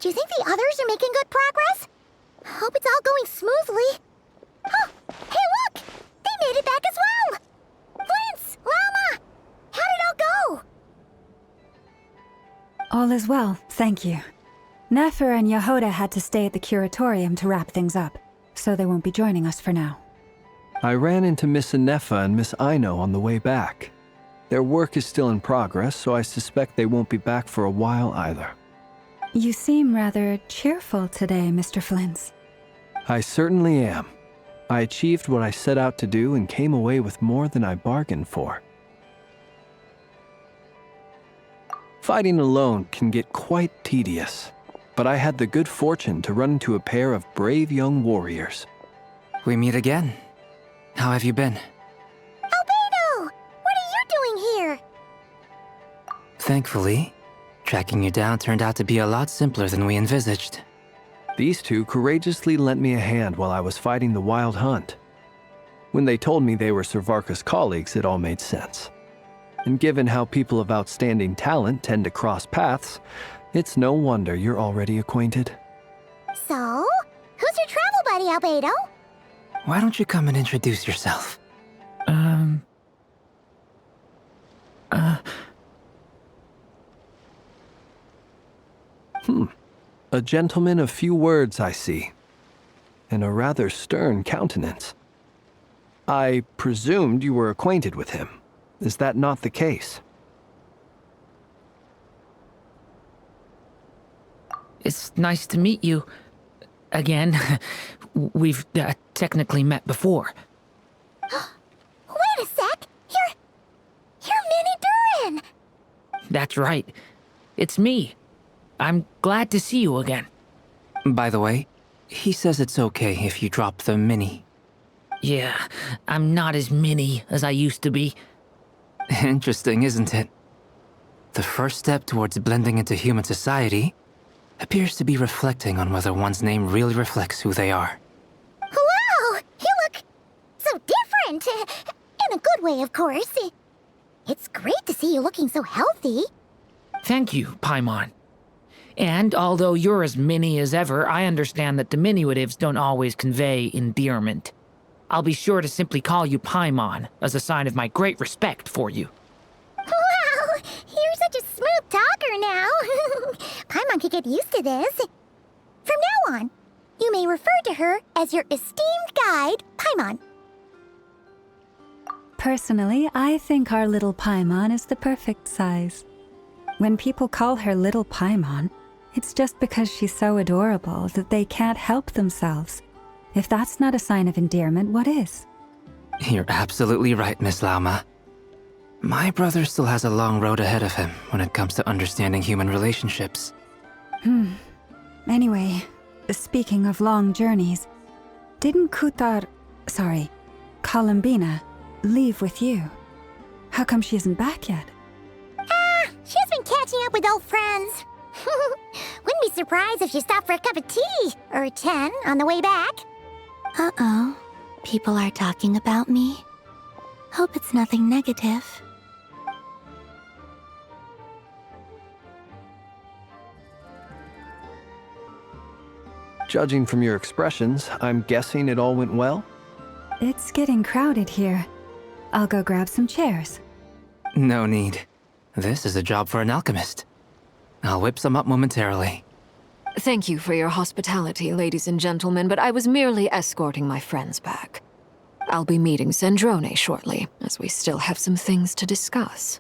Do you think the others are making good progress? Hope it's all going smoothly. Oh, hey look! They made it back as well! Prince! Llama! How did it all go? All is well, thank you. Nefer and Yehoda had to stay at the curatorium to wrap things up, so they won't be joining us for now. I ran into Miss Anefa and Miss Aino on the way back. Their work is still in progress, so I suspect they won't be back for a while either. You seem rather cheerful today, Mr. Flintz. I certainly am. I achieved what I set out to do and came away with more than I bargained for. Fighting alone can get quite tedious, but I had the good fortune to run into a pair of brave young warriors. We meet again. How have you been? Albedo! What are you doing here? Thankfully, tracking you down turned out to be a lot simpler than we envisaged. These two courageously lent me a hand while I was fighting the wild hunt. When they told me they were Servarka's colleagues, it all made sense. And given how people of outstanding talent tend to cross paths, it's no wonder you're already acquainted. So, who's your travel buddy, Albedo? Why don't you come and introduce yourself? A gentleman of few words, I see, and a rather stern countenance. I presumed you were acquainted with him. Is that not the case? It's nice to meet you. Again. We've technically met before. Wait a sec! You're Minnie Durin! That's right. It's me. I'm glad to see you again. By the way, he says it's okay if you drop the mini. Yeah, I'm not as mini as I used to be. Interesting, isn't it? The first step towards blending into human society appears to be reflecting on whether one's name really reflects who they are. Wow! You look so different! In a good way, of course. It's great to see you looking so healthy. Thank you, Paimon. And although you're as mini as ever, I understand that diminutives don't always convey endearment. I'll be sure to simply call you Paimon as a sign of my great respect for you. Wow! You're such a smooth talker now. Paimon could get used to this. From now on, you may refer to her as your esteemed guide, Paimon. Personally, I think our little Paimon is the perfect size. When people call her Little Paimon, it's just because she's so adorable that they can't help themselves. If that's not a sign of endearment, what is? You're absolutely right, Miss Lauma. My brother still has a long road ahead of him when it comes to understanding human relationships. Anyway, speaking of long journeys, didn't Columbina, leave with you? How come she isn't back yet? She's been catching up with old friends. Wouldn't be surprised if she stopped for a cup of tea or 10 on the way back. Uh-oh. People are talking about me. Hope it's nothing negative. Judging from your expressions, I'm guessing it all went well? It's getting crowded here. I'll go grab some chairs. No need. This is a job for an alchemist. I'll whip some up momentarily. Thank you for your hospitality, ladies and gentlemen, but I was merely escorting my friends back. I'll be meeting Zendrone shortly, as we still have some things to discuss.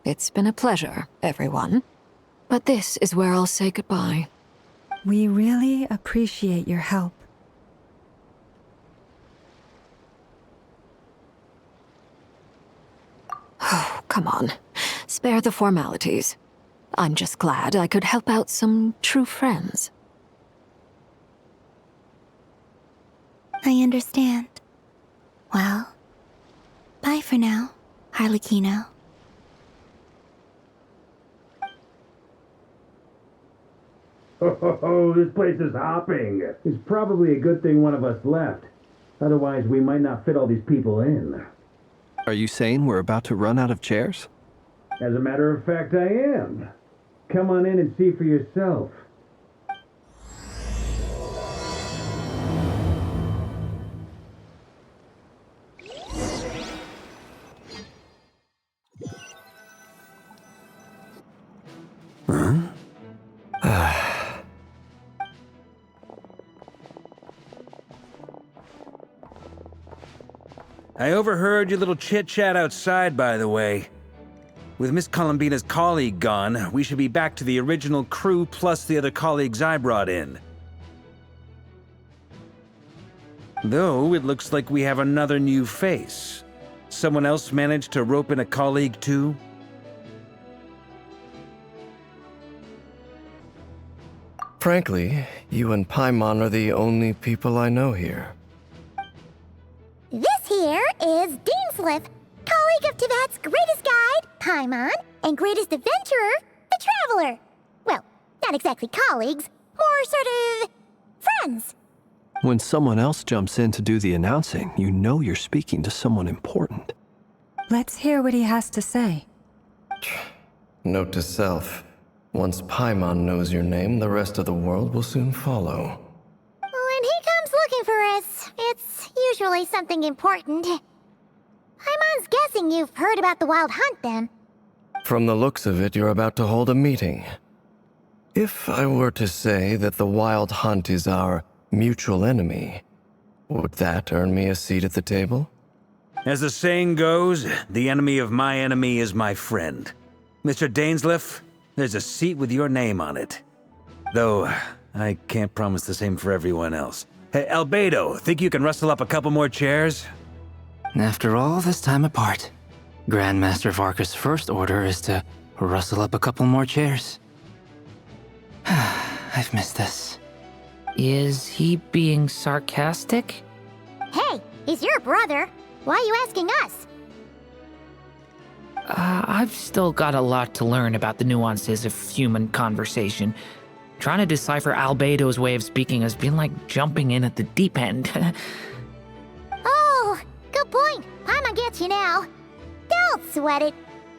It's been a pleasure, everyone. But this is where I'll say goodbye. We really appreciate your help. Oh, come on. Spare the formalities. I'm just glad I could help out some true friends. I understand. Well, bye for now, Harlequino. Oh, this place is hopping. It's probably a good thing one of us left. Otherwise, we might not fit all these people in. Are you saying we're about to run out of chairs? As a matter of fact, I am. Come on in and see for yourself. I overheard your little chit-chat outside, by the way. With Miss Columbina's colleague gone, we should be back to the original crew plus the other colleagues I brought in. Though, it looks like we have another new face. Someone else managed to rope in a colleague too? Frankly, you and Paimon are the only people I know here. This here is Deansliff, colleague of Tibet's greatest guide, Paimon, and greatest adventurer, the Traveler. Well, not exactly colleagues, more sort of friends. When someone else jumps in to do the announcing, you know you're speaking to someone important. Let's hear what he has to say. Note to self. Once Paimon knows your name, the rest of the world will soon follow. When he comes looking for us, it's usually something important. Paimon's guessing you've heard about the Wild Hunt, then. From the looks of it, you're about to hold a meeting. If I were to say that the Wild Hunt is our mutual enemy, would that earn me a seat at the table? As the saying goes, the enemy of my enemy is my friend. Mr. Dainsliff, there's a seat with your name on it. Though, I can't promise the same for everyone else. Hey, Albedo, think you can rustle up a couple more chairs? After all this time apart, Grandmaster Varka's first order is to rustle up a couple more chairs. I've missed this. Is he being sarcastic? Hey, he's your brother. Why are you asking us? I've still got a lot to learn about the nuances of human conversation. Trying to decipher Albedo's way of speaking has been like jumping in at the deep end. Oh, good point. Paimon gets you now. Don't sweat it.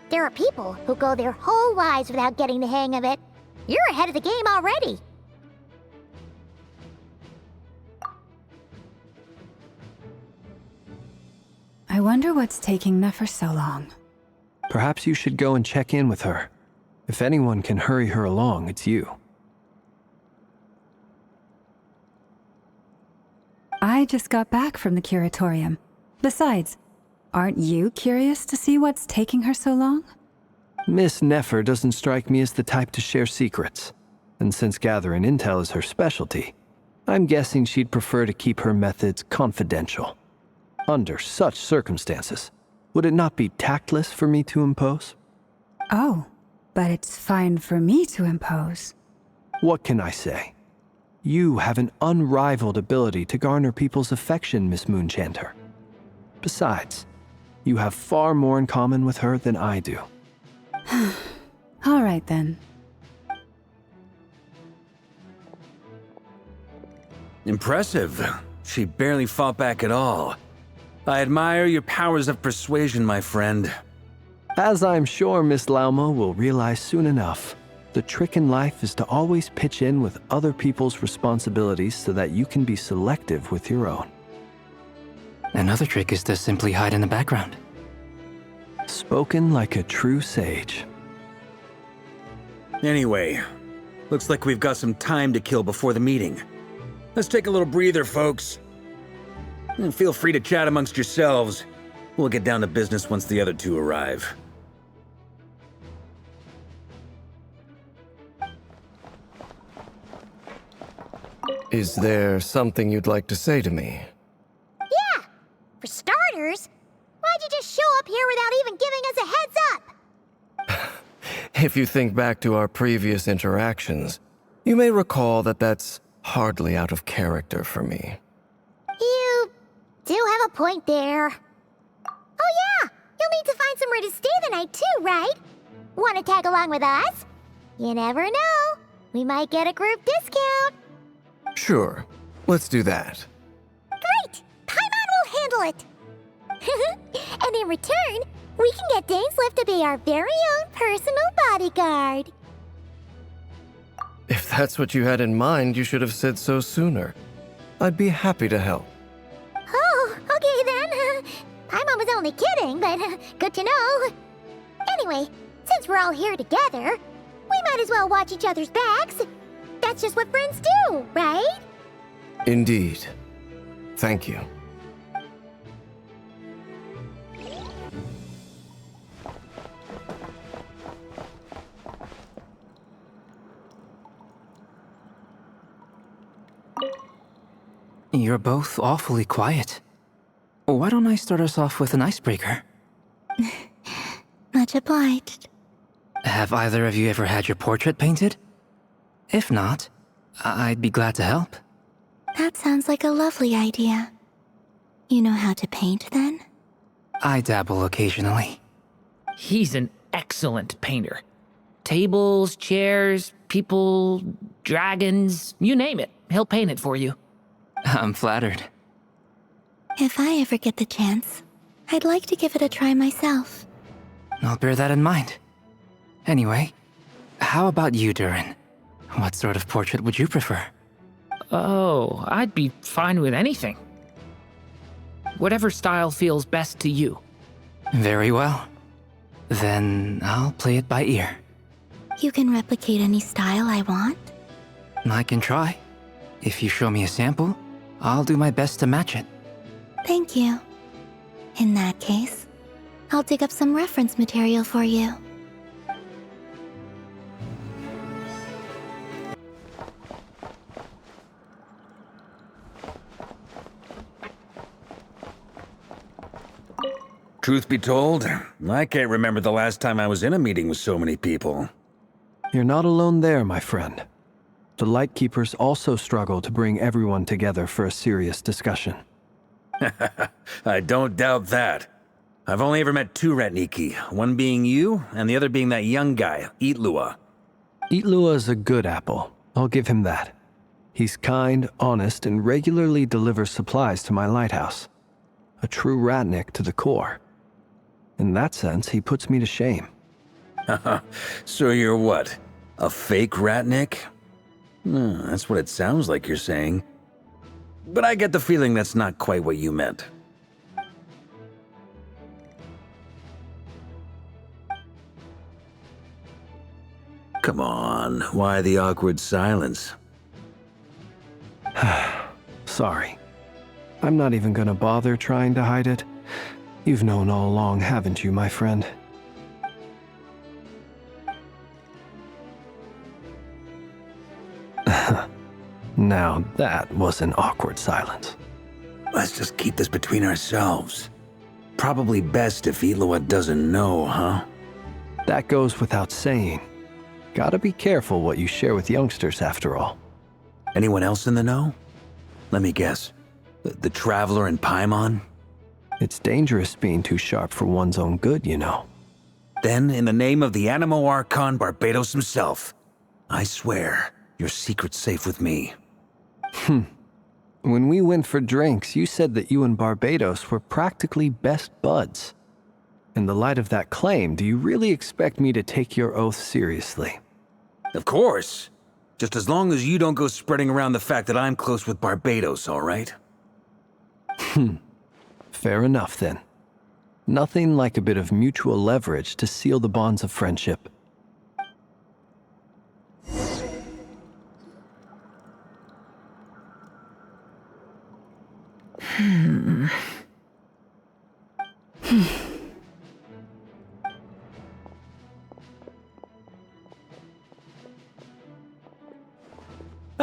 There are people who go their whole lives without getting the hang of it. You're ahead of the game already. I wonder what's taking Nefer so long. Perhaps you should go and check in with her. If anyone can hurry her along, it's you. I just got back from the curatorium. Besides, aren't you curious to see what's taking her so long? Miss Nefer doesn't strike me as the type to share secrets. And since gathering intel is her specialty, I'm guessing she'd prefer to keep her methods confidential. Under such circumstances, would it not be tactless for me to impose? Oh, but it's fine for me to impose. What can I say? You have an unrivaled ability to garner people's affection, Miss Moonchanter. Besides, you have far more in common with her than I do. All right then. Impressive. She barely fought back at all. I admire your powers of persuasion, my friend. As I'm sure Miss Lauma will realize soon enough, the trick in life is to always pitch in with other people's responsibilities so that you can be selective with your own. Another trick is to simply hide in the background. Spoken like a true sage. Anyway, looks like we've got some time to kill before the meeting. Let's take a little breather, folks. And feel free to chat amongst yourselves. We'll get down to business once the other two arrive. Is there something you'd like to say to me? Yeah, for starters, why'd you just show up here without even giving us a heads up? If you think back to our previous interactions, you may recall that that's hardly out of character for me. You do have a point there. Oh yeah, you'll need to find somewhere to stay the night too, right? Want to tag along with us? You never know. We might get a group discount. Sure, let's do that. Great! Paimon will handle it! And in return, we can get Dainsliff to be our very own personal bodyguard. If that's what you had in mind, you should have said so sooner. I'd be happy to help. Oh, okay then. Paimon was only kidding, but good to know. Anyway, since we're all here together, we might as well watch each other's backs. That's just what friends do, right? Indeed. Thank you. You're both awfully quiet. Why don't I start us off with an icebreaker? Much obliged. Have either of you ever had your portrait painted? If not, I'd be glad to help. That sounds like a lovely idea. You know how to paint, then? I dabble occasionally. He's an excellent painter. Tables, chairs, people, dragons, you name it. He'll paint it for you. I'm flattered. If I ever get the chance, I'd like to give it a try myself. I'll bear that in mind. Anyway, how about you, Durin? What sort of portrait would you prefer? Oh, I'd be fine with anything. Whatever style feels best to you. Very well. Then I'll play it by ear. You can replicate any style I want? I can try. If you show me a sample, I'll do my best to match it. Thank you. In that case, I'll dig up some reference material for you. Truth be told, I can't remember the last time I was in a meeting with so many people. You're not alone there, my friend. The Lightkeepers also struggle to bring everyone together for a serious discussion. I don't doubt that. I've only ever met two Ratniki, one being you, and the other being that young guy, Itlua. Itlua is a good apple. I'll give him that. He's kind, honest, and regularly delivers supplies to my lighthouse. A true Ratnik to the core. In that sense, he puts me to shame. So you're what? A fake Ratnik? That's what it sounds like you're saying. But I get the feeling that's not quite what you meant. Come on, why the awkward silence? Sorry. I'm not even gonna bother trying to hide it. You've known all along, haven't you, my friend? Now that was an awkward silence. Let's just keep this between ourselves. Probably best if Itlua doesn't know, huh? That goes without saying. Gotta be careful what you share with youngsters, after all. Anyone else in the know? Let me guess. The Traveler and Paimon? It's dangerous being too sharp for one's own good, you know. Then, in the name of the Animo Archon Barbados himself, I swear your secret's safe with me. When we went for drinks, you said that you and Barbados were practically best buds. In the light of that claim, do you really expect me to take your oath seriously? Of course. Just as long as you don't go spreading around the fact that I'm close with Barbados, all right? Fair enough, then. Nothing like a bit of mutual leverage to seal the bonds of friendship.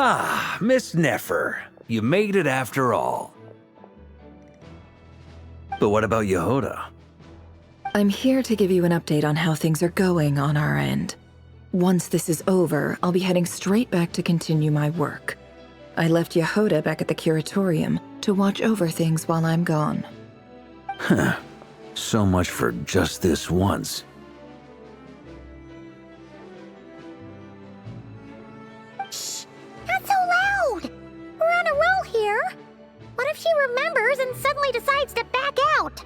Ah, Miss Nefer. You made it after all. But what about Yehoda? I'm here to give you an update on how things are going on our end. Once this is over, I'll be heading straight back to continue my work. I left Yehoda back at the curatorium to watch over things while I'm gone. Huh. So much for just this once. Shh! Not so loud! We're on a roll here. What if she remembers and suddenly decides to back out?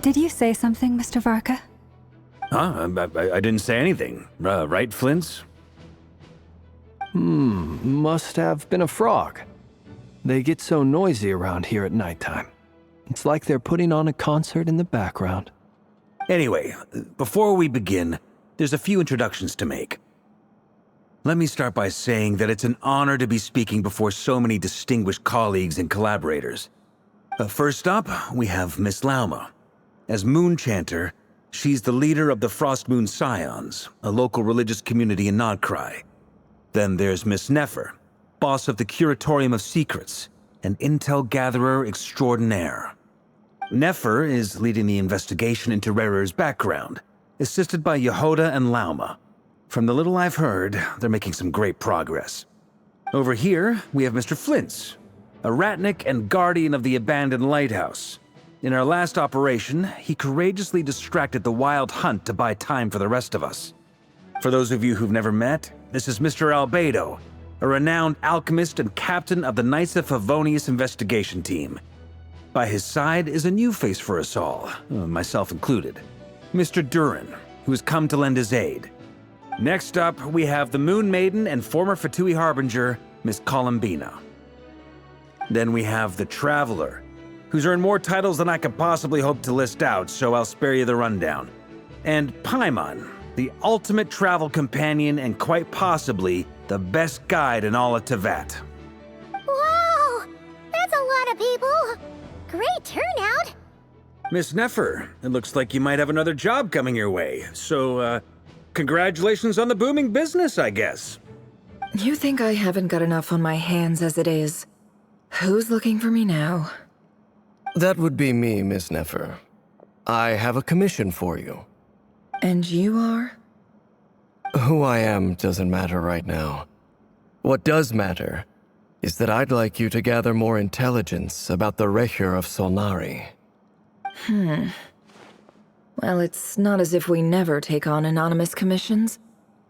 Did you say something, Mr. Varka? Huh? I didn't say anything. Right, Flintz? Must have been a frog. They get so noisy around here at nighttime. It's like they're putting on a concert in the background. Anyway, before we begin, there's a few introductions to make. Let me start by saying that it's an honor to be speaking before so many distinguished colleagues and collaborators. First up, we have Miss Lauma. As Moon Chanter, she's the leader of the Frost Moon Scions, a local religious community in Nod-Krai. Then there's Miss Nefer, boss of the Curatorium of Secrets, and intel gatherer extraordinaire. Nefer is leading the investigation into Rerir's background, assisted by Yehoda and Lauma. From the little I've heard, they're making some great progress. Over here, we have Mr. Flintz, a ratnik and guardian of the abandoned lighthouse. In our last operation, he courageously distracted the Wild Hunt to buy time for the rest of us. For those of you who've never met, this is Mr. Albedo, a renowned alchemist and captain of the Knights of Favonius investigation team. By his side is a new face for us all, myself included, Mr. Durin, who has come to lend his aid. Next up, we have the Moon Maiden and former Fatui Harbinger, Miss Columbina. Then we have the Traveler, who's earned more titles than I could possibly hope to list out, so I'll spare you the rundown. And Paimon, the ultimate travel companion and quite possibly the best guide in all of Tevat. Wow! That's a lot of people! Great turnout! Miss Nefer, it looks like you might have another job coming your way, so, congratulations on the booming business, I guess. You think I haven't got enough on my hands as it is? Who's looking for me now? That would be me, Miss Nefer. I have a commission for you. And you are? Who I am doesn't matter right now. What does matter is that I'd like you to gather more intelligence about the Rerir of Solnari. Well, it's not as if we never take on anonymous commissions,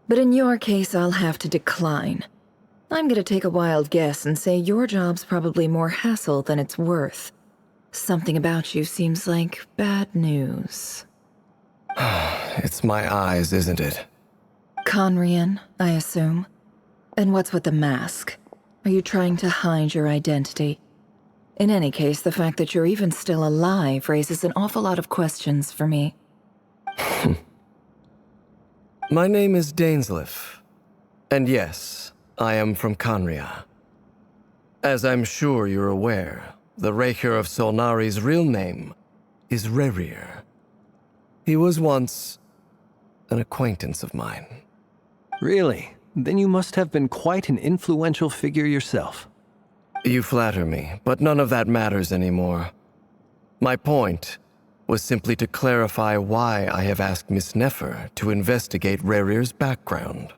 but in your case, I'll have to decline. I'm gonna take a wild guess and say your job's probably more hassle than it's worth. Something about you seems like bad news. It's my eyes, isn't it? Conrian, I assume. And what's with the mask? Are you trying to hide your identity? In any case, the fact that you're even still alive raises an awful lot of questions for me. My name is Dainsleif. And yes, I am from Conria. As I'm sure you're aware, the Rerir of Solnari's real name is Rerir. He was once an acquaintance of mine. Really? Then you must have been quite an influential figure yourself. You flatter me, but none of that matters anymore. My point was simply to clarify why I have asked Miss Nefer to investigate Rerir's background.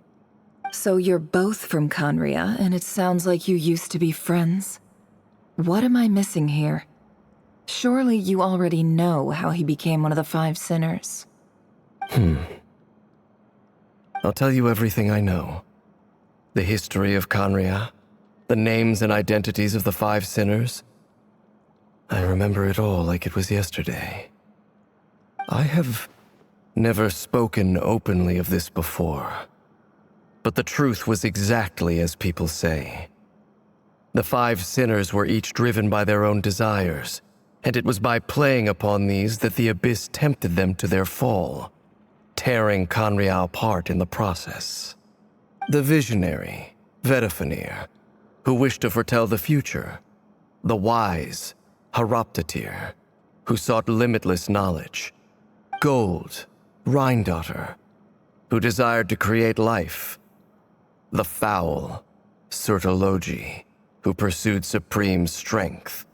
So you're both from Conria, and it sounds like you used to be friends? What am I missing here? Surely you already know how he became one of the Five Sinners. I'll tell you everything I know. The history of Conria, the names and identities of the Five Sinners. I remember it all like it was yesterday. I have never spoken openly of this before, but the truth was exactly as people say. The Five Sinners were each driven by their own desires, and it was by playing upon these that the Abyss tempted them to their fall, tearing Conria apart in the process. The visionary, Vedafenir, who wished to foretell the future. The wise, Haroptatir, who sought limitless knowledge. Gold, Rhindaughter, who desired to create life. The foul, Sertologi, who pursued supreme strength.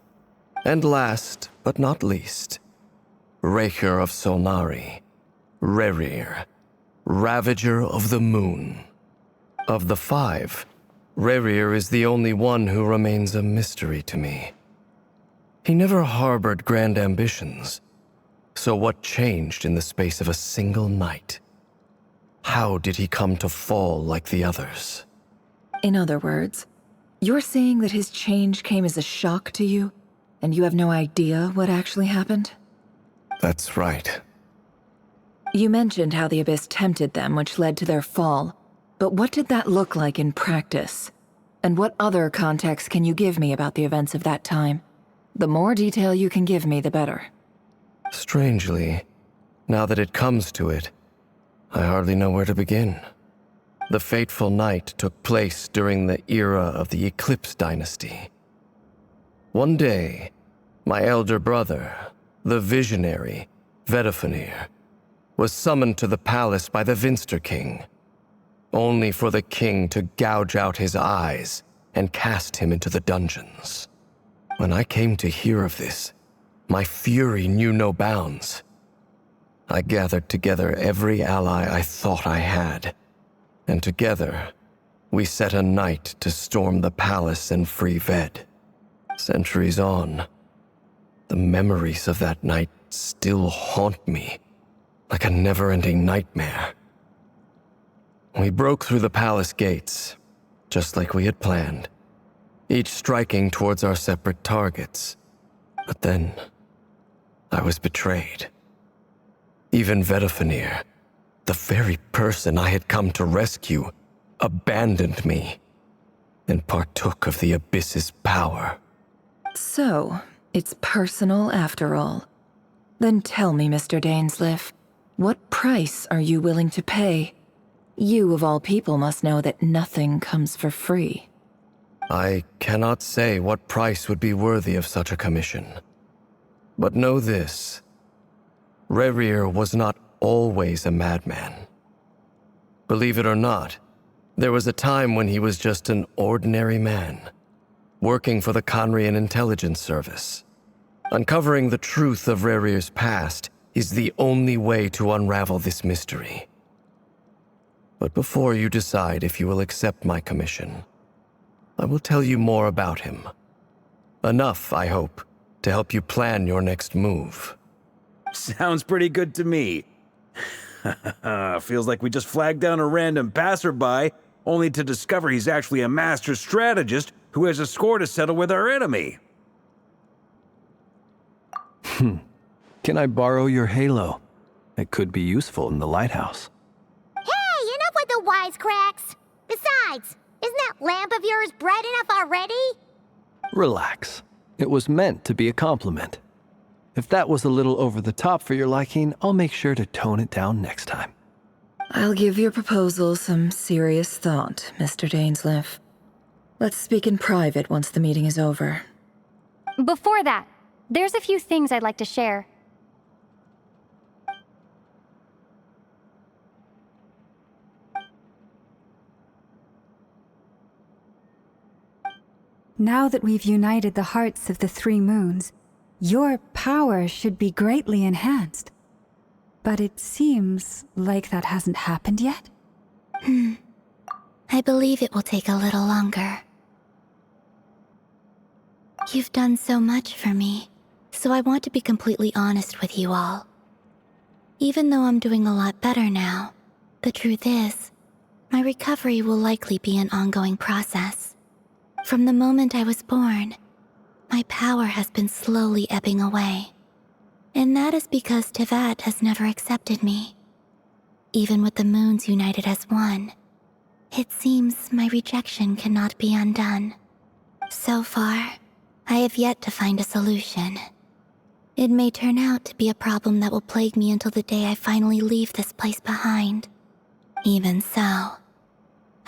And last, but not least, Rerir of Solnari, Rerir, Ravager of the Moon. Of the five, Rerir is the only one who remains a mystery to me. He never harbored grand ambitions, so what changed in the space of a single night? How did he come to fall like the others? In other words, you're saying that his change came as a shock to you, and you have no idea what actually happened? That's right. You mentioned how the Abyss tempted them, which led to their fall. But what did that look like in practice? And what other context can you give me about the events of that time? The more detail you can give me, the better. Strangely, now that it comes to it, I hardly know where to begin. The fateful night took place during the era of the Eclipse Dynasty. One day, my elder brother, the visionary, Vedafenir, was summoned to the palace by the Vinster King. only for the king to gouge out his eyes and cast him into the dungeons. When I came to hear of this, my fury knew no bounds. I gathered together every ally I thought I had, and together we set a night to storm the palace and free Ved. Centuries on, the memories of that night still haunt me like a never-ending nightmare. We broke through the palace gates, just like we had planned, each striking towards our separate targets. But then, I was betrayed. Even Vedafenir, the very person I had come to rescue, abandoned me and partook of the Abyss's power. So, it's personal after all. Then tell me, Mr. Dainsleif, what price are you willing to pay? You, of all people, must know that nothing comes for free. I cannot say what price would be worthy of such a commission. But know this. Rerir was not always a madman. Believe it or not, there was a time when he was just an ordinary man, working for the Conrian Intelligence Service. Uncovering the truth of Rerir's past is the only way to unravel this mystery. But before you decide if you will accept my commission, I will tell you more about him. Enough, I hope, to help you plan your next move. Sounds pretty good to me. Feels like we just flagged down a random passerby, only to discover he's actually a master strategist who has a score to settle with our enemy. Can I borrow your halo? It could be useful in the lighthouse. Hey, enough with the wisecracks! Besides, isn't that lamp of yours bright enough already? Relax. It was meant to be a compliment. If that was a little over the top for your liking, I'll make sure to tone it down next time. I'll give your proposal some serious thought, Mr. Dainsleif. Let's speak in private once the meeting is over. Before that, there's a few things I'd like to share. Now that we've united the hearts of the three moons, your power should be greatly enhanced. But it seems like that hasn't happened yet. I believe it will take a little longer. You've done so much for me, so I want to be completely honest with you all. Even though I'm doing a lot better now, the truth is, my recovery will likely be an ongoing process. From the moment I was born, my power has been slowly ebbing away. And that is because Tevat has never accepted me. Even with the moons united as one, it seems my rejection cannot be undone. So far, I have yet to find a solution. It may turn out to be a problem that will plague me until the day I finally leave this place behind. Even so,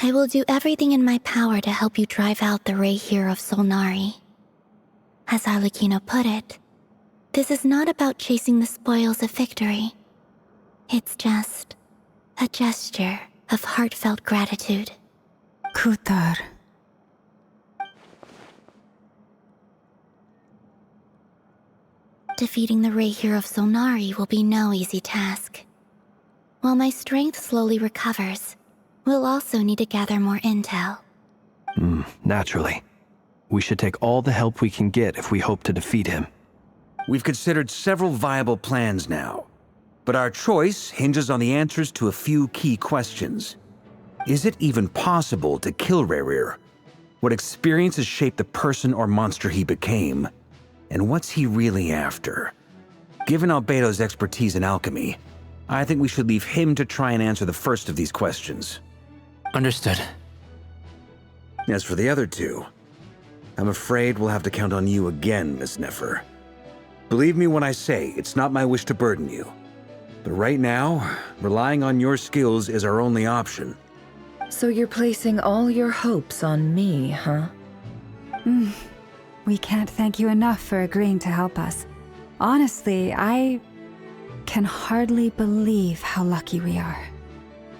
I will do everything in my power to help you drive out the Rerir of Solnari. As Arlecchino put it, this is not about chasing the spoils of victory. It's just a gesture of heartfelt gratitude. Kutar. Defeating the Rerir of Solnari will be no easy task. While my strength slowly recovers, we'll also need to gather more intel. Naturally. We should take all the help we can get if we hope to defeat him. We've considered several viable plans now, but our choice hinges on the answers to a few key questions. Is it even possible to kill Rerir? What experiences shaped the person or monster he became? And what's he really after? Given Albedo's expertise in alchemy, I think we should leave him to try and answer the first of these questions. Understood. As for the other two, I'm afraid we'll have to count on you again, Miss Nefer. Believe me when I say it's not my wish to burden you. But right now, relying on your skills is our only option. So you're placing all your hopes on me, huh? We can't thank you enough for agreeing to help us. Honestly, I can hardly believe how lucky we are.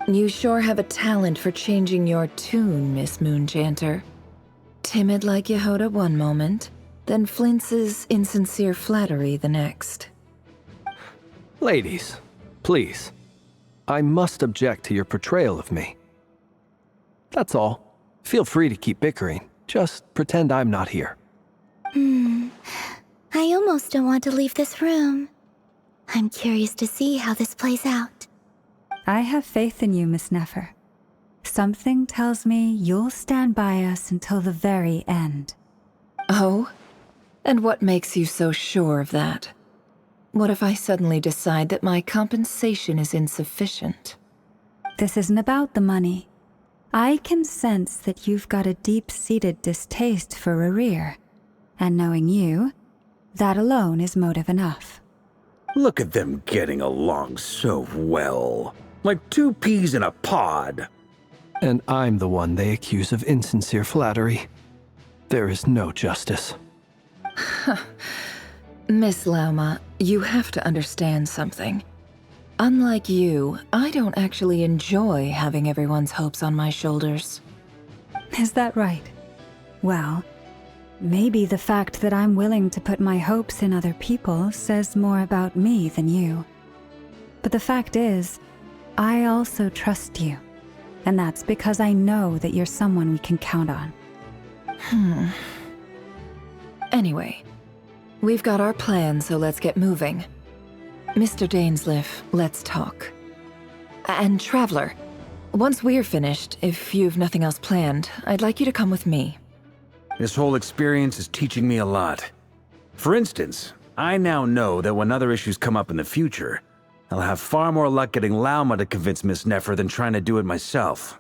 You sure have a talent for changing your tune, Miss Moonchanter. Timid like Yehoda one moment, then flinches insincere flattery the next. Ladies, please. I must object to your portrayal of me. That's all. Feel free to keep bickering. Just pretend I'm not here. I almost don't want to leave this room. I'm curious to see how this plays out. I have faith in you, Miss Nefer. Something tells me you'll stand by us until the very end. Oh? And what makes you so sure of that? What if I suddenly decide that my compensation is insufficient? This isn't about the money. I can sense that you've got a deep-seated distaste for Rerir. And knowing you, that alone is motive enough. Look at them getting along so well. Like two peas in a pod. And I'm the one they accuse of insincere flattery. There is no justice. Miss Lauma, you have to understand something. Unlike you, I don't actually enjoy having everyone's hopes on my shoulders. Is that right? Well, maybe the fact that I'm willing to put my hopes in other people says more about me than you. But the fact is, I also trust you. And that's because I know that you're someone we can count on. Anyway, we've got our plan, so let's get moving. Mr. Dainsleif, let's talk. And Traveler, once we're finished, if you've nothing else planned, I'd like you to come with me. This whole experience is teaching me a lot. For instance, I now know that when other issues come up in the future, I'll have far more luck getting Lauma to convince Miss Nefer than trying to do it myself.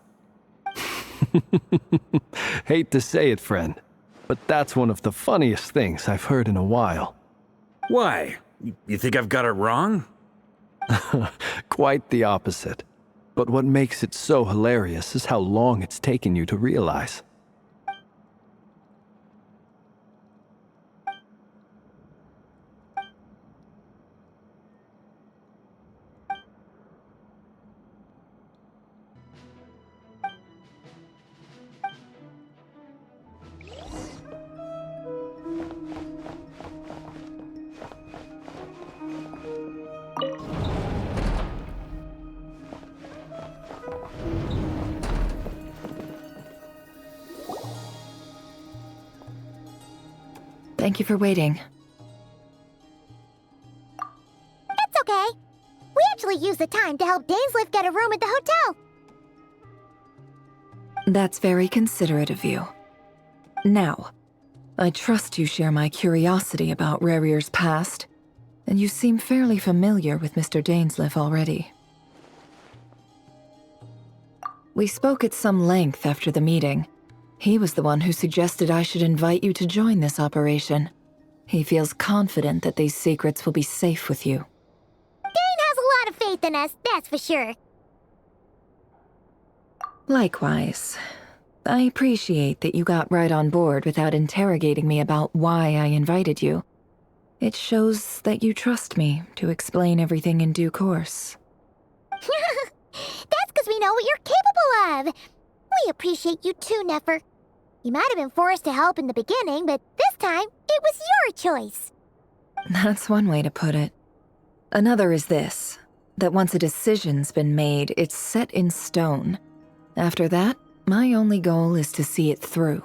Hate to say it, friend, but that's one of the funniest things I've heard in a while. Why? You think I've got it wrong? Quite the opposite. But what makes it so hilarious is how long it's taken you to realize. Thank you for waiting. It's okay. We actually used the time to help Dainsleif get a room at the hotel. That's very considerate of you. Now, I trust you share my curiosity about Rerir's past, and you seem fairly familiar with Mr. Dainsleif already. We spoke at some length after the meeting. He was the one who suggested I should invite you to join this operation. He feels confident that these secrets will be safe with you. Dane has a lot of faith in us, that's for sure. Likewise. I appreciate that you got right on board without interrogating me about why I invited you. It shows that you trust me to explain everything in due course. That's because we know what you're capable of. We appreciate you too, Nefer. You might have been forced to help in the beginning, but this time, it was your choice. That's one way to put it. Another is this, that once a decision's been made, it's set in stone. After that, my only goal is to see it through.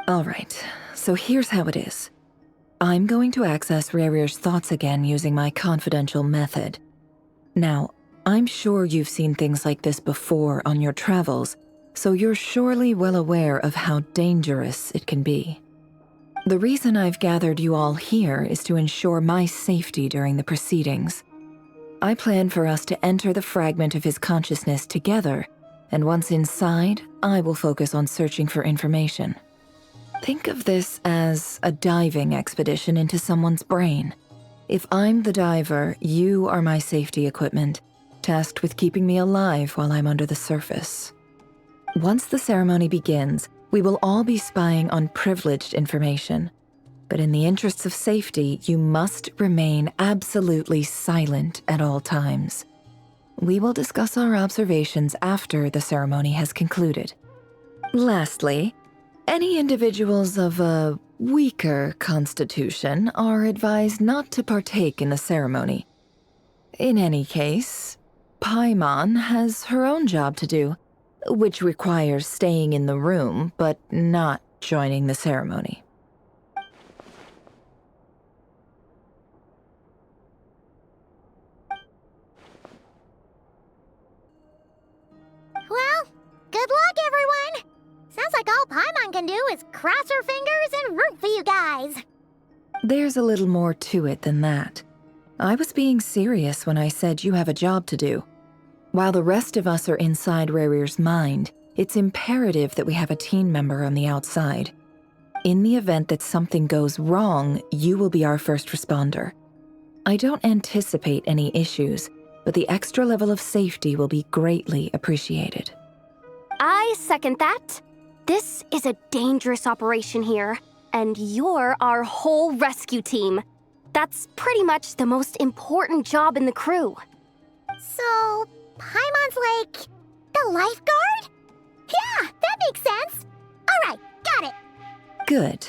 All right, so here's how it is. I'm going to access Rerir's thoughts again using my confidential method. Now, I'm sure you've seen things like this before on your travels, so you're surely well aware of how dangerous it can be. The reason I've gathered you all here is to ensure my safety during the proceedings. I plan for us to enter the fragment of his consciousness together, and once inside, I will focus on searching for information. Think of this as a diving expedition into someone's brain. If I'm the diver, you are my safety equipment, tasked with keeping me alive while I'm under the surface. Once the ceremony begins, we will all be spying on privileged information. But in the interests of safety, you must remain absolutely silent at all times. We will discuss our observations after the ceremony has concluded. Lastly, any individuals of a weaker constitution are advised not to partake in the ceremony. In any case, Paimon has her own job to do, which requires staying in the room but not joining the ceremony. Well, good luck, everyone! Sounds like all Paimon can do is cross her fingers and root for you guys. There's a little more to it than that. I was being serious when I said you have a job to do. While the rest of us are inside Rerir's mind, it's imperative that we have a team member on the outside. In the event that something goes wrong, you will be our first responder. I don't anticipate any issues, but the extra level of safety will be greatly appreciated. I second that. This is a dangerous operation here, and you're our whole rescue team. That's pretty much the most important job in the crew. So, Paimon's like the lifeguard? Yeah, that makes sense. All right, got it. Good.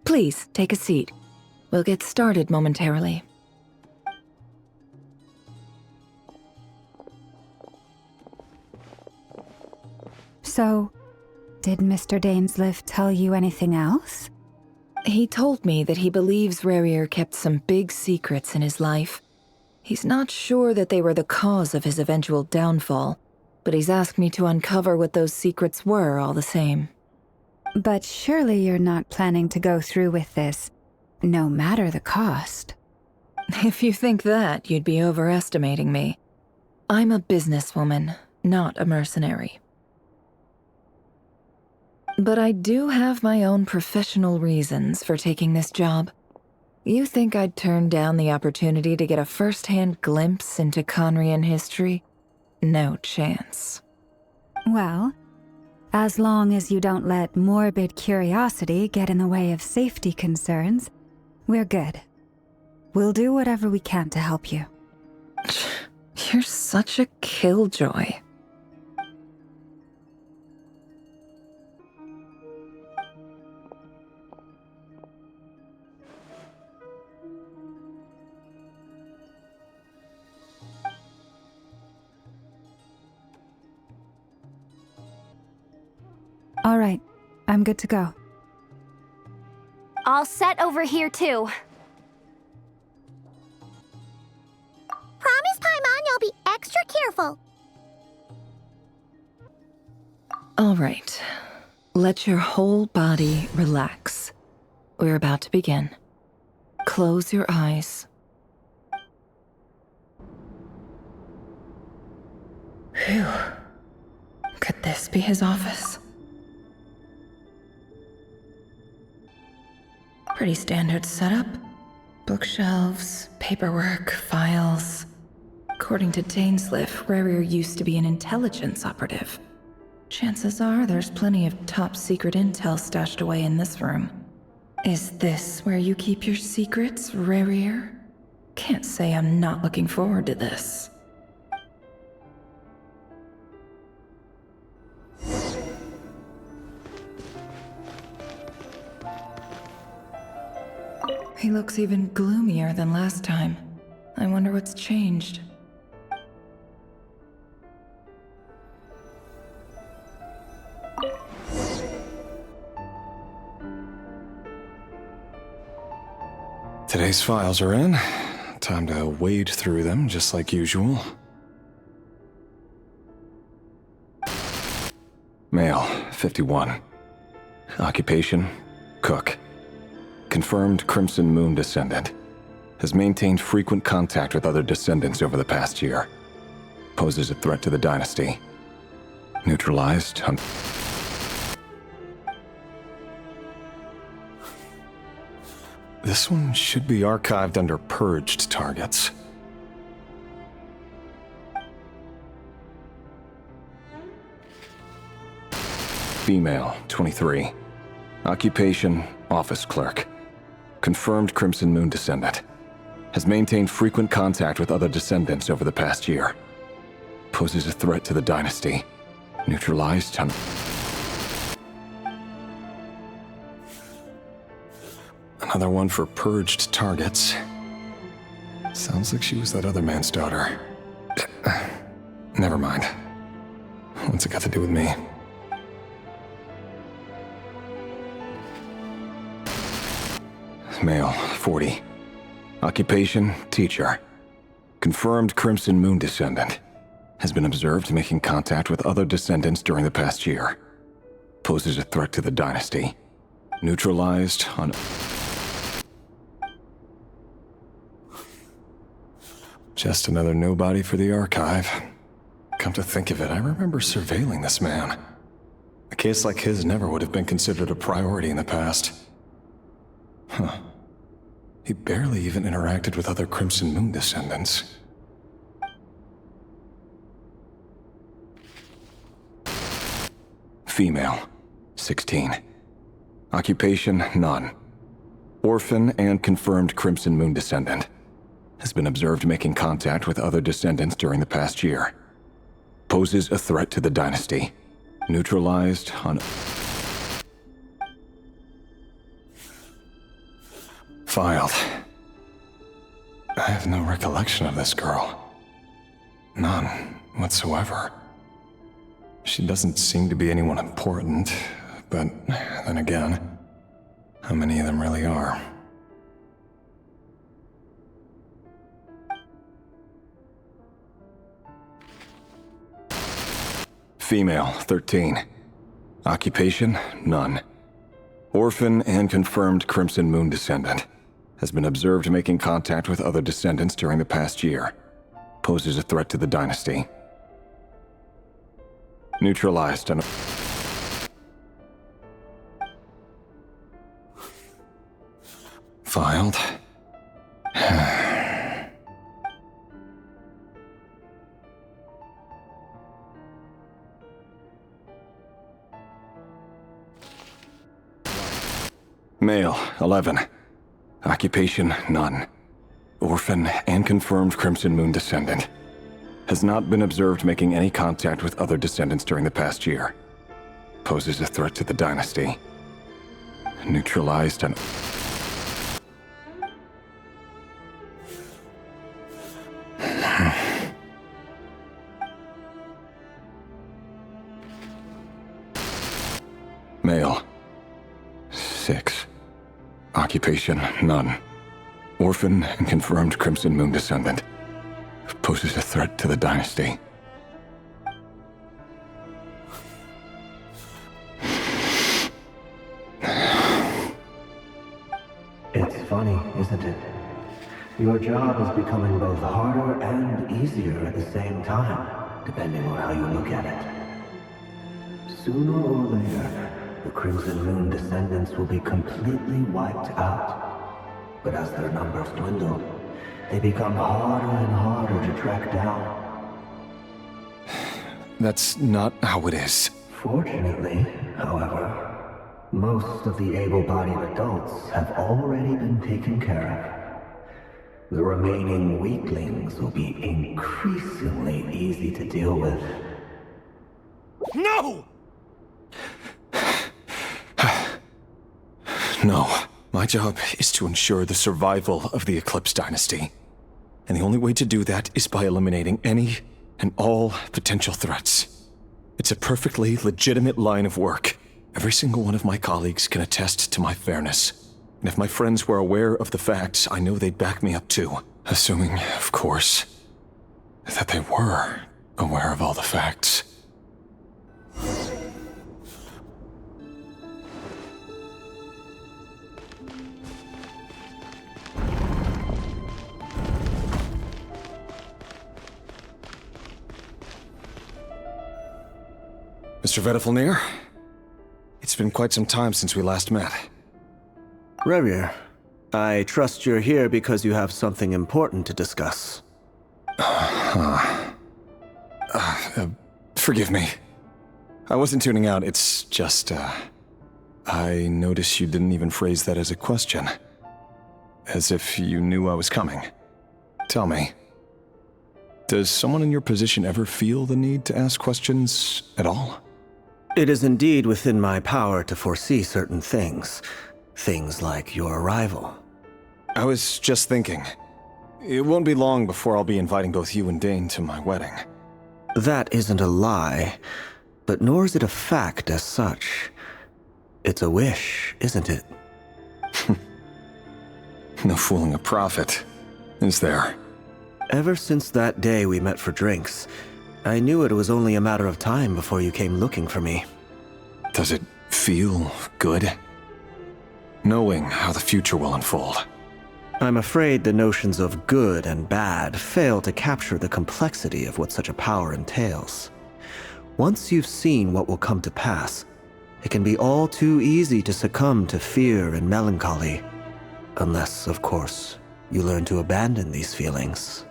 Please, take a seat. We'll get started momentarily. So, did Mr. Dainsleif tell you anything else? He told me that he believes Rerir kept some big secrets in his life. He's not sure that they were the cause of his eventual downfall, but he's asked me to uncover what those secrets were all the same. But surely you're not planning to go through with this, no matter the cost. If you think that, you'd be overestimating me. I'm a businesswoman, not a mercenary. But I do have my own professional reasons for taking this job. You think I'd turn down the opportunity to get a first-hand glimpse into Conrian history? No chance. Well, as long as you don't let morbid curiosity get in the way of safety concerns, we're good. We'll do whatever we can to help you. You're such a killjoy. All right, I'm good to go. All set over here, too. Promise, Paimon, you'll be extra careful. All right. Let your whole body relax. We're about to begin. Close your eyes. Phew. Could this be his office? Pretty standard setup. Bookshelves, paperwork, files. According to Dainsleif, Rerir used to be an intelligence operative. Chances are there's plenty of top-secret intel stashed away in this room. Is this where you keep your secrets, Rerir? Can't say I'm not looking forward to this. He looks even gloomier than last time. I wonder what's changed. Today's files are in. Time to wade through them, just like usual. Male, 51. Occupation, cook. Confirmed Crimson Moon descendant. Has maintained frequent contact with other descendants over the past year. Poses a threat to the dynasty. Neutralized. This one should be archived under purged targets. Female, 23. Occupation, office clerk. Confirmed Crimson Moon descendant. Has maintained frequent contact with other descendants over the past year. Poses a threat to the dynasty. Neutralized on... Another one for purged targets. Sounds like she was that other man's daughter. Never mind. What's it got to do with me? Male, 40. Occupation, teacher. Confirmed Crimson Moon descendant. Has been observed making contact with other descendants during the past year. Poses a threat to the dynasty. Neutralized on... Just another nobody for the archive. Come to think of it, I remember surveilling this man. A case like his never would have been considered a priority in the past. Huh. He barely even interacted with other Crimson Moon descendants. Female, 16. Occupation, none. Orphan and confirmed Crimson Moon descendant. Has been observed making contact with other descendants during the past year. Poses a threat to the dynasty. Neutralized on... Filed. I have no recollection of this girl. None whatsoever. She doesn't seem to be anyone important, but then again, how many of them really are? Female, 13. Occupation, none. Orphan and confirmed Crimson Moon descendant. Has been observed making contact with other descendants during the past year. Poses a threat to the dynasty. Neutralized on... Filed. Male, 11. Occupation, none. Orphan and confirmed Crimson Moon descendant. Has not been observed making any contact with other descendants during the past year. Poses a threat to the dynasty. Neutralized on... Male, 6. Occupation, none. Orphan and confirmed Crimson Moon descendant. Poses a threat to the dynasty. It's funny, isn't it? Your job is becoming both harder and easier at the same time, depending on how you look at it. Sooner or later, the Crimson Moon descendants will be completely wiped out. But as their numbers dwindle, they become harder and harder to track down. That's not how it is. Fortunately, however, most of the able-bodied adults have already been taken care of. The remaining weaklings will be increasingly easy to deal with. No! No. My job is to ensure the survival of the Eclipse Dynasty. And the only way to do that is by eliminating any and all potential threats. It's a perfectly legitimate line of work. Every single one of my colleagues can attest to my fairness. And if my friends were aware of the facts, I know they'd back me up too. Assuming, of course, that they were aware of all the facts. Mr. Vedifalnir, it's been quite some time since we last met. Rerir, I trust you're here because you have something important to discuss. Forgive me. I wasn't tuning out, it's just, I noticed you didn't even phrase that as a question. As if you knew I was coming. Tell me, Does someone in your position ever feel the need to ask questions at all? It is indeed within my power to foresee certain things. Things like your arrival. I was just thinking. It won't be long before I'll be inviting both you and Dane to my wedding. That isn't a lie, but nor is it a fact as such. It's a wish, isn't it? No fooling a prophet, is there? Ever since that day we met for drinks, I knew it was only a matter of time before you came looking for me. Does it feel good? Knowing how the future will unfold. I'm afraid the notions of good and bad fail to capture the complexity of what such a power entails. Once you've seen what will come to pass, it can be all too easy to succumb to fear and melancholy. Unless, of course, you learn to abandon these feelings.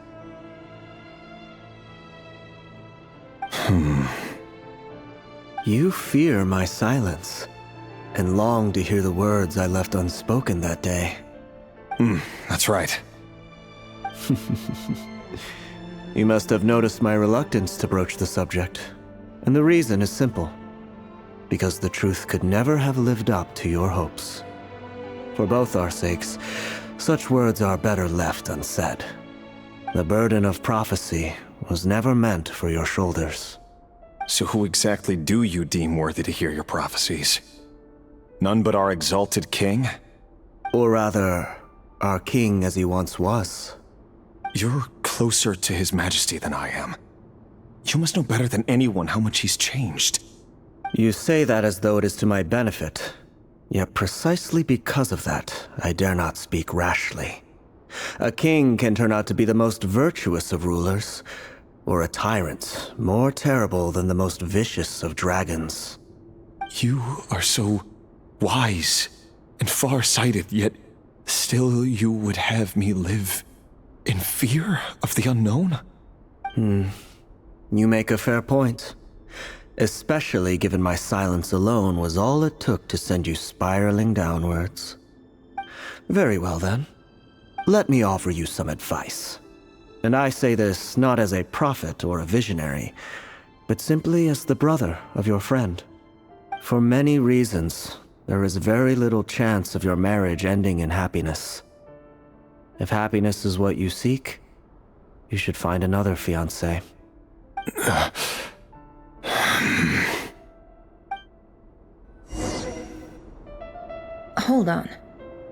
You fear my silence, and long to hear the words I left unspoken that day. That's right. You must have noticed my reluctance to broach the subject, and the reason is simple. Because the truth could never have lived up to your hopes. For both our sakes, such words are better left unsaid. The burden of prophecy was never meant for your shoulders. So who exactly do you deem worthy to hear your prophecies? None but our exalted king? Or rather, our king as he once was. You're closer to his majesty than I am. You must know better than anyone how much he's changed. You say that as though it is to my benefit. Yet precisely because of that, I dare not speak rashly. A king can turn out to be the most virtuous of rulers, or a tyrant more terrible than the most vicious of dragons. You are so wise and far-sighted, yet still you would have me live in fear of the unknown? You make a fair point. Especially given my silence alone was all it took to send you spiraling downwards. Very well then. Let me offer you some advice. And I say this not as a prophet or a visionary, but simply as the brother of your friend. For many reasons, there is very little chance of your marriage ending in happiness. If happiness is what you seek, you should find another fiancé. Hold on.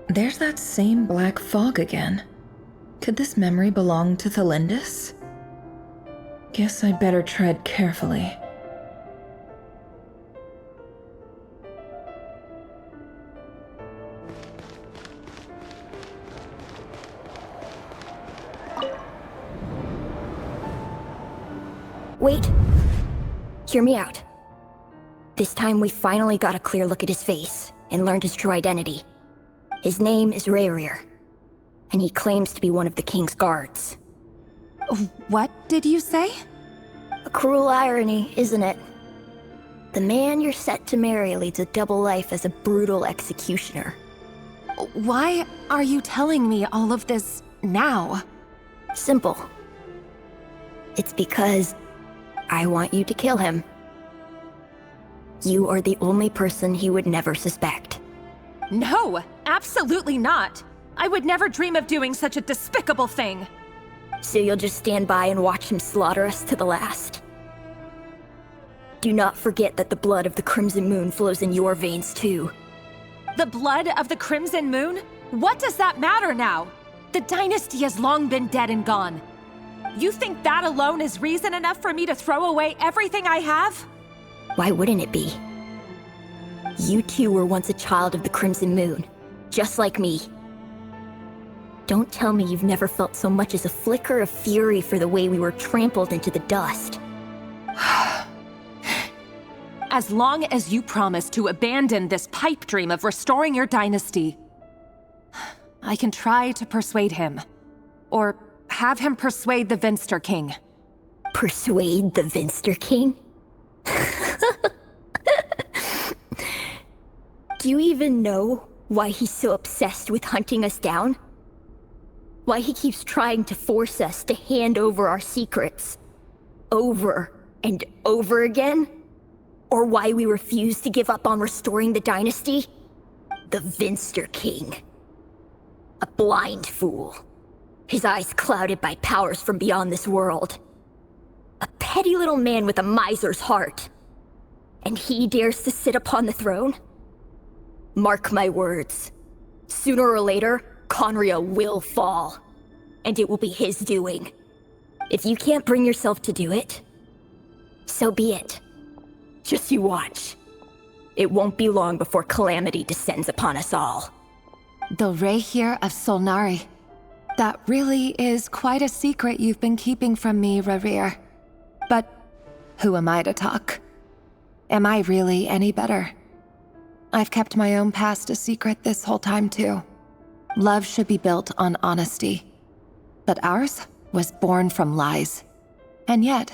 There's that same black fog again. Could this memory belong to Thelindis? Guess I better tread carefully. Wait. Hear me out. This time we finally got a clear look at his face and learned his true identity. His name is Rerir, and he claims to be one of the king's guards. What did you say? A cruel irony, isn't it? The man you're set to marry leads a double life as a brutal executioner. Why are you telling me all of this now? Simple. It's because I want you to kill him. You are the only person he would never suspect. No, absolutely not. I would never dream of doing such a despicable thing. So you'll just stand by and watch him slaughter us to the last? Do not forget that the blood of the Crimson Moon flows in your veins too. The blood of the Crimson Moon? What does that matter now? The dynasty has long been dead and gone. You think that alone is reason enough for me to throw away everything I have? Why wouldn't it be? You two were once a child of the Crimson Moon, just like me. Don't tell me you've never felt so much as a flicker of fury for the way we were trampled into the dust. As long as you promise to abandon this pipe dream of restoring your dynasty, I can try to persuade him. Or have him persuade the Vinster King. Persuade the Vinster King? Do you even know why he's so obsessed with hunting us down? Why he keeps trying to force us to hand over our secrets. Over and over again? Or why we refuse to give up on restoring the dynasty? The Vinster King. A blind fool. His eyes clouded by powers from beyond this world. A petty little man with a miser's heart. And he dares to sit upon the throne? Mark my words. Sooner or later, Conria will fall. And it will be his doing. If you can't bring yourself to do it, so be it. Just you watch. It won't be long before calamity descends upon us all. The Rerir of Solnari. That really is quite a secret you've been keeping from me, Rerir. But who am I to talk? Am I really any better? I've kept my own past a secret this whole time too. Love should be built on honesty. But ours was born from lies. And yet,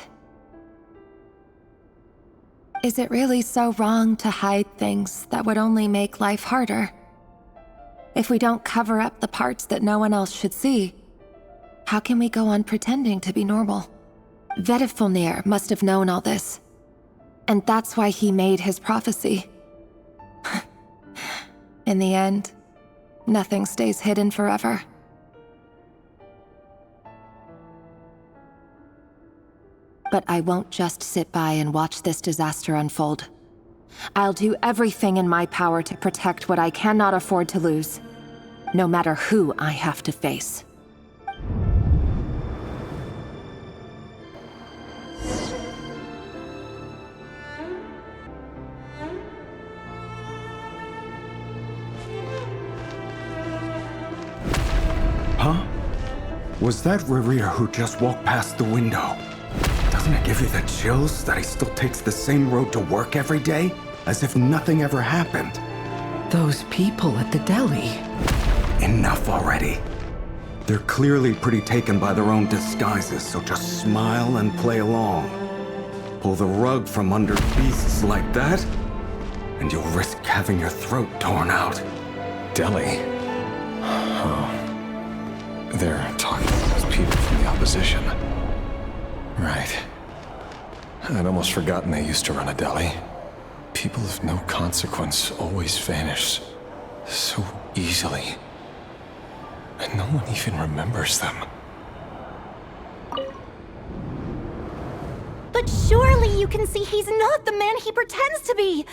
is it really so wrong to hide things that would only make life harder? If we don't cover up the parts that no one else should see, how can we go on pretending to be normal? Vedifulnir must have known all this. And that's why he made his prophecy. In the end, nothing stays hidden forever. But I won't just sit by and watch this disaster unfold. I'll do everything in my power to protect what I cannot afford to lose, no matter who I have to face. Huh? Was that Rerir who just walked past the window? Doesn't it give you the chills that he still takes the same road to work every day? As if nothing ever happened. Those people at the deli. Enough already. They're clearly pretty taken by their own disguises, so just smile and play along. Pull the rug from under beasts like that, and you'll risk having your throat torn out. Deli? Oh. They're talking to those people from the opposition. Right. I'd almost forgotten they used to run a deli. People of no consequence always vanish so easily. And no one even remembers them. But surely you can see he's not the man he pretends to be!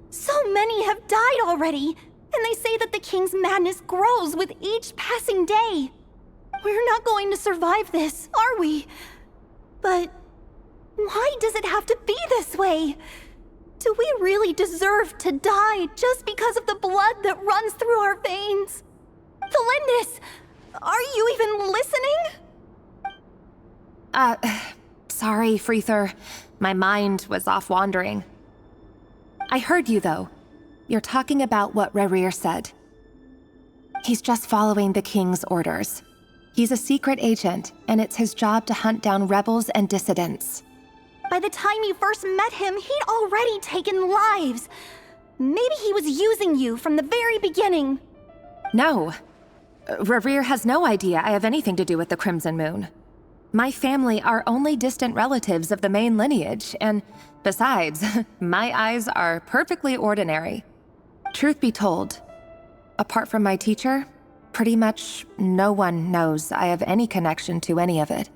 So many have died already, and they say that the king's madness grows with each passing day. We're not going to survive this, are we? But why does it have to be this way? Do we really deserve to die just because of the blood that runs through our veins? Felindis, are you even listening? Sorry, Freether. My mind was off wandering. I heard you, though. You're talking about what Rerir said. He's just following the king's orders. He's a secret agent, and it's his job to hunt down rebels and dissidents. By the time you first met him, he'd already taken lives. Maybe he was using you from the very beginning. No. Rerir has no idea I have anything to do with the Crimson Moon. My family are only distant relatives of the main lineage, and besides, my eyes are perfectly ordinary. Truth be told, apart from my teacher, pretty much no one knows I have any connection to any of it.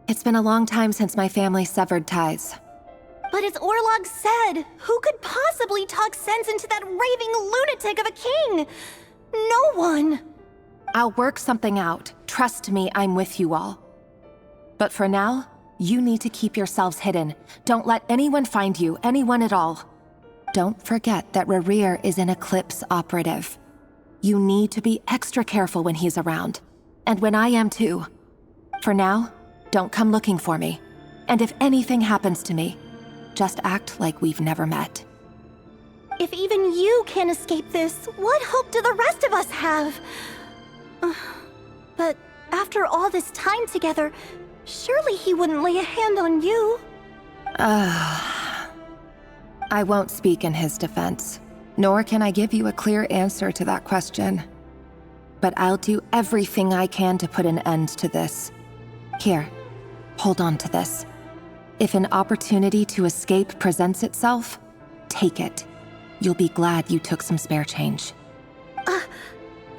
It's been a long time since my family severed ties. But as Orlog said, who could possibly talk sense into that raving lunatic of a king? No one. I'll work something out. Trust me, I'm with you all. But for now, you need to keep yourselves hidden. Don't let anyone find you, anyone at all. Don't forget that Rerir is an Eclipse operative. You need to be extra careful when he's around. And when I am too. For now, don't come looking for me. And if anything happens to me, just act like we've never met. If even you can't escape this, what hope do the rest of us have? But after all this time together, surely he wouldn't lay a hand on you. I won't speak in his defense, nor can I give you a clear answer to that question. but I'll do everything I can to put an end to this. Here, hold on to this. If an opportunity to escape presents itself, take it. You'll be glad you took some spare change.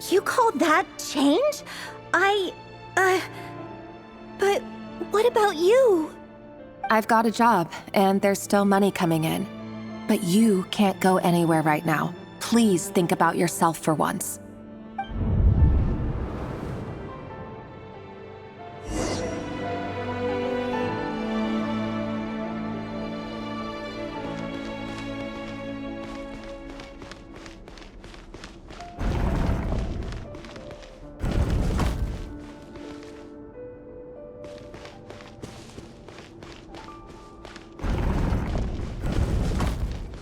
You call that change? But what about you? I've got a job, and there's still money coming in. But you can't go anywhere right now. Please think about yourself for once.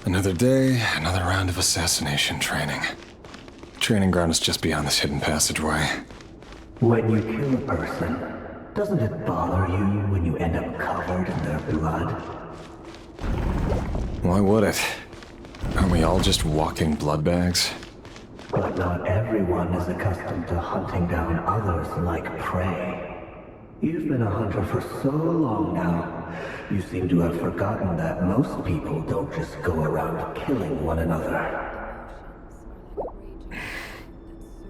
Another day, another round of assassination training. Training ground is just beyond this hidden passageway. When you kill a person, doesn't it bother you when you end up covered in their blood? Why would it? Aren't we all just walking blood bags? But not everyone is accustomed to hunting down others like prey. You've been a hunter for so long now, you seem to have forgotten that most people don't just go around killing one another.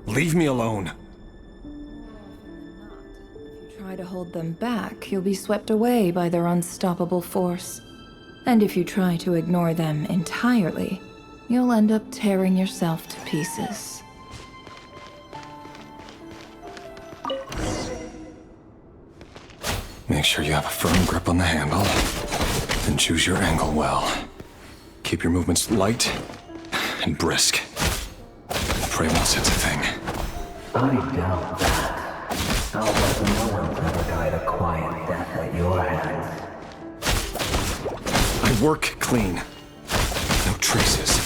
Leave me alone. If you try to hold them back, you'll be swept away by their unstoppable force. And if you try to ignore them entirely, you'll end up tearing yourself to pieces. Make sure you have a firm grip on the handle, and choose your angle well. Keep your movements light and brisk. Pray won't sense a thing. I doubt that. I'll bet no one's ever died a quiet death at your hands. I work clean. No traces.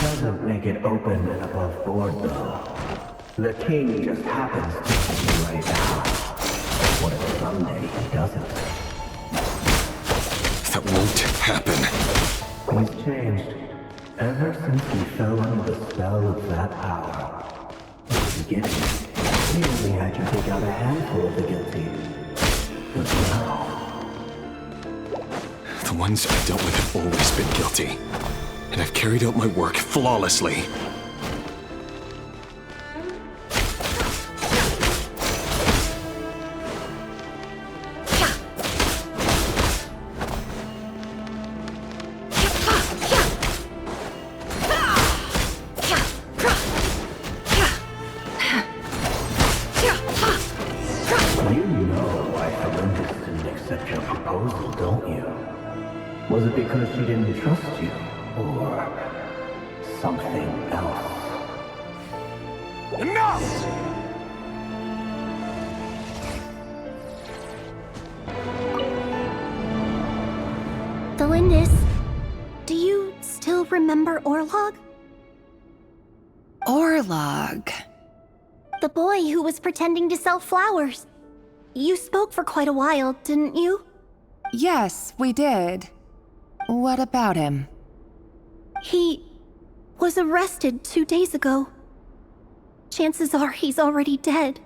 Doesn't make it open and above board, though. The king just happens to be right now. What if someday he doesn't? That won't happen. He's changed. Ever since he fell under the spell of that power. In the beginning, he only had you take out a handful of the guilty. But now... The ones I've dealt with have always been guilty. And I've carried out my work flawlessly. You know why Felinda didn't accept your proposal, don't you? Was it because she didn't trust you? Or something else? Enough! Delindis, do you still remember Orlog? Orlog. The boy who was pretending to sell flowers. You spoke for quite a while, didn't you? Yes, we did. What about him? He was arrested 2 days ago. Chances are he's already dead.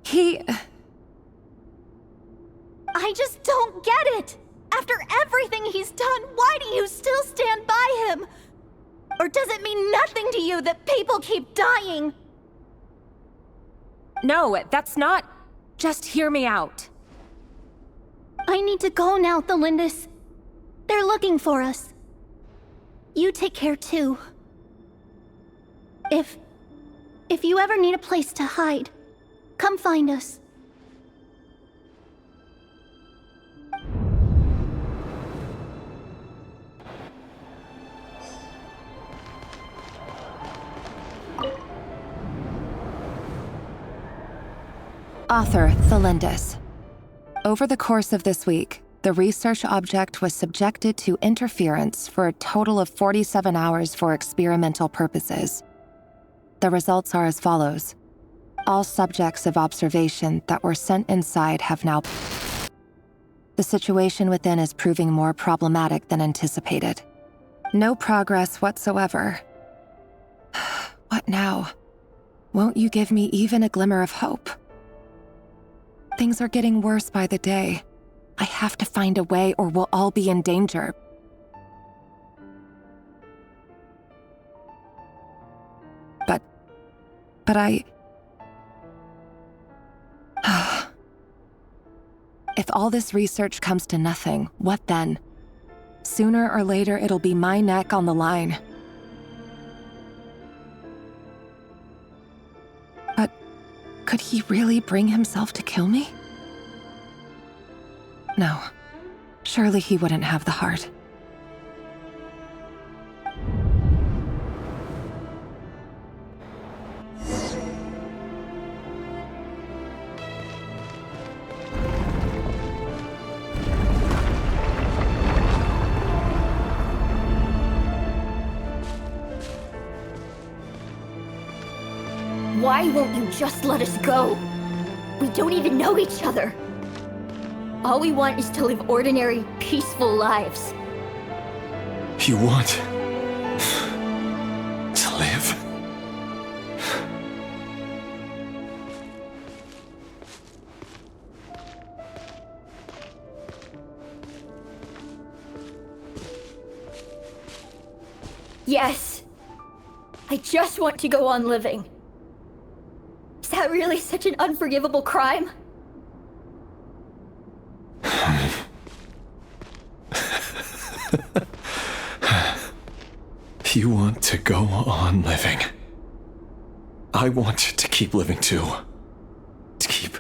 He... I just don't get it! After everything he's done, why do you still stand by him? Or does it mean nothing to you that people keep dying? No, that's not... Just hear me out. I need to go now, Thelindis. They're looking for us. You take care too. If you ever need a place to hide, come find us. Author Thelindis. Over the course of this week, the research object was subjected to interference for a total of 47 hours for experimental purposes. The results are as follows. All subjects of observation that were sent inside have now... The situation within is proving more problematic than anticipated. No progress whatsoever. What now? Won't you give me even a glimmer of hope? Things are getting worse by the day. I have to find a way or we'll all be in danger. But I... If all this research comes to nothing, what then? Sooner or later, it'll be my neck on the line. But could he really bring himself to kill me? No. Surely he wouldn't have the heart. Why won't you just let us go? We don't even know each other. All we want is to live ordinary, peaceful lives. You want to live? Yes. I just want to go on living. Is that really such an unforgivable crime? You want to go on living. I want to keep living too. To keep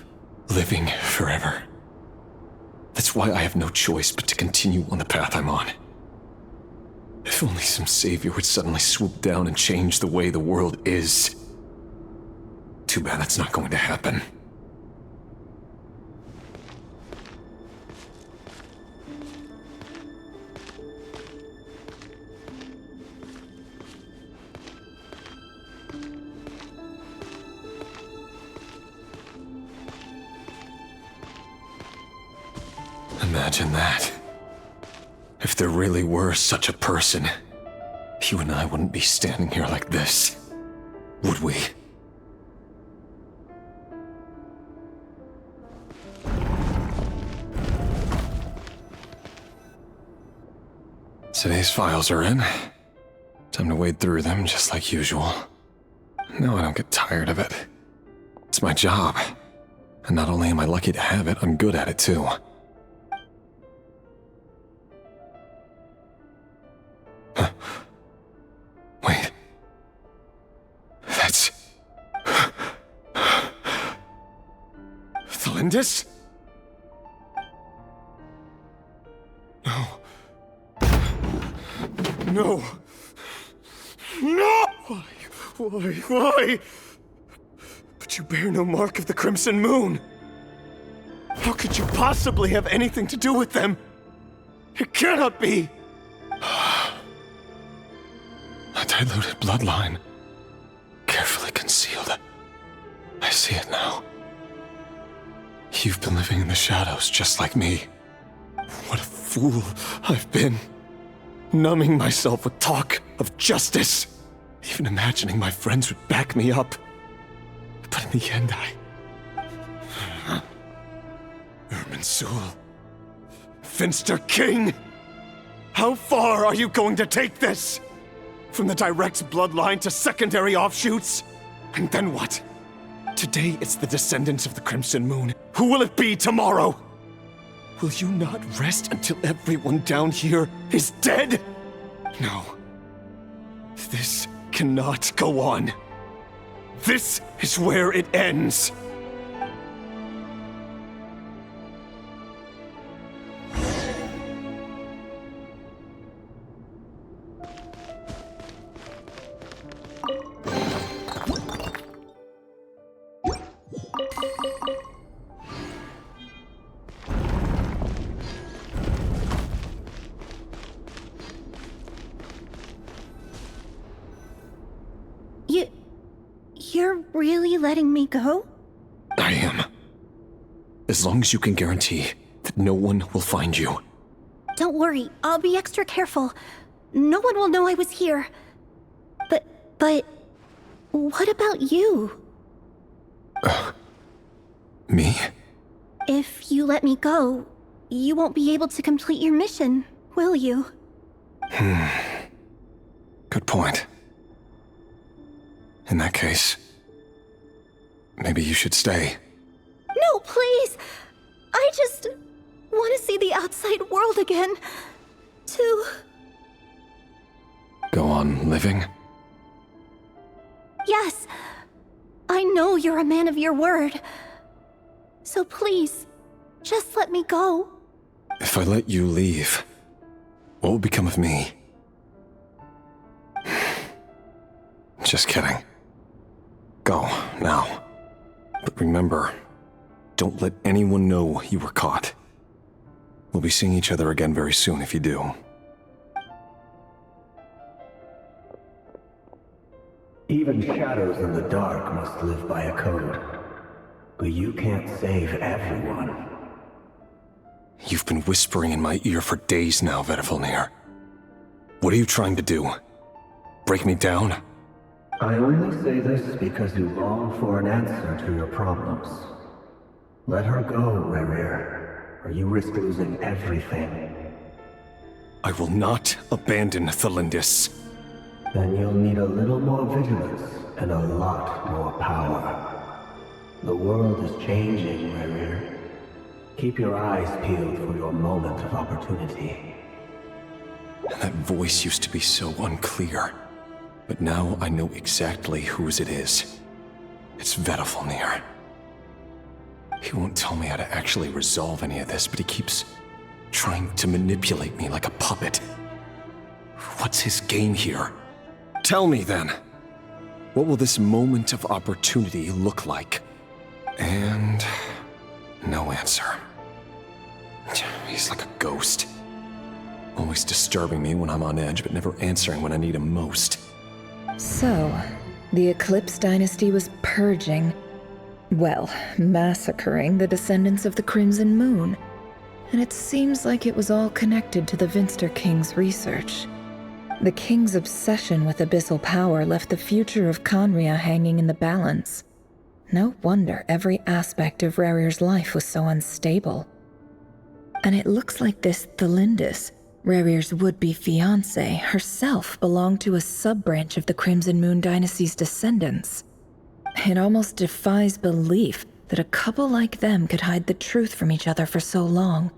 living forever. That's why I have no choice but to continue on the path I'm on. If only some savior would suddenly swoop down and change the way the world is. Too bad that's not going to happen. Imagine that. If there really were such a person, you and I wouldn't be standing here like this, would we? Today's files are in. Time to wade through them just like usual. No, I don't get tired of it. It's my job. And not only am I lucky to have it, I'm good at it too. Wait. That's... Thalindis? No. No! No! Why? But you bear no mark of the Crimson Moon! How could you possibly have anything to do with them? It cannot be! A diluted bloodline. Carefully concealed. I see it now. You've been living in the shadows just like me. What a fool I've been. Numbing myself with talk of justice. Even imagining my friends would back me up. But in the end, Irminsul. Finster King! How far are you going to take this? From the direct bloodline to secondary offshoots? And then what? Today it's the descendants of the Crimson Moon. Who will it be tomorrow? Will you not rest until everyone down here is dead? No. This cannot go on. This is where it ends. You're really letting me go? I am. As long as you can guarantee that no one will find you. Don't worry, I'll be extra careful. No one will know I was here. But... what about you? Me? If you let me go, you won't be able to complete your mission, will you? Good point. In that case, maybe you should stay. No, please! I just want to see the outside world again. To... Go on living? Yes. I know you're a man of your word. So please, just let me go. If I let you leave, what will become of me? Just kidding. Go, now. But remember, don't let anyone know you were caught. We'll be seeing each other again very soon if you do. Even shadows in the dark must live by a code. But you can't save everyone. You've been whispering in my ear for days now, Vedifalnir. What are you trying to do? Break me down? I only say this because you long for an answer to your problems. Let her go, Rerir, or you risk losing everything. I will not abandon Thelindis. Then you'll need a little more vigilance and a lot more power. The world is changing, Rerir. Keep your eyes peeled for your moment of opportunity. That voice used to be so unclear. But now I know exactly whose it is. It's Vedifalnir. He won't tell me how to actually resolve any of this, but he keeps trying to manipulate me like a puppet. What's his game here? Tell me then. What will this moment of opportunity look like? And no answer. He's like a ghost. Always disturbing me when I'm on edge, but never answering when I need him most. So, the Eclipse Dynasty was purging, well, massacring the descendants of the Crimson Moon. And it seems like it was all connected to the Vinster King's research. The King's obsession with abyssal power left the future of Conria hanging in the balance. No wonder every aspect of Rerir's life was so unstable. And it looks like this Thelindis, Rerir's would-be fiancée, herself belonged to a sub-branch of the Crimson Moon Dynasty's descendants. It almost defies belief that a couple like them could hide the truth from each other for so long.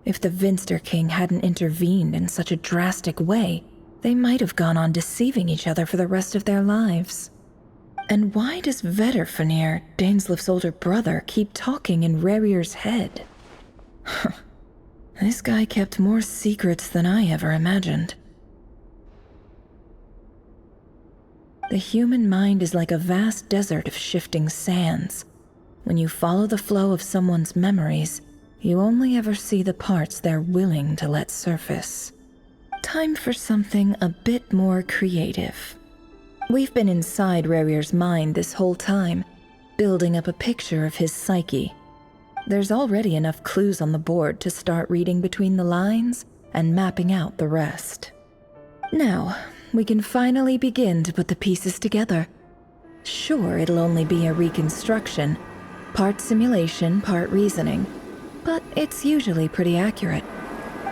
If the Vinster King hadn't intervened in such a drastic way, they might have gone on deceiving each other for the rest of their lives. And why does Vedifalnir, Dainslif's older brother, keep talking in Rerir's head? This guy kept more secrets than I ever imagined. The human mind is like a vast desert of shifting sands. When you follow the flow of someone's memories, you only ever see the parts they're willing to let surface. Time for something a bit more creative. We've been inside Rerir's mind this whole time, building up a picture of his psyche. There's already enough clues on the board to start reading between the lines and mapping out the rest. Now, we can finally begin to put the pieces together. Sure, it'll only be a reconstruction, part simulation, part reasoning, but it's usually pretty accurate.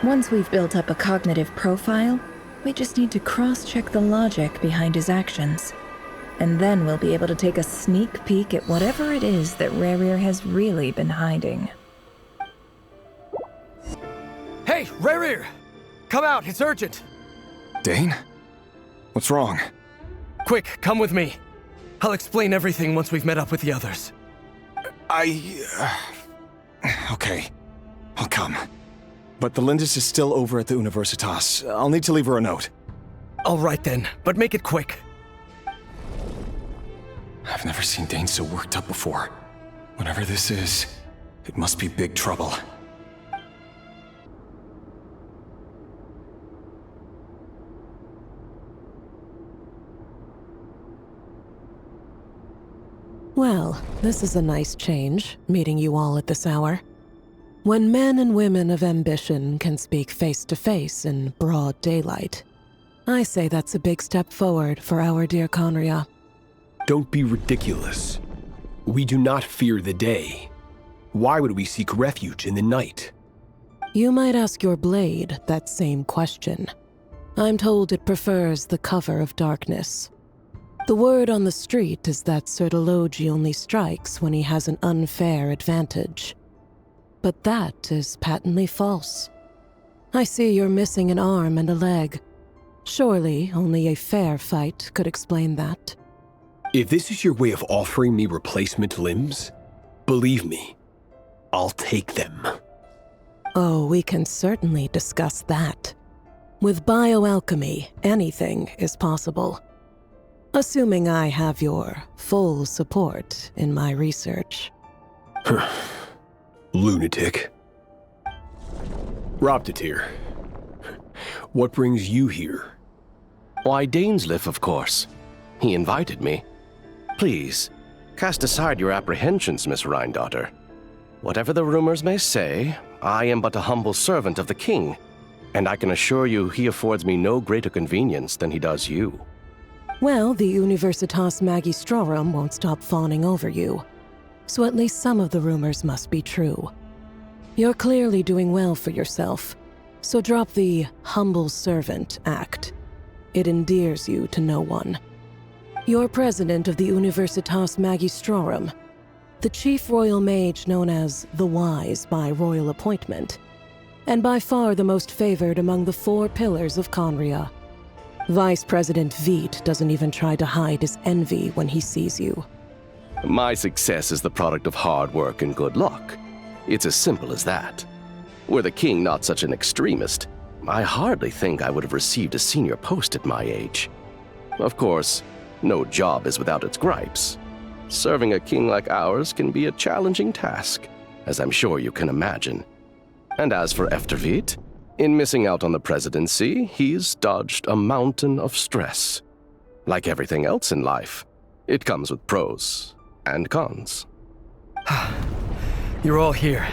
Once we've built up a cognitive profile, we just need to cross-check the logic behind his actions. And then we'll be able to take a sneak peek at whatever it is that Rerir has really been hiding. Hey, Rerir! Come out, it's urgent! Dane? What's wrong? Quick, come with me. I'll explain everything once we've met up with the others. Okay, I'll come. But the Lindis is still over at the Universitas. I'll need to leave her a note. All right then, but make it quick. I've never seen Dane so worked up before. Whatever this is, it must be big trouble. Well, this is a nice change, meeting you all at this hour. When men and women of ambition can speak face to face in broad daylight, I say that's a big step forward for our dear Conria. Don't be ridiculous. We do not fear the day. Why would we seek refuge in the night? You might ask your blade that same question. I'm told it prefers the cover of darkness. The word on the street is that Sertologi only strikes when he has an unfair advantage. But that is patently false. I see you're missing an arm and a leg. Surely only a fair fight could explain that. If this is your way of offering me replacement limbs, believe me, I'll take them. Oh, we can certainly discuss that. With bioalchemy, anything is possible. Assuming I have your full support in my research. Lunatic. Robtatir, what brings you here? Why, Dainsleif, of course. He invited me. Please, cast aside your apprehensions, Miss Rhine-daughter. Whatever the rumors may say, I am but a humble servant of the king, and I can assure you he affords me no greater convenience than he does you. Well, the Universitas Magistrorum won't stop fawning over you, so at least some of the rumors must be true. You're clearly doing well for yourself, so drop the humble servant act. It endears you to no one. You're president of the Universitas Magistrorum, the chief royal mage known as the Wise by royal appointment, and by far the most favored among the 4 pillars of Conria. Vice President Veit doesn't even try to hide his envy when he sees you. My success is the product of hard work and good luck. It's as simple as that. Were the king not such an extremist, I hardly think I would have received a senior post at my age. Of course, no job is without its gripes. Serving a king like ours can be a challenging task, as I'm sure you can imagine. And as for Efterveit, in missing out on the presidency, he's dodged a mountain of stress. Like everything else in life, it comes with pros and cons. You're all here.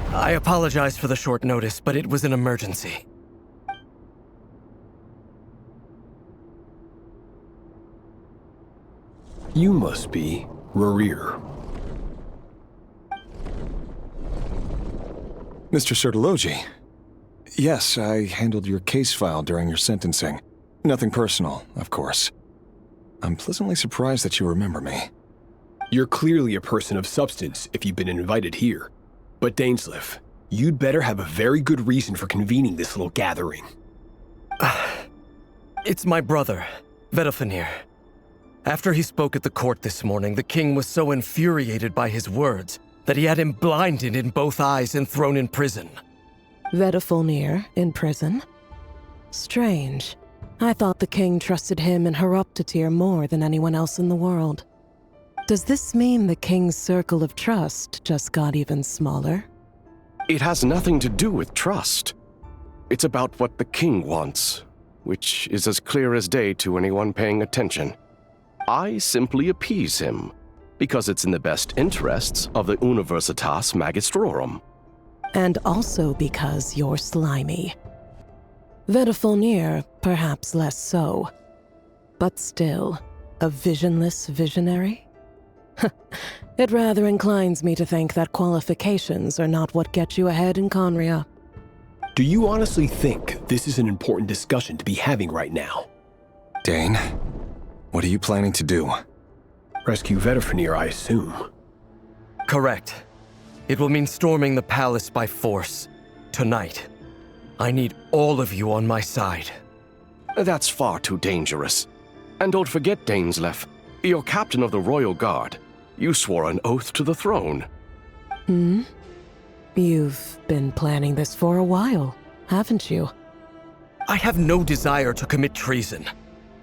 I apologize for the short notice, but it was an emergency. You must be Rerir. Mr. Sertologi. Yes, I handled your case file during your sentencing. Nothing personal, of course. I'm pleasantly surprised that you remember me. You're clearly a person of substance if you've been invited here. But Dainsleif, you'd better have a very good reason for convening this little gathering. It's my brother, Vedalfenir. After he spoke at the court this morning, the king was so infuriated by his words that he had him blinded in both eyes and thrown in prison. Vedalfenir in prison? Strange. I thought the king trusted him and Horoptatir more than anyone else in the world. Does this mean the king's circle of trust just got even smaller? It has nothing to do with trust. It's about what the king wants, which is as clear as day to anyone paying attention. I simply appease him, because it's in the best interests of the Universitas Magistrorum. And also because you're slimy. Vedalfenir, perhaps less so. But still, a visionless visionary? It rather inclines me to think that qualifications are not what get you ahead in Conria. Do you honestly think this is an important discussion to be having right now? Dane, what are you planning to do? Rescue Vedalfenir, I assume. Correct. It will mean storming the palace by force. Tonight. I need all of you on my side. That's far too dangerous. And don't forget, Dainsleif, you're captain of the Royal Guard. You swore an oath to the throne. Hmm? You've been planning this for a while, haven't you? I have no desire to commit treason.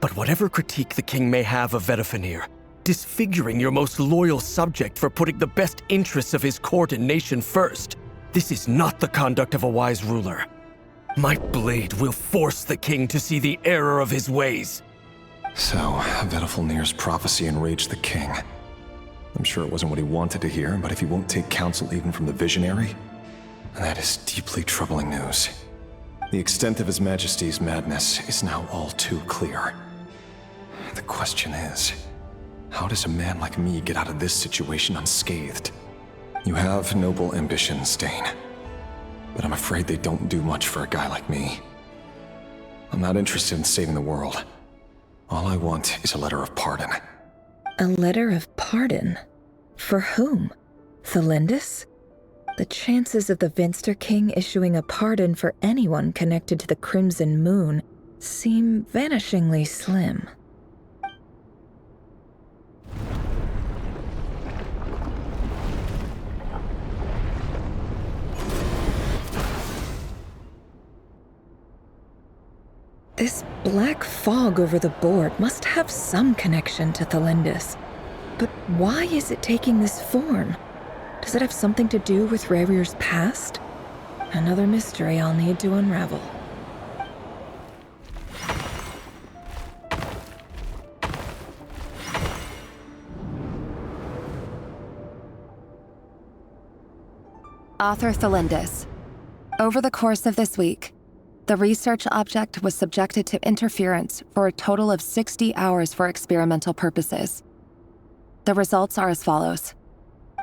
But whatever critique the king may have of Vedalfenir, disfiguring your most loyal subject for putting the best interests of his court and nation first, this is not the conduct of a wise ruler. My blade will force the king to see the error of his ways. So, Vedalfenir's prophecy enraged the king. I'm sure it wasn't what he wanted to hear, but if he won't take counsel even from the visionary, that is deeply troubling news. The extent of His Majesty's madness is now all too clear. The question is, how does a man like me get out of this situation unscathed? You have noble ambitions, Dane, but I'm afraid they don't do much for a guy like me. I'm not interested in saving the world. All I want is a letter of pardon. A letter of pardon? For whom? Thelindis? The chances of the Vinster King issuing a pardon for anyone connected to the Crimson Moon seem vanishingly slim. This black fog over the board must have some connection to Thelindis. But why is it taking this form? Does it have something to do with Rerir's past? Another mystery I'll need to unravel. Author Thelindis. Over the course of this week, the research object was subjected to interference for a total of 60 hours for experimental purposes. The results are as follows.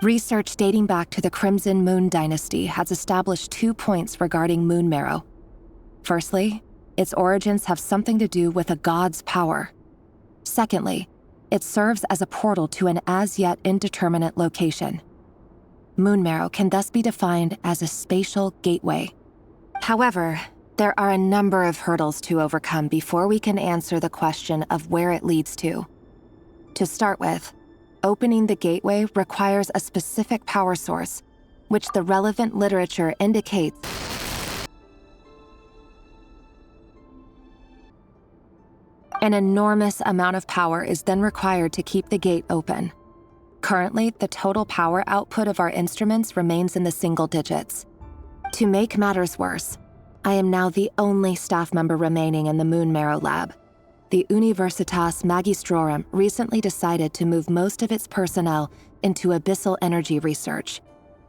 Research dating back to the Crimson Moon Dynasty has established 2 points regarding moon marrow. Firstly, its origins have something to do with a god's power. Secondly, it serves as a portal to an as-yet indeterminate location. Moon marrow can thus be defined as a spatial gateway. However, there are a number of hurdles to overcome before we can answer the question of where it leads to. To start with, opening the gateway requires a specific power source, which the relevant literature indicates an enormous amount of power is then required to keep the gate open. Currently, the total power output of our instruments remains in the single digits. To make matters worse, I am now the only staff member remaining in the Moon Marrow lab. The Universitas Magistrorum recently decided to move most of its personnel into abyssal energy research,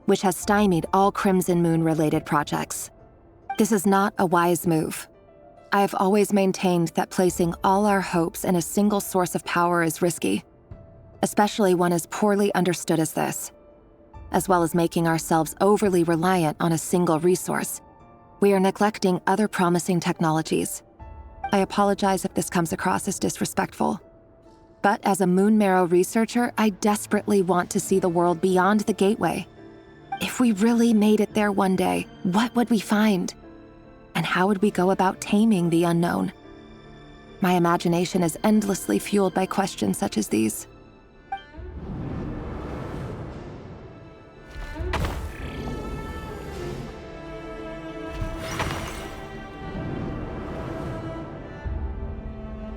which has stymied all Crimson Moon-related projects. This is not a wise move. I have always maintained that placing all our hopes in a single source of power is risky, especially one as poorly understood as this. As well as making ourselves overly reliant on a single resource, we are neglecting other promising technologies. I apologize if this comes across as disrespectful. But as a Moon Marrow researcher, I desperately want to see the world beyond the gateway. If we really made it there one day, what would we find? And how would we go about taming the unknown? My imagination is endlessly fueled by questions such as these.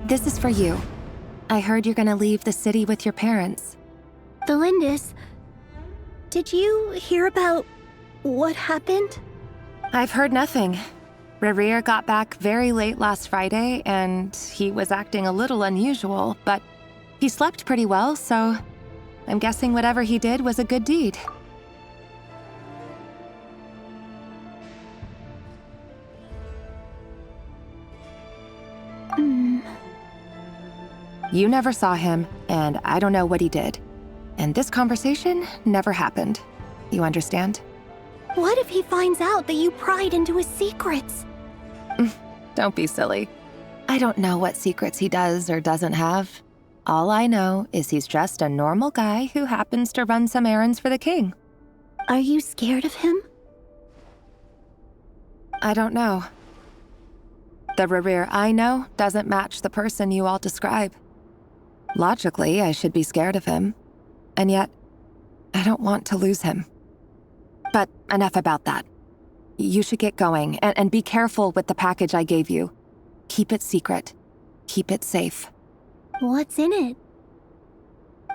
This is for you. I heard you're gonna leave the city with your parents. Thelindis, did you hear about what happened? I've heard nothing. Rerir got back very late last Friday, and he was acting a little unusual, but he slept pretty well, so I'm guessing whatever he did was a good deed. You never saw him, and I don't know what he did. And this conversation never happened. You understand? What if he finds out that you pried into his secrets? Don't be silly. I don't know what secrets he does or doesn't have. All I know is he's just a normal guy who happens to run some errands for the king. Are you scared of him? I don't know. The Rerir I know doesn't match the person you all describe. Logically, I should be scared of him. And yet, I don't want to lose him. But enough about that. You should get going, and be careful with the package I gave you. Keep it secret. Keep it safe. What's in it?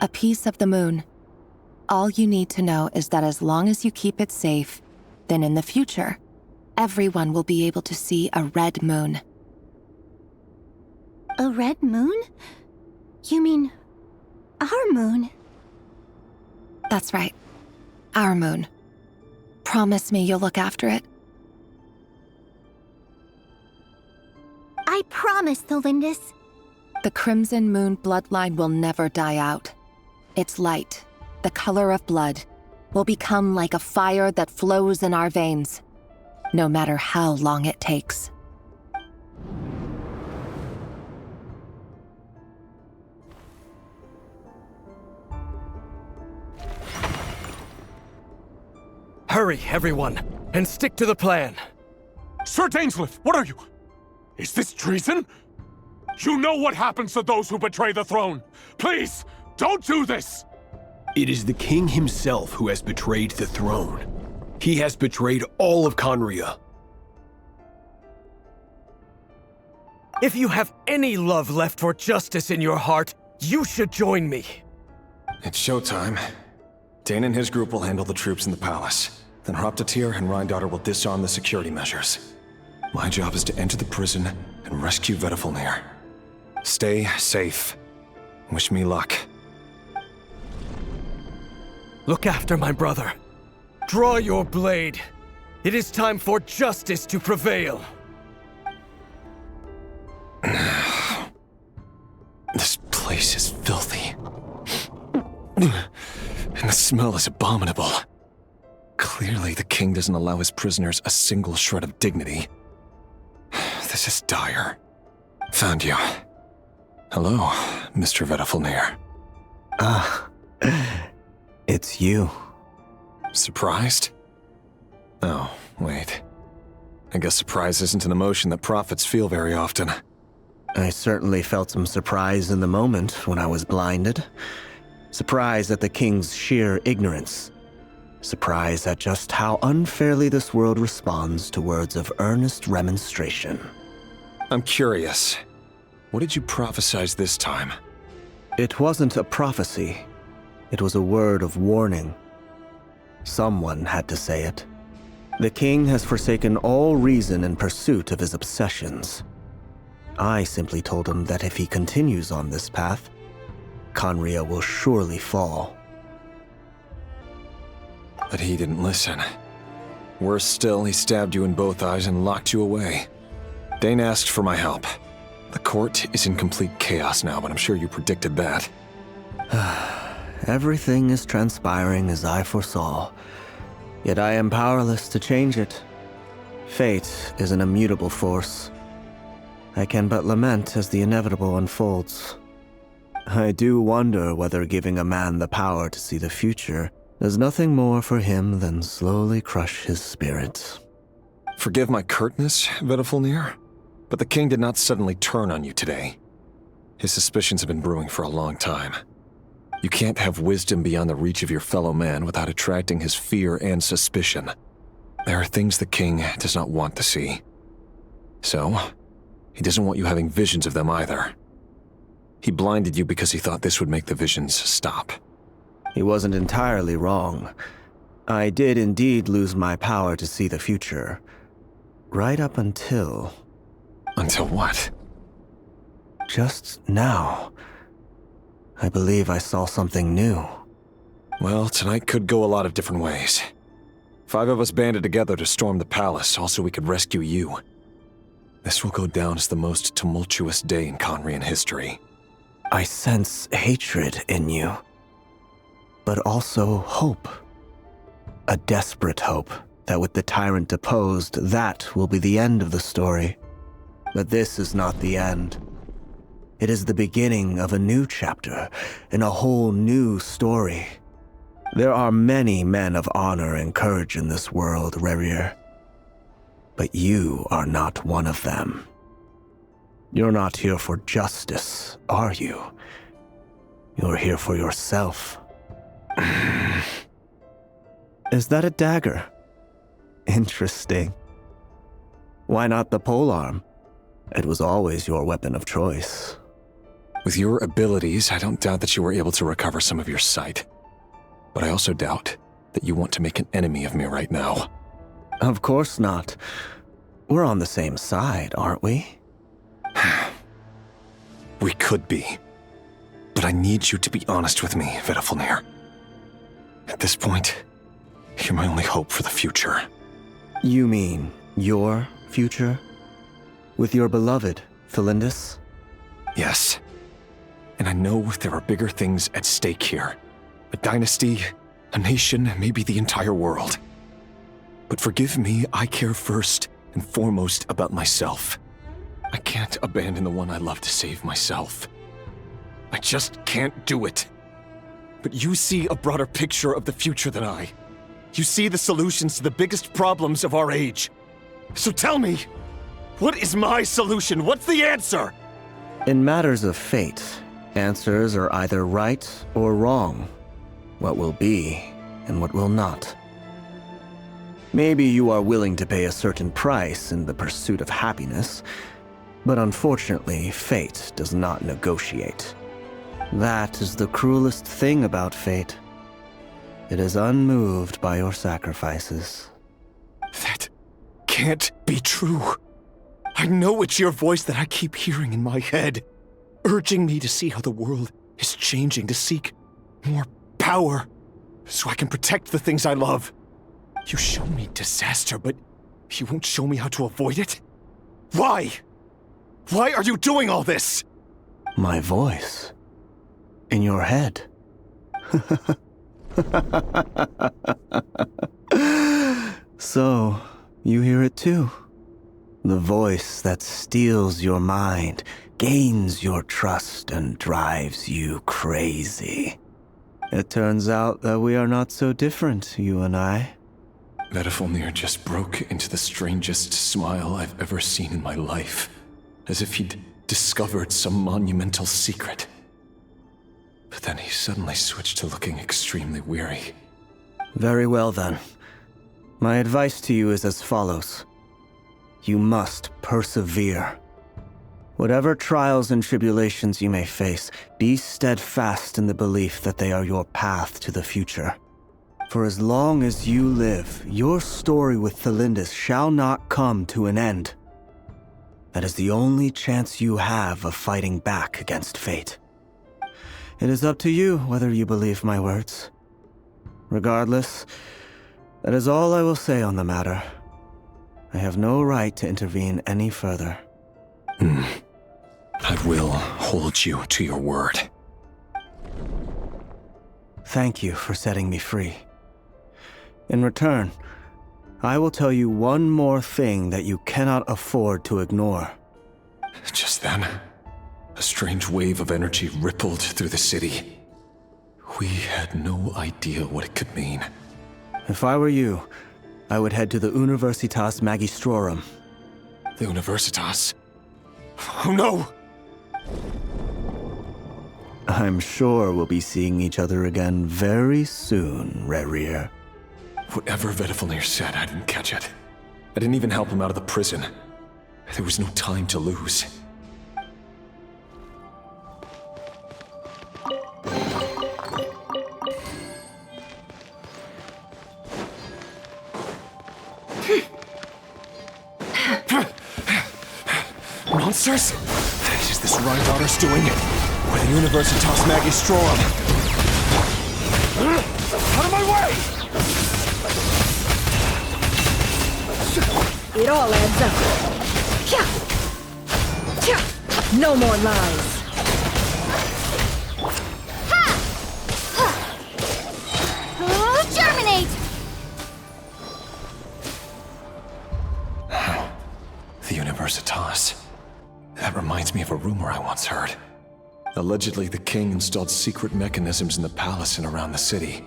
A piece of the moon. All you need to know is that as long as you keep it safe, then in the future, everyone will be able to see a red moon. A red moon? You mean our moon? That's right. Our moon. Promise me you'll look after it. I promise, Tholindis. The Crimson Moon bloodline will never die out. Its light, the color of blood, will become like a fire that flows in our veins, no matter how long it takes. Hurry, everyone, and stick to the plan. Sir Dainsleif, what are you? Is this treason? You know what happens to those who betray the throne. Please, don't do this! It is the king himself who has betrayed the throne. He has betrayed all of Khaenri'ah. If you have any love left for justice in your heart, you should join me. It's showtime. Dane and his group will handle the troops in the palace. Then Hraptatyr and Rheindater will disarm the security measures. My job is to enter the prison and rescue Vedifalnir. Stay safe. Wish me luck. Look after my brother. Draw your blade. It is time for justice to prevail. This place is filthy. And the smell is abominable. Clearly, the king doesn't allow his prisoners a single shred of dignity. This is dire. Found you. Hello, Mr. Vedifalnir. It's you. Surprised? Oh, wait. I guess surprise isn't an emotion that prophets feel very often. I certainly felt some surprise in the moment when I was blinded. Surprise at the king's sheer ignorance. Surprise at just how unfairly this world responds to words of earnest remonstration. I'm curious. What did you prophesize this time? It wasn't a prophecy. It was a word of warning. Someone had to say it. The king has forsaken all reason in pursuit of his obsessions. I simply told him that if he continues on this path, Khaenri'ah will surely fall. But he didn't listen. Worse still, he stabbed you in both eyes and locked you away. Dane asked for my help. The court is in complete chaos now, but I'm sure you predicted that. Everything is transpiring as I foresaw, yet I am powerless to change it. Fate is an immutable force. I can but lament as the inevitable unfolds. I do wonder whether giving a man the power to see the future does nothing more for him than slowly crush his spirit. Forgive my curtness, Vedifalnir, but the king did not suddenly turn on you today. His suspicions have been brewing for a long time. You can't have wisdom beyond the reach of your fellow man without attracting his fear and suspicion. There are things the king does not want to see. So, he doesn't want you having visions of them either. He blinded you because he thought this would make the visions stop. He wasn't entirely wrong. I did indeed lose my power to see the future. Right up until... Until what? Just now. I believe I saw something new. Well, tonight could go a lot of different ways. 5 of us banded together to storm the palace, also we could rescue you. This will go down as the most tumultuous day in Khaenri'ah history. I sense hatred in you, but also hope. A desperate hope that with the tyrant deposed, that will be the end of the story. But this is not the end. It is the beginning of a new chapter in a whole new story. There are many men of honor and courage in this world, Rerir. But you are not one of them. You're not here for justice, are you? You're here for yourself. Is that a dagger? Interesting. Why not the polearm? It was always your weapon of choice. With your abilities, I don't doubt that you were able to recover some of your sight. But I also doubt that you want to make an enemy of me right now. Of course not. We're on the same side, aren't we? We could be. But I need you to be honest with me, Vedifalnir. this point, you're my only hope for the future. You mean your future? With your beloved, Thelindis? Yes. And I know there are bigger things at stake here. A dynasty, a nation, maybe the entire world. But forgive me, I care first and foremost about myself. I can't abandon the one I love to save myself. I just can't do it. But you see a broader picture of the future than I. You see the solutions to the biggest problems of our age. So tell me, what is my solution? What's the answer? In matters of fate, answers are either right or wrong. What will be and what will not. Maybe you are willing to pay a certain price in the pursuit of happiness, but unfortunately, fate does not negotiate. That is the cruelest thing about fate. It is unmoved by your sacrifices. That can't be true. I know it's your voice that I keep hearing in my head, urging me to see how the world is changing, to seek more power, so I can protect the things I love. You show me disaster, but you won't show me how to avoid it? Why? Why are you doing all this? My voice. In your head. So, you hear it too? The voice that steals your mind, gains your trust, and drives you crazy. It turns out that we are not so different, you and I. Vedifilnir just broke into the strangest smile I've ever seen in my life, as if he'd discovered some monumental secret. But then he suddenly switched to looking extremely weary. Very well then. My advice to you is as follows. You must persevere. Whatever trials and tribulations you may face, be steadfast in the belief that they are your path to the future. For as long as you live, your story with Thelindis shall not come to an end. That is the only chance you have of fighting back against fate. It is up to you whether you believe my words. Regardless, that is all I will say on the matter. I have no right to intervene any further. I will hold you to your word. Thank you for setting me free. In return, I will tell you one more thing that you cannot afford to ignore. Just then, a strange wave of energy rippled through the city. We had no idea what it could mean. If I were you, I would head to the Universitas Magistrorum. The Universitas? Oh no! I'm sure we'll be seeing each other again very soon, Rerir. Whatever Vedifilnir said, I didn't catch it. I didn't even help him out of the prison. There was no time to lose. Monsters? Is this Rhine daughter's doing? Or the Universitas Magistrorum? Out of my way! It all adds up. No more lies. Germinate! The Universitas. That reminds me of a rumor I once heard. Allegedly, the king installed secret mechanisms in the palace and around the city.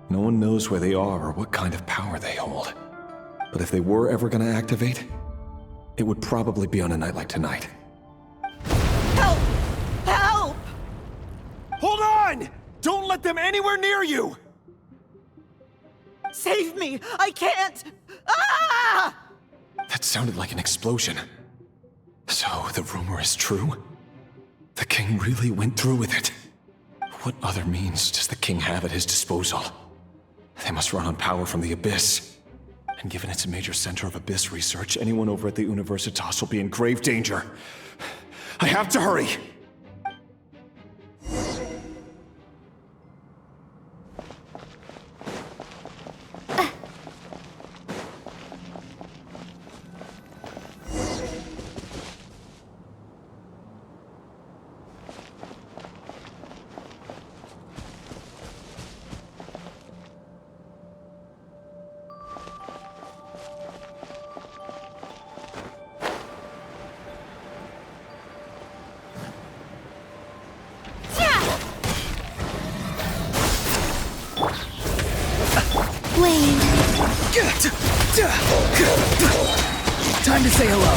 No one knows where they are or what kind of power they hold. But if they were ever going to activate, it would probably be on a night like tonight. Help! Help! Hold on! Don't let them anywhere near you! Save me! I can't! Ah! That sounded like an explosion. So, the rumor is true? The king really went through with it. What other means does the king have at his disposal? They must run on power from the Abyss. And given it's a major center of Abyss research, anyone over at the Universitas will be in grave danger. I have to hurry! Time to say hello.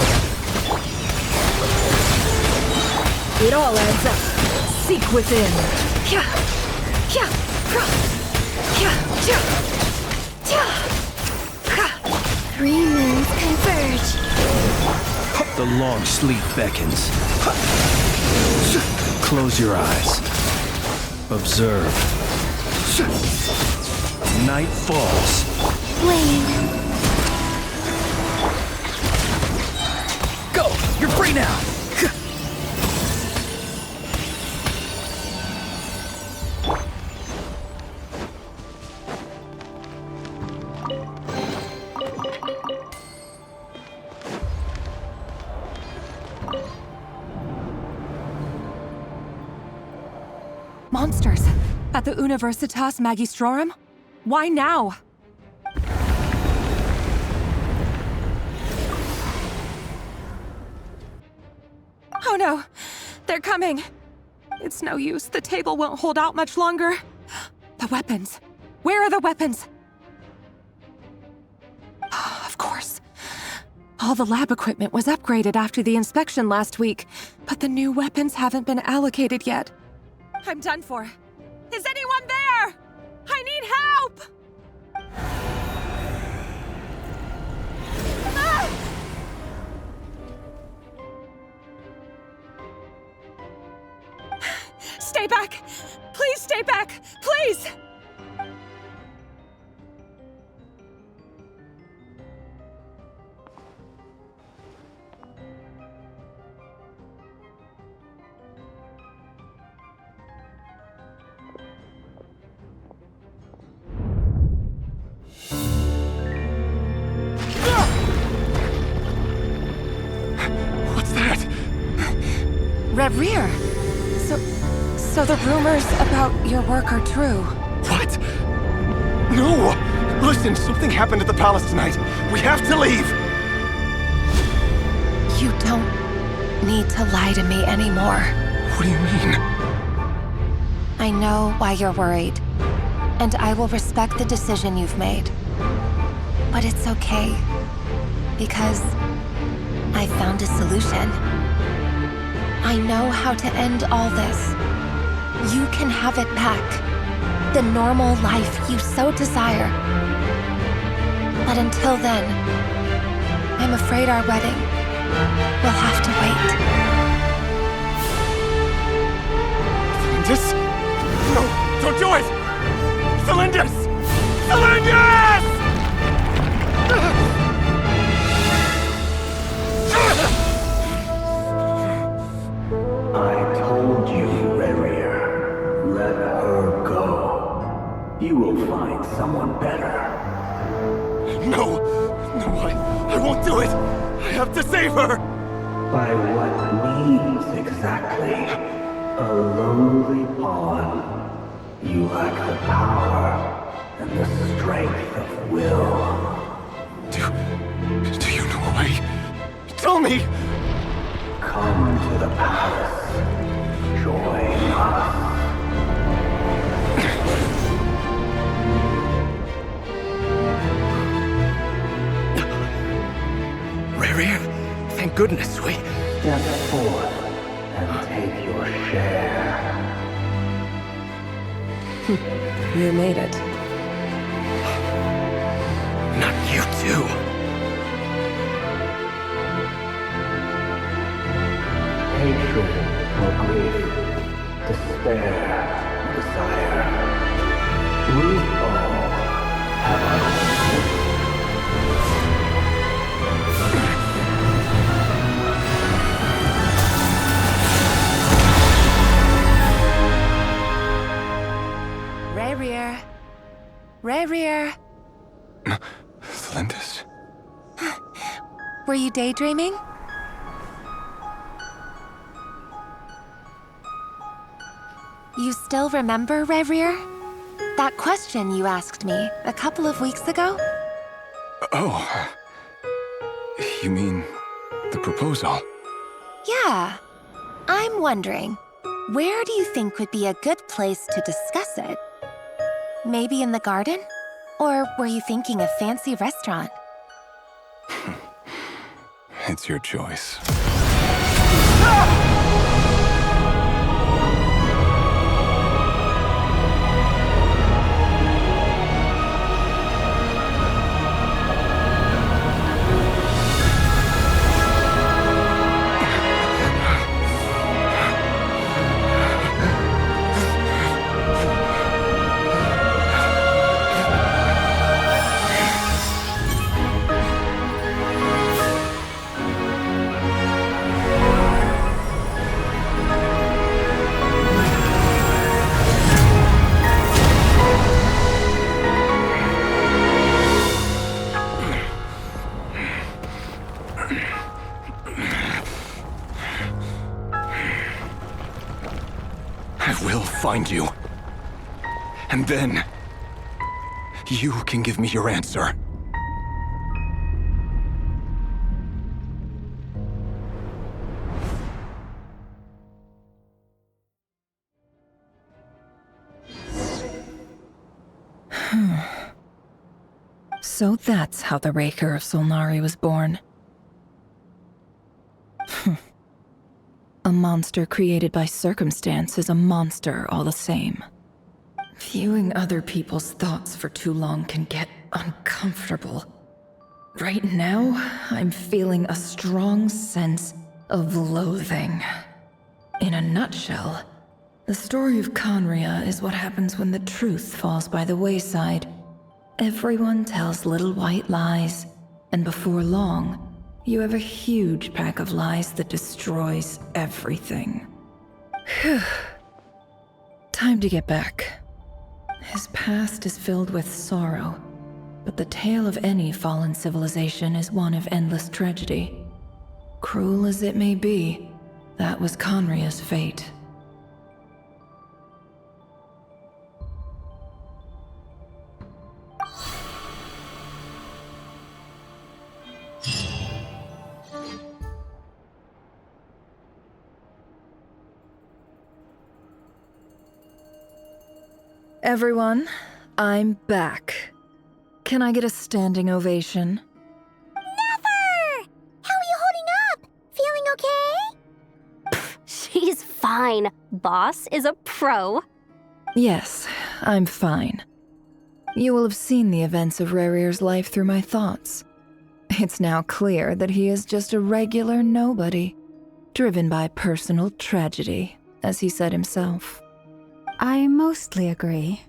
It all adds up. Seek within. 3 moons converge. The long sleep beckons. Close your eyes. Observe. Night falls. Wait. Go! You're free now! Monsters! At the Universitas Magistrorum? Why now? Oh no! They're coming! It's no use. The table won't hold out much longer. The weapons. Where are the weapons? Of course. All the lab equipment was upgraded after the inspection last week, but the new weapons haven't been allocated yet. I'm done for. Is anyone there? I need help! Ah! Stay back! Please stay back! Please! What's that? Rerir! So the rumors about your work are true. What? No! Listen, something happened at the palace tonight. We have to leave! You don't need to lie to me anymore. What do you mean? I know why you're worried, and I will respect the decision you've made. But it's okay, because I found a solution. I know how to end all this. You can have it back. The normal life you so desire. But until then, I'm afraid our wedding will have to wait. Cylindus? No, don't do it! Cylindus! Cylindus! I told you, Rerir. Let her go. You will find someone better. No! No, I won't do it! I have to save her! By what means exactly? A lowly pawn. You lack the power and the strength of will. Do you know a way? Tell me! Come to the palace. Join us. Rerir, thank goodness we... Step forth and take your share. You made it. Not you too. Hatred or grief, despair or desire. We all have our own. Rerir. Rerir. Cylindus? Were you daydreaming? You still remember, Rerir? That question you asked me a couple of weeks ago? Oh. You mean the proposal? Yeah. I'm wondering, where do you think would be a good place to discuss it? Maybe in the garden? Or were you thinking a fancy restaurant? It's your choice. I will find you. And then, you can give me your answer. So that's how the Rerir of Solnari was born. A monster created by circumstance is a monster all the same. Viewing other people's thoughts for too long can get uncomfortable. Right now, I'm feeling a strong sense of loathing. In a nutshell, the story of Conria is what happens when the truth falls by the wayside. Everyone tells little white lies, and before long, you have a huge pack of lies that destroys everything. Whew. Time to get back. His past is filled with sorrow, but the tale of any fallen civilization is one of endless tragedy. Cruel as it may be, that was Conria's fate. Everyone, I'm back. Can I get a standing ovation? Never! How are you holding up? Feeling okay? She's fine. Boss is a pro. Yes, I'm fine. You will have seen the events of Rerir's life through my thoughts. It's now clear that he is just a regular nobody, driven by personal tragedy, as he said himself. I mostly agree.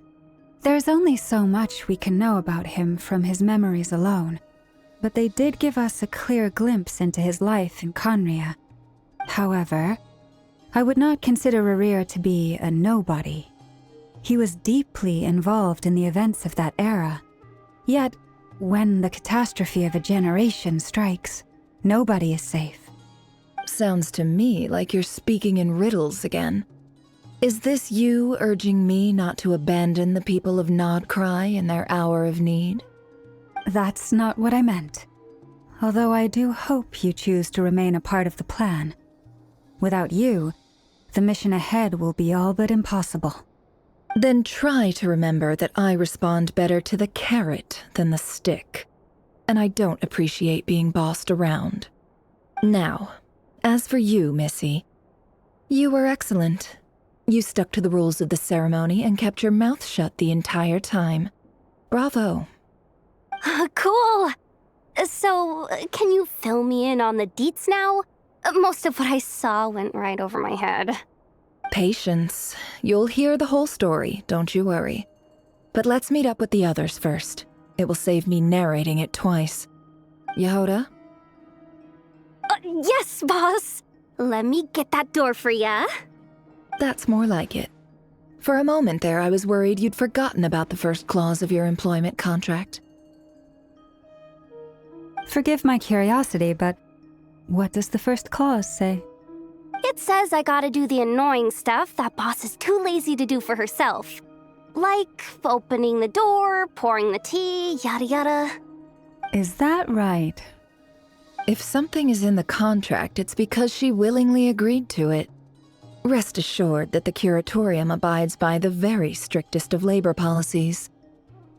There's only so much we can know about him from his memories alone, but they did give us a clear glimpse into his life in Conria. However, I would not consider Rerir to be a nobody. He was deeply involved in the events of that era. Yet, when the catastrophe of a generation strikes, nobody is safe. Sounds to me like you're speaking in riddles again. Is this you urging me not to abandon the people of Nod-Krai in their hour of need? That's not what I meant. Although I do hope you choose to remain a part of the plan. Without you, the mission ahead will be all but impossible. Then try to remember that I respond better to the carrot than the stick. And I don't appreciate being bossed around. Now, as for you, Missy, you were excellent. You stuck to the rules of the ceremony and kept your mouth shut the entire time. Bravo. Cool. So, can you fill me in on the deets now? Most of what I saw went right over my head. Patience. You'll hear the whole story, don't you worry. But let's meet up with the others first. It will save me narrating it twice. Yehoda? Yes, boss. Let me get that door for ya. That's more like it. For a moment there, I was worried you'd forgotten about the first clause of your employment contract. Forgive my curiosity, but what does the first clause say? It says I gotta do the annoying stuff that boss is too lazy to do for herself. Like opening the door, pouring the tea, yada yada. Is that right? If something is in the contract, it's because she willingly agreed to it. Rest assured that the Curatorium abides by the very strictest of labor policies.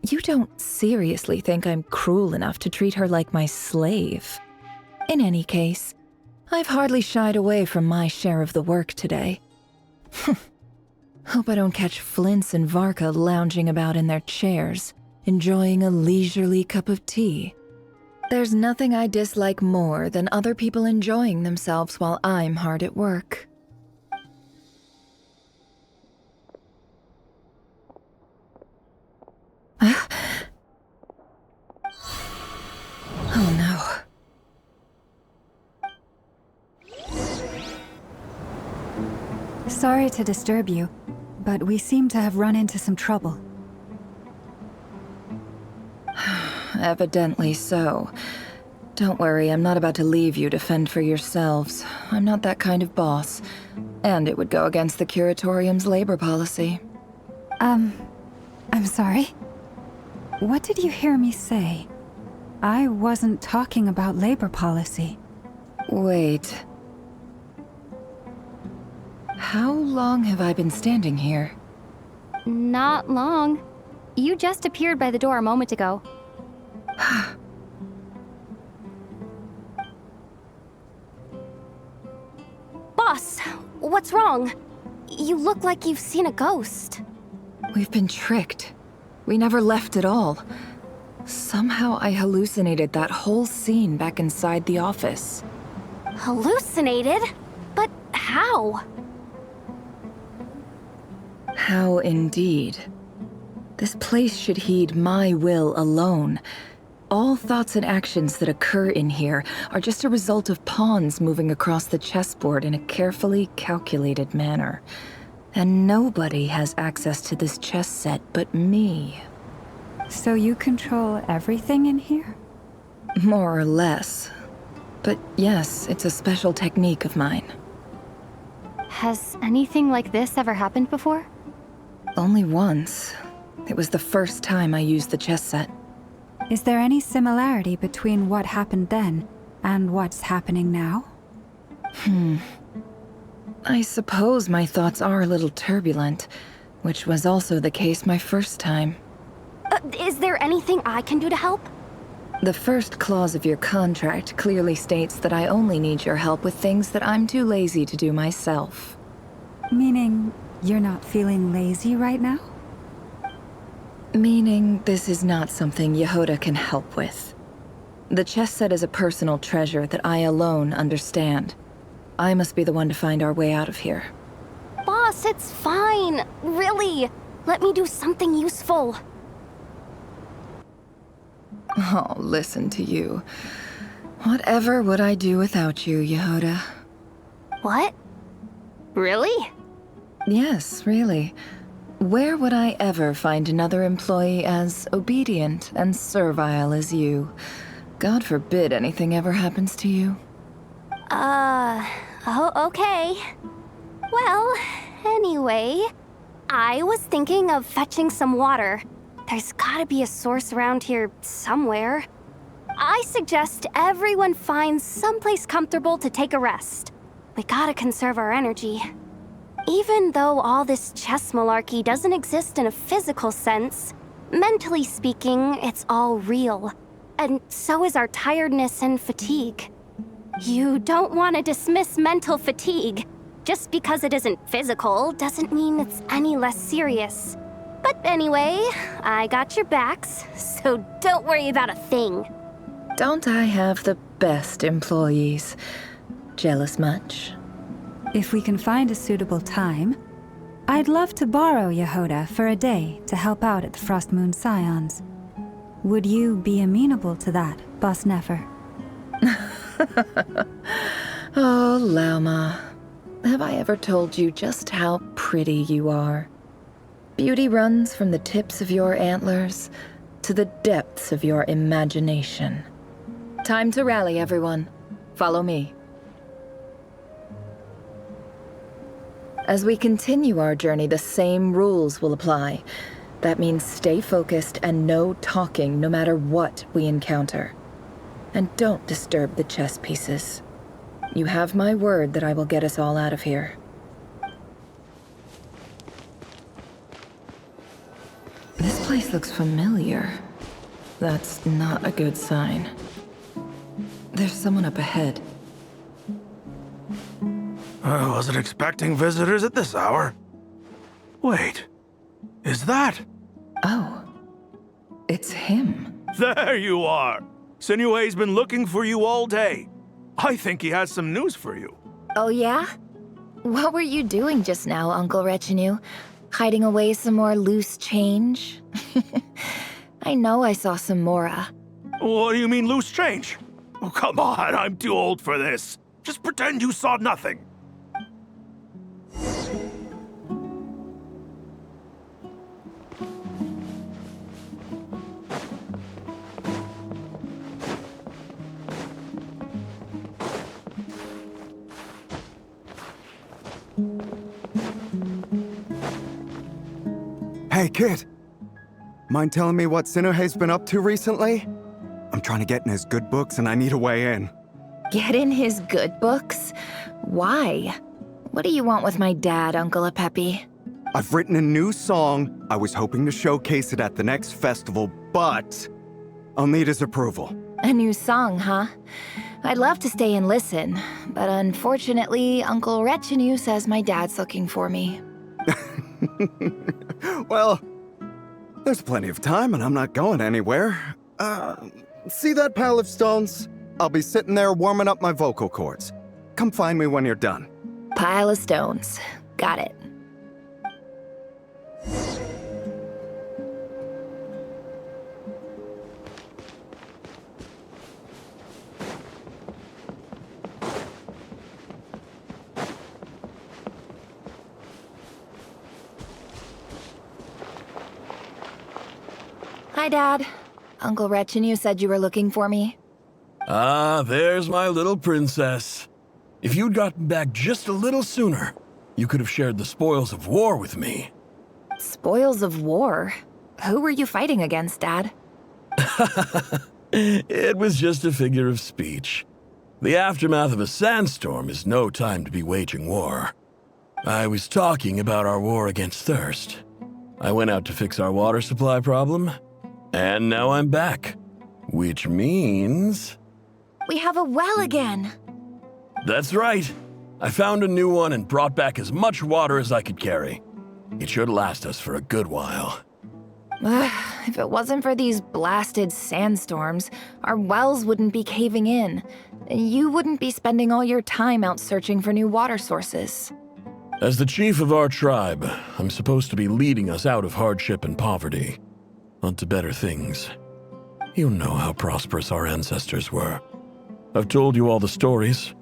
You don't seriously think I'm cruel enough to treat her like my slave? In any case, I've hardly shied away from my share of the work today. Hope I don't catch Flintz and Varka lounging about in their chairs, enjoying a leisurely cup of tea. There's nothing I dislike more than other people enjoying themselves while I'm hard at work. Oh no. Sorry to disturb you, but we seem to have run into some trouble. Evidently so. Don't worry, I'm not about to leave you to fend for yourselves. I'm not that kind of boss. And it would go against the Curatorium's labor policy. I'm sorry. What did you hear me say? I wasn't talking about labor policy. Wait. How long have I been standing here? Not long. You just appeared by the door a moment ago. Boss, what's wrong? You look like you've seen a ghost. We've been tricked. We never left at all. Somehow I hallucinated that whole scene back inside the office. Hallucinated? But how? How indeed. This place should heed my will alone. All thoughts and actions that occur in here are just a result of pawns moving across the chessboard in a carefully calculated manner. And nobody has access to this chess set but me. So you control everything in here? More or less. But yes, it's a special technique of mine. Has anything like this ever happened before? Only once. It was the first time I used the chess set. Is there any similarity between what happened then and what's happening now? I suppose my thoughts are a little turbulent, which was also the case my first time. Is there anything I can do to help? The first clause of your contract clearly states that I only need your help with things that I'm too lazy to do myself. Meaning you're not feeling lazy right now? Meaning this is not something Yehoda can help with. The chess set is a personal treasure that I alone understand. I must be the one to find our way out of here. Boss, it's fine. Really. Let me do something useful. Oh, listen to you. Whatever would I do without you, Yehoda? What? Really? Yes, really. Where would I ever find another employee as obedient and servile as you? God forbid anything ever happens to you. Oh, okay. Well, anyway, I was thinking of fetching some water. There's gotta be a source around here somewhere. I suggest everyone finds someplace comfortable to take a rest. We gotta conserve our energy. Even though all this chess malarkey doesn't exist in a physical sense, mentally speaking, it's all real. And so is our tiredness and fatigue. You don't want to dismiss mental fatigue. Just because it isn't physical doesn't mean it's any less serious. But anyway, I got your backs, so don't worry about a thing. Don't I have the best employees? Jealous much? If we can find a suitable time, I'd love to borrow Yehoda for a day to help out at the Frostmoon Scions. Would you be amenable to that, Boss Nefer? Oh, Lauma. Have I ever told you just how pretty you are? Beauty runs from the tips of your antlers to the depths of your imagination. Time to rally, everyone. Follow me. As we continue our journey, the same rules will apply. That means stay focused and no talking no matter what we encounter. And don't disturb the chess pieces. You have my word that I will get us all out of here. This place place looks familiar. That's not a good sign. There's someone up ahead. I wasn't expecting visitors at this hour. Wait, is that? Oh, it's him. There you are! Sinue's been looking for you all day. I think he has some news for you. Oh yeah? What were you doing just now, Uncle Retinue? Hiding away some more loose change? I know I saw some Mora. What do you mean loose change? Oh, come on, I'm too old for this. Just pretend you saw nothing. Hey, kid. Mind telling me what Sinuhe's been up to recently? I'm trying to get in his good books and I need a way in. Get in his good books? Why? What do you want with my dad, Uncle Apepi? I've written a new song. I was hoping to showcase it at the next festival, but I'll need his approval. A new song, huh? I'd love to stay and listen, but unfortunately, Uncle Retinue says my dad's looking for me. Well, there's plenty of time and I'm not going anywhere. See that pile of stones? I'll be sitting there warming up my vocal cords. Come find me when you're done. Pile of stones. Got it. Hi, Dad. Uncle Retinue said you were looking for me. Ah, there's my little princess. If you'd gotten back just a little sooner, you could have shared the spoils of war with me. Spoils of war? Who were you fighting against, Dad? It was just a figure of speech. The aftermath of a sandstorm is no time to be waging war. I was talking about our war against thirst. I went out to fix our water supply problem, and now I'm back. Which means... We have a well again. That's right. I found a new one and brought back as much water as I could carry. It should last us for a good while. If it wasn't for these blasted sandstorms, our wells wouldn't be caving in. You wouldn't be spending all your time out searching for new water sources. As the chief of our tribe, I'm supposed to be leading us out of hardship and poverty, onto better things. You know how prosperous our ancestors were. I've told you all the stories.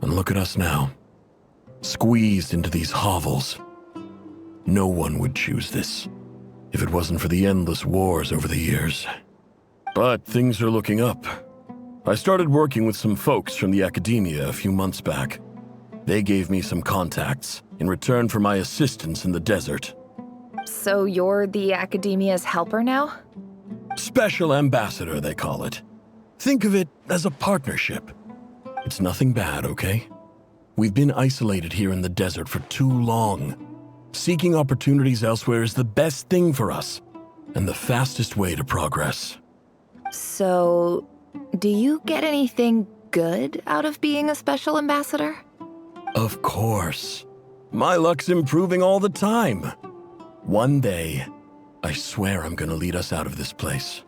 And look at us now, squeezed into these hovels. No one would choose this, if it wasn't for the endless wars over the years. But things are looking up. I started working with some folks from the academia a few months back. They gave me some contacts in return for my assistance in the desert. So you're the academia's helper now? Special ambassador, they call it. Think of it as a partnership. It's nothing bad, okay? We've been isolated here in the desert for too long. Seeking opportunities elsewhere is the best thing for us, and the fastest way to progress. So, do you get anything good out of being a special ambassador? Of course. My luck's improving all the time. One day, I swear I'm gonna lead us out of this place.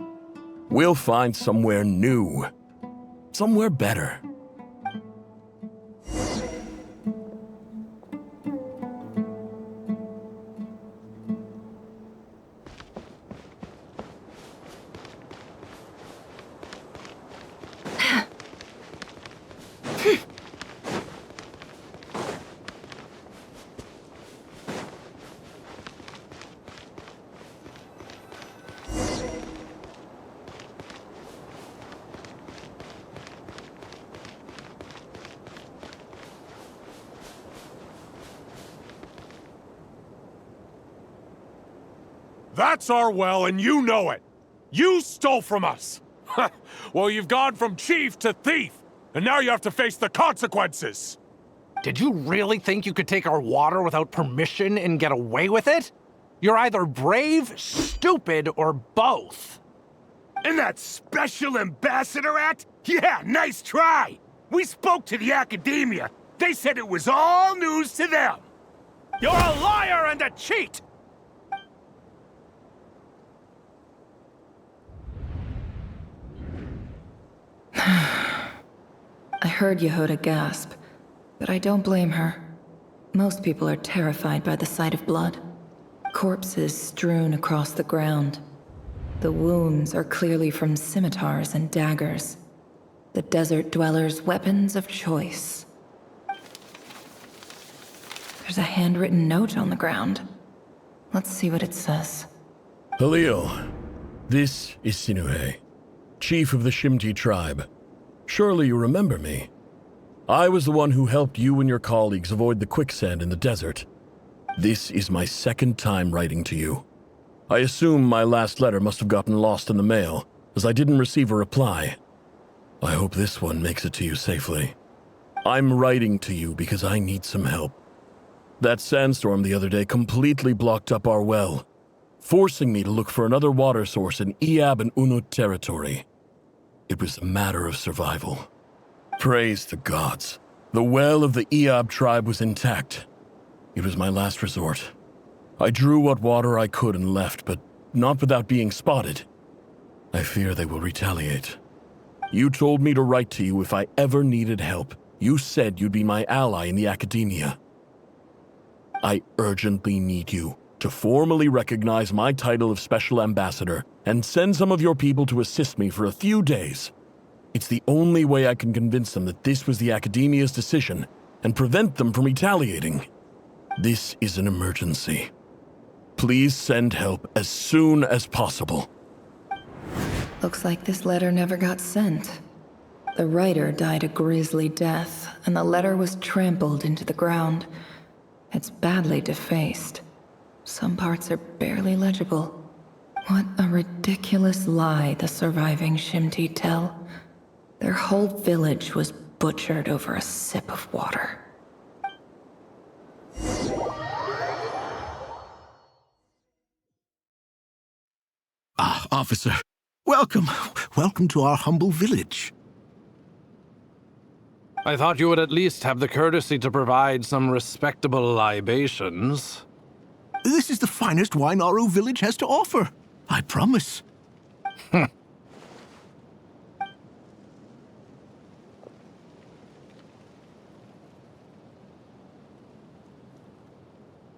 We'll find somewhere new. Somewhere better. That's our well, and you know it. You stole from us. Well, you've gone from chief to thief, and now you have to face the consequences. Did you really think you could take our water without permission and get away with it? You're either brave, stupid, or both. And that Special Ambassador Act? Yeah, nice try! We spoke to the Academia. They said it was all news to them. You're a liar and a cheat! I heard Yehuda gasp, but I don't blame her. Most people are terrified by the sight of blood. Corpses strewn across the ground. The wounds are clearly from scimitars and daggers. The desert dwellers' weapons of choice. There's a handwritten note on the ground. Let's see what it says. Halil, this is Sinuhe, chief of the Shimti tribe. Surely you remember me. I was the one who helped you and your colleagues avoid the quicksand in the desert. This is my second time writing to you. I assume my last letter must have gotten lost in the mail, as I didn't receive a reply. I hope this one makes it to you safely. I'm writing to you because I need some help. That sandstorm the other day completely blocked up our well, forcing me to look for another water source in Iab and Unut territory. It was a matter of survival. Praise the gods. The well of the Iab tribe was intact. It was my last resort. I drew what water I could and left, but not without being spotted. I fear they will retaliate. You told me to write to you if I ever needed help. You said you'd be my ally in the Academia. I urgently need you to formally recognize my title of Special Ambassador and send some of your people to assist me for a few days. It's the only way I can convince them that this was the Academia's decision and prevent them from retaliating. This is an emergency. Please send help as soon as possible. Looks like this letter never got sent. The writer died a grisly death, and the letter was trampled into the ground. It's badly defaced. Some parts are barely legible. What a ridiculous lie the surviving Shimti tell. Their whole village was butchered over a sip of water. Ah, officer. Welcome. Welcome to our humble village. I thought you would at least have the courtesy to provide some respectable libations. This is the finest wine our village has to offer. I promise.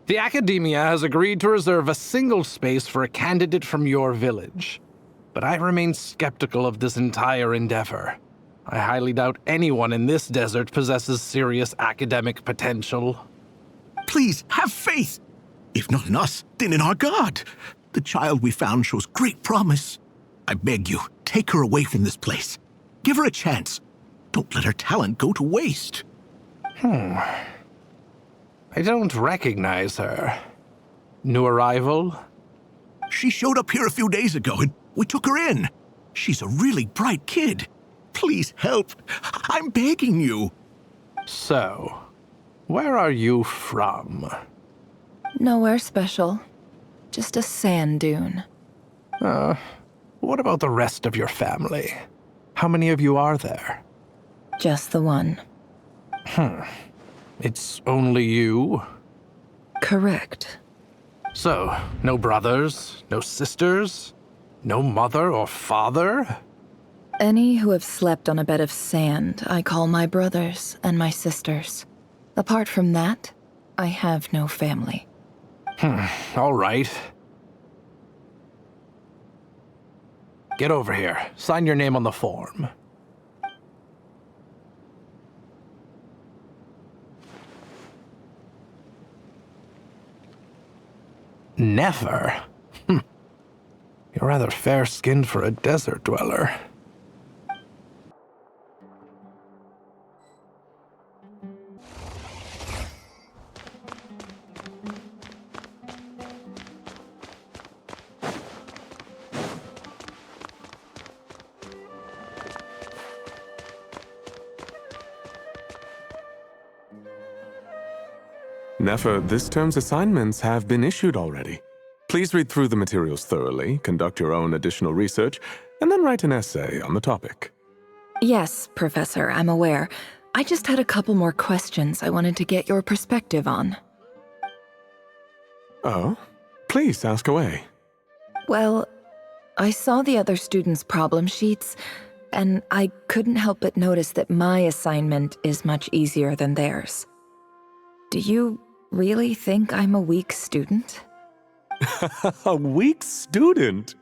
The Academia has agreed to reserve a single space for a candidate from your village. But I remain skeptical of this entire endeavor. I highly doubt anyone in this desert possesses serious academic potential. Please, have faith. If not in us, then in our God. The child we found shows great promise. I beg you, take her away from this place. Give her a chance. Don't let her talent go to waste. I don't recognize her. New arrival? She showed up here a few days ago and we took her in. She's a really bright kid. Please help. I'm begging you. So, where are you from? Nowhere special. Just a sand dune. What about the rest of your family? How many of you are there? Just the one. It's only you? Correct. So, no brothers, no sisters, no mother or father? Any who have slept on a bed of sand, I call my brothers and my sisters. Apart from that, I have no family. All right. Get over here. Sign your name on the form. Never? You're rather fair-skinned for a desert dweller. Nefer, this term's assignments have been issued already. Please read through the materials thoroughly, conduct your own additional research, and then write an essay on the topic. Yes, Professor, I'm aware. I just had a couple more questions I wanted to get your perspective on. Oh? Please ask away. Well, I saw the other students' problem sheets, and I couldn't help but notice that my assignment is much easier than theirs. Do you really think I'm a weak student? A weak student?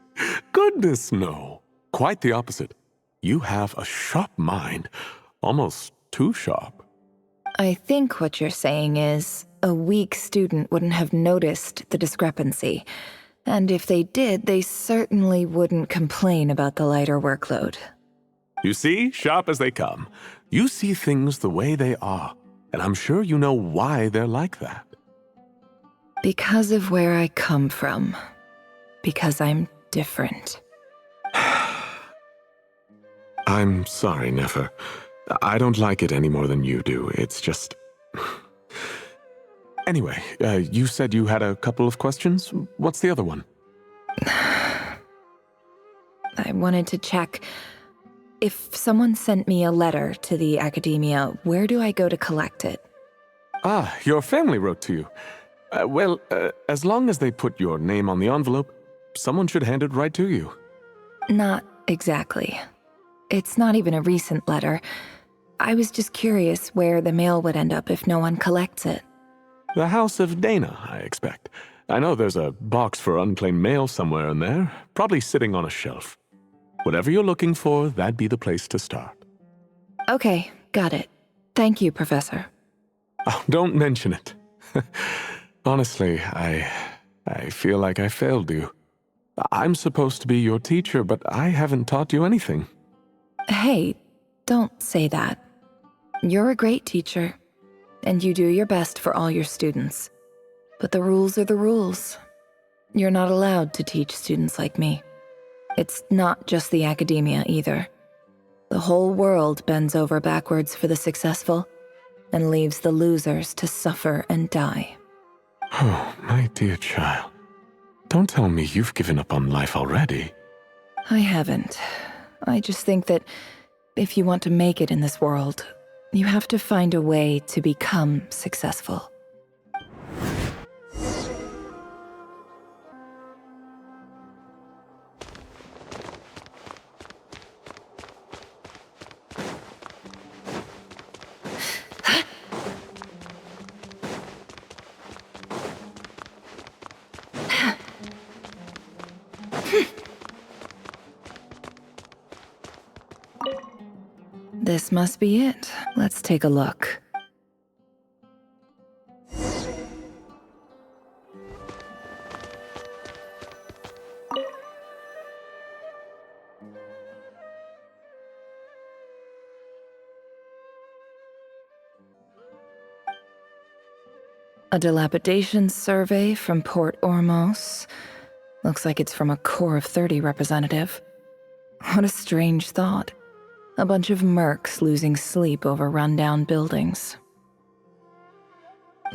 Goodness, no. Quite the opposite. You have a sharp mind, almost too sharp. I think what you're saying is, a weak student wouldn't have noticed the discrepancy, and if they did, they certainly wouldn't complain about the lighter workload. You see, sharp as they come. You see things the way they are, and I'm sure you know why they're like that. Because of where I come from. Because I'm different. I'm sorry, Nefer. I don't like it any more than you do. It's just... Anyway, you said you had a couple of questions. What's the other one? I wanted to check. If someone sent me a letter to the academia, where do I go to collect it? Ah, your family wrote to you. Well, as long as they put your name on the envelope, someone should hand it right to you. Not exactly. It's not even a recent letter. I was just curious where the mail would end up if no one collects it. The House of Dana, I expect. I know there's a box for unclaimed mail somewhere in there, probably sitting on a shelf. Whatever you're looking for, that'd be the place to start. Okay, got it. Thank you, Professor. Oh, don't mention it. Honestly, I feel like I failed you. I'm supposed to be your teacher, but I haven't taught you anything. Hey, don't say that. You're a great teacher, and you do your best for all your students. But the rules are the rules. You're not allowed to teach students like me. It's not just the academia either. The whole world bends over backwards for the successful, and leaves the losers to suffer and die. Oh, my dear child. Don't tell me you've given up on life already. I haven't. I just think that if you want to make it in this world, you have to find a way to become successful. This must be it. Let's take a look. A dilapidation survey from Port Ormos. Looks like it's from a Core of 30 representative. What a strange thought. A bunch of mercs losing sleep over rundown buildings.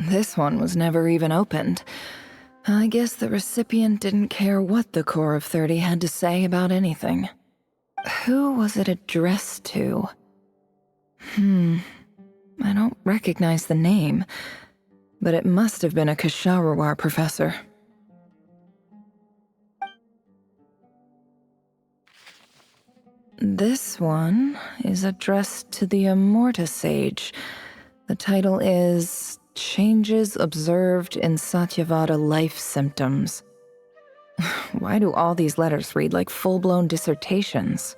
This one was never even opened. I guess the recipient didn't care what the Core of 30 had to say about anything. Who was it addressed to? I don't recognize the name, but it must have been a Kasharawar professor. This one is addressed to the Immorta Sage. The title is Changes Observed in Satyavada Life Symptoms. Why do all these letters read like full-blown dissertations?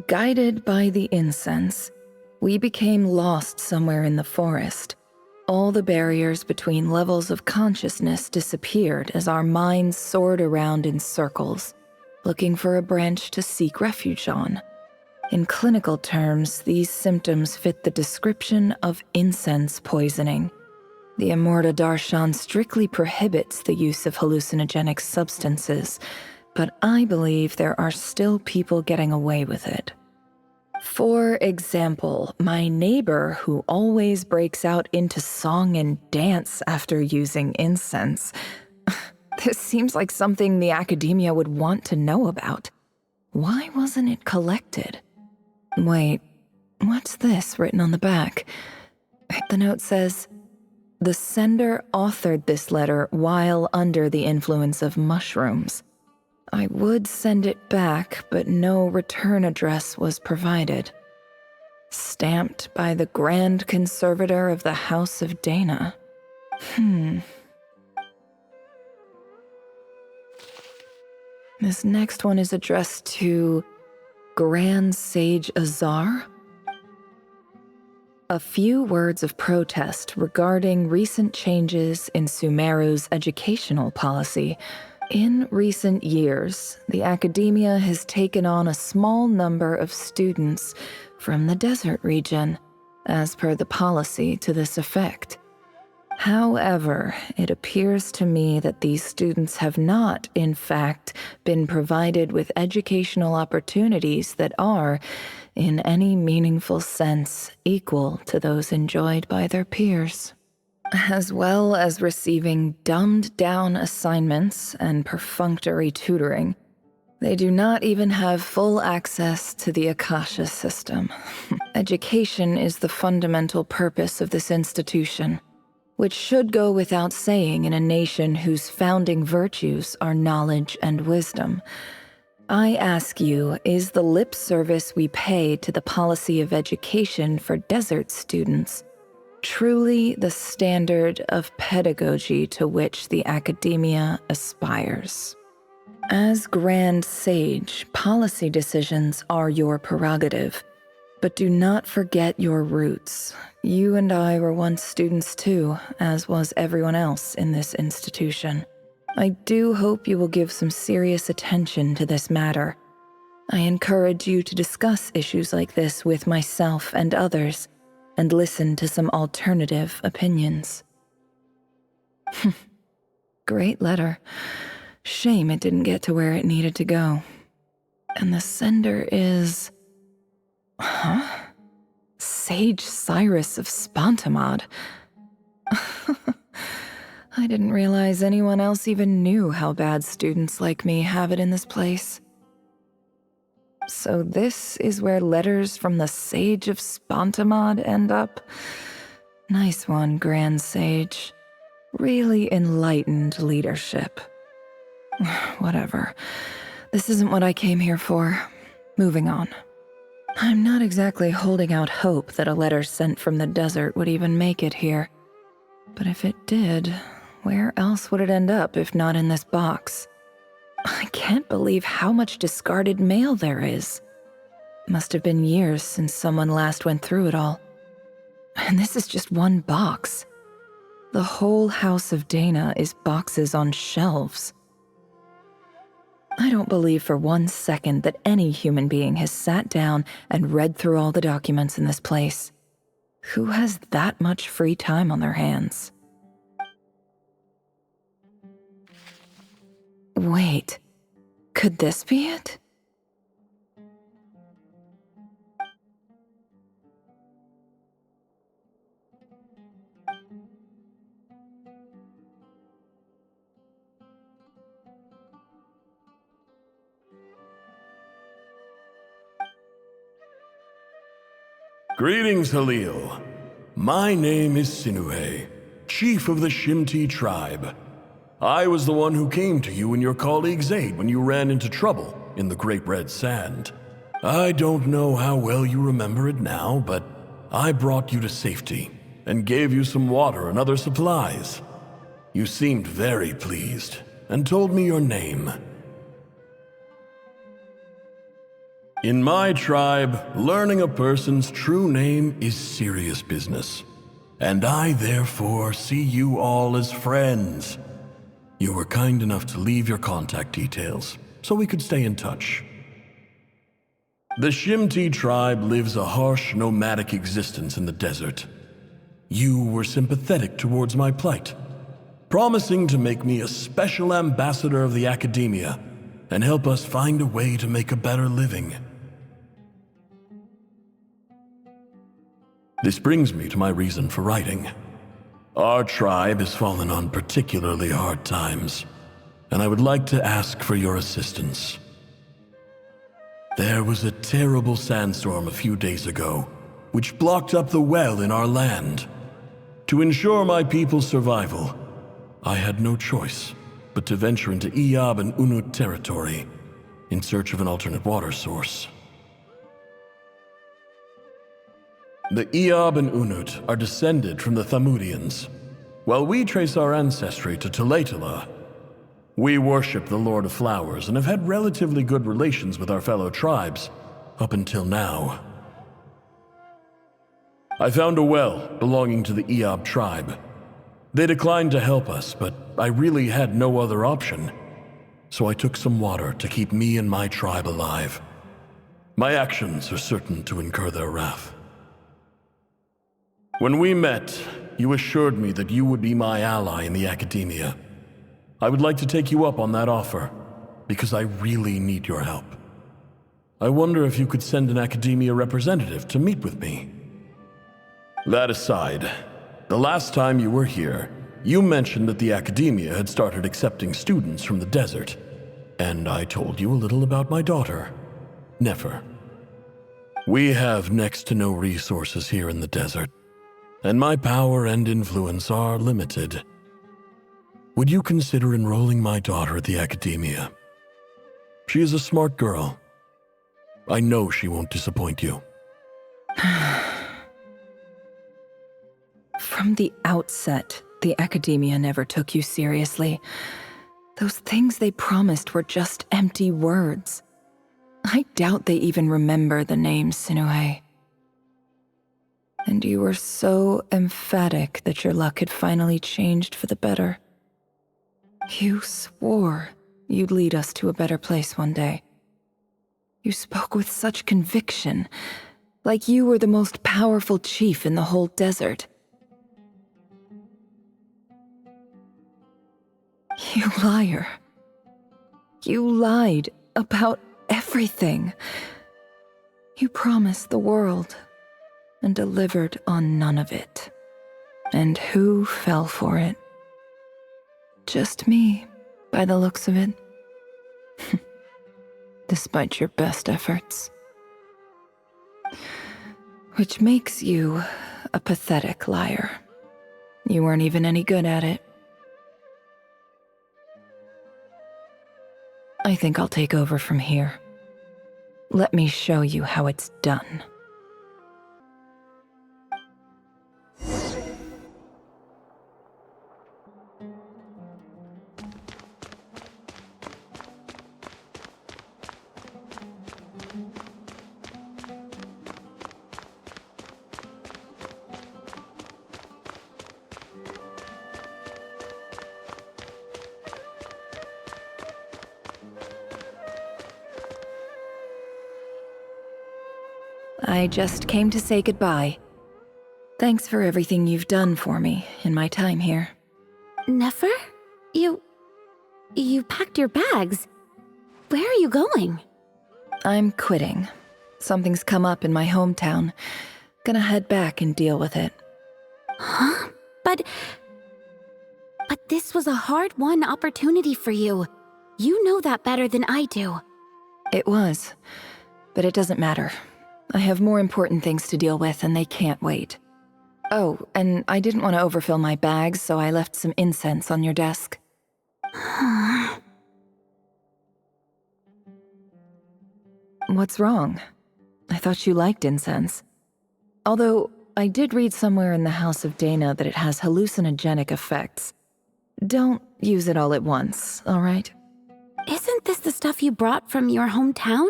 Guided by the incense, we became lost somewhere in the forest. All the barriers between levels of consciousness disappeared as our minds soared around in circles, looking for a branch to seek refuge on. In clinical terms, these symptoms fit the description of incense poisoning. The Immorta Darshan strictly prohibits the use of hallucinogenic substances, but I believe there are still people getting away with it. For example, my neighbor who always breaks out into song and dance after using incense. This seems like something the academia would want to know about. Why wasn't it collected? Wait, what's this written on the back? The note says, "The sender authored this letter while under the influence of mushrooms. I would send it back, but no return address was provided. Stamped by the Grand Conservator of the House of Dana." This next one is addressed to Grand Sage Azar. A few words of protest regarding recent changes in Sumeru's educational policy. In recent years, the academia has taken on a small number of students from the desert region, as per the policy to this effect. However, it appears to me that these students have not, in fact, been provided with educational opportunities that are, in any meaningful sense, equal to those enjoyed by their peers, as well as receiving dumbed-down assignments and perfunctory tutoring. They do not even have full access to the Akasha system. Education is the fundamental purpose of this institution, which should go without saying in a nation whose founding virtues are knowledge and wisdom. I ask you, is the lip service we pay to the policy of education for desert students truly the standard of pedagogy to which the academia aspires? As Grand Sage, policy decisions are your prerogative, but do not forget your roots. You and I were once students too, as was everyone else in this institution. I do hope you will give some serious attention to this matter. I encourage you to discuss issues like this with myself and others, and listen to some alternative opinions. Great letter. Shame it didn't get to where it needed to go. And the sender is... Sage Cyrus of Spontamod. I didn't realize anyone else even knew how bad students like me have it in this place. So this is where letters from the Sage of Spontamod end up? Nice one, Grand Sage. Really enlightened leadership. Whatever. This isn't what I came here for. Moving on. I'm not exactly holding out hope that a letter sent from the desert would even make it here. But if it did, where else would it end up if not in this box? I can't believe how much discarded mail there is. Must have been years since someone last went through it all. And this is just one box. The whole House of Dana is boxes on shelves. I don't believe for 1 second that any human being has sat down and read through all the documents in this place. Who has that much free time on their hands? Wait, could this be it? Greetings, Halil. My name is Sinuhe, chief of the Shimti tribe. I was the one who came to you and your colleague's aid when you ran into trouble in the Great Red Sand. I don't know how well you remember it now, but I brought you to safety and gave you some water and other supplies. You seemed very pleased and told me your name. In my tribe, learning a person's true name is serious business, and I therefore see you all as friends. You were kind enough to leave your contact details, so we could stay in touch. The Shimti tribe lives a harsh, nomadic existence in the desert. You were sympathetic towards my plight, promising to make me a special ambassador of the academia and help us find a way to make a better living. This brings me to my reason for writing. Our tribe has fallen on particularly hard times, and I would like to ask for your assistance. There was a terrible sandstorm a few days ago, which blocked up the well in our land. To ensure my people's survival, I had no choice but to venture into Iyab and Unut territory in search of an alternate water source. The Iyab and Unut are descended from the Thamudians. While we trace our ancestry to Tulatala, we worship the Lord of Flowers and have had relatively good relations with our fellow tribes up until now. I found a well belonging to the Iyab tribe. They declined to help us, but I really had no other option, so I took some water to keep me and my tribe alive. My actions are certain to incur their wrath. When we met, you assured me that you would be my ally in the academia. I would like to take you up on that offer, because I really need your help. I wonder if you could send an academia representative to meet with me. That aside, the last time you were here, you mentioned that the academia had started accepting students from the desert, and I told you a little about my daughter, Nefer. We have next to no resources here in the desert, and my power and influence are limited. Would you consider enrolling my daughter at the academia? She is a smart girl. I know she won't disappoint you. From the outset, the academia never took you seriously. Those things they promised were just empty words. I doubt they even remember the name Sinuhe. And you were so emphatic that your luck had finally changed for the better. You swore you'd lead us to a better place one day. You spoke with such conviction, like you were the most powerful chief in the whole desert. You liar. You lied about everything. You promised the world and delivered on none of it. And who fell for it? Just me, by the looks of it. Despite your best efforts. Which makes you a pathetic liar. You weren't even any good at it. I think I'll take over from here. Let me show you how it's done. I just came to say goodbye. Thanks for everything you've done for me in my time here. Nefer? You packed your bags. Where are you going? I'm quitting. Something's come up in my hometown. Gonna head back and deal with it. Huh? But this was a hard-won opportunity for you. You know that better than I do. It was, but it doesn't matter. I have more important things to deal with, and they can't wait. Oh, and I didn't want to overfill my bags, so I left some incense on your desk. What's wrong? I thought you liked incense. Although, I did read somewhere in the House of Dana that it has hallucinogenic effects. Don't use it all at once, all right? Isn't this the stuff you brought from your hometown?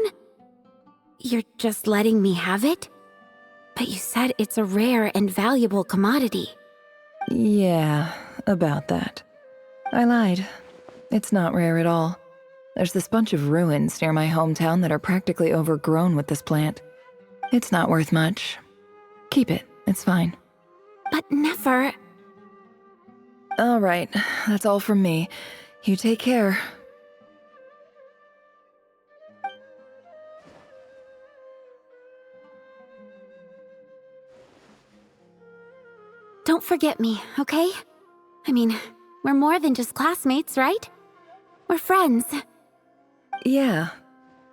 You're just letting me have it? But you said it's a rare and valuable commodity. Yeah, about that. I lied. It's not rare at all. There's this bunch of ruins near my hometown that are practically overgrown with this plant. It's not worth much. Keep it, it's fine. But Nefer... All right, that's all from me. You take care. Don't forget me, okay? I mean, we're more than just classmates, right? We're friends. Yeah,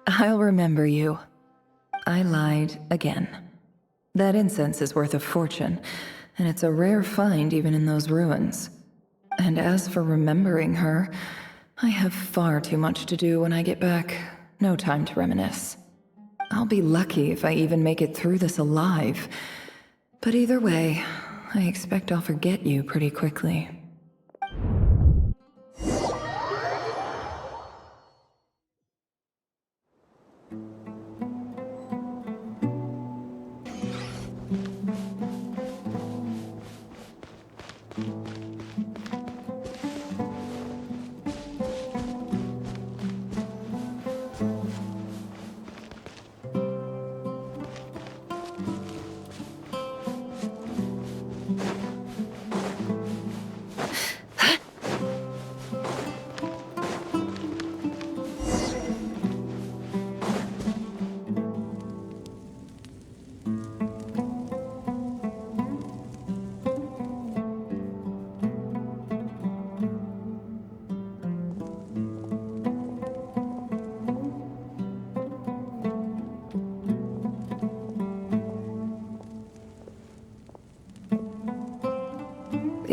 I'll remember you. I lied again. That incense is worth a fortune, and it's a rare find even in those ruins. And as for remembering her, I have far too much to do when I get back. No time to reminisce. I'll be lucky if I even make it through this alive. But either way, I expect I'll forget you pretty quickly.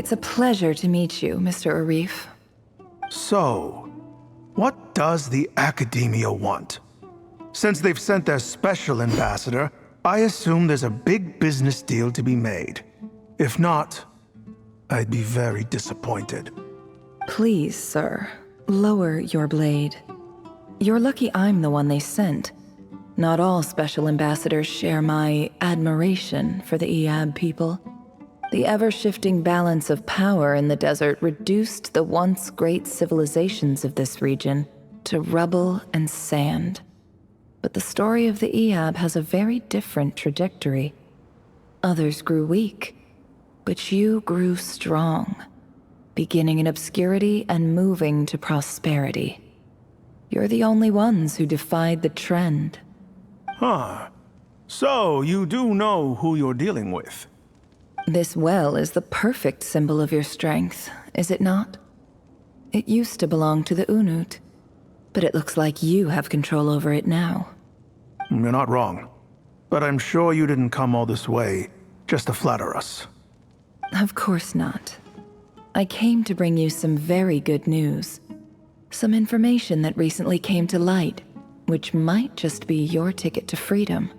It's a pleasure to meet you, Mr. Arif. So, what does the Academia want? Since they've sent their special ambassador, I assume there's a big business deal to be made. If not, I'd be very disappointed. Please, sir, lower your blade. You're lucky I'm the one they sent. Not all special ambassadors share my admiration for the Iab people. The ever-shifting balance of power in the desert reduced the once great civilizations of this region to rubble and sand. But the story of the Iab has a very different trajectory. Others grew weak, but you grew strong, beginning in obscurity and moving to prosperity. You're the only ones who defied the trend. Huh. So, you do know who you're dealing with? This well is the perfect symbol of your strength, is it not? It used to belong to the Unut, but it looks like you have control over it now. You're not wrong. But I'm sure you didn't come all this way just to flatter us. Of course not. I came to bring you some very good news. Some information that recently came to light, which might just be your ticket to freedom.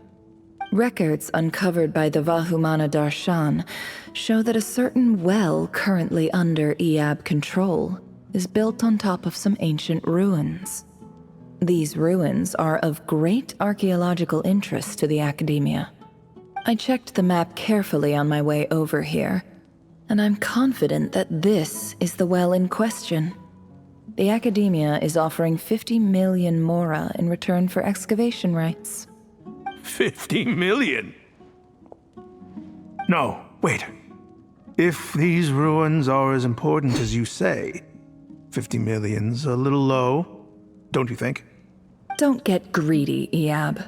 Records uncovered by the Vahumana Darshan show that a certain well currently under Iab control is built on top of some ancient ruins. These ruins are of great archaeological interest to the Academia. I checked the map carefully on my way over here, and I'm confident that this is the well in question. The Academia is offering 50 million mora in return for excavation rights. 50 million? No, wait. If these ruins are as important as you say, 50 million's a little low, don't you think? Don't get greedy, Iab.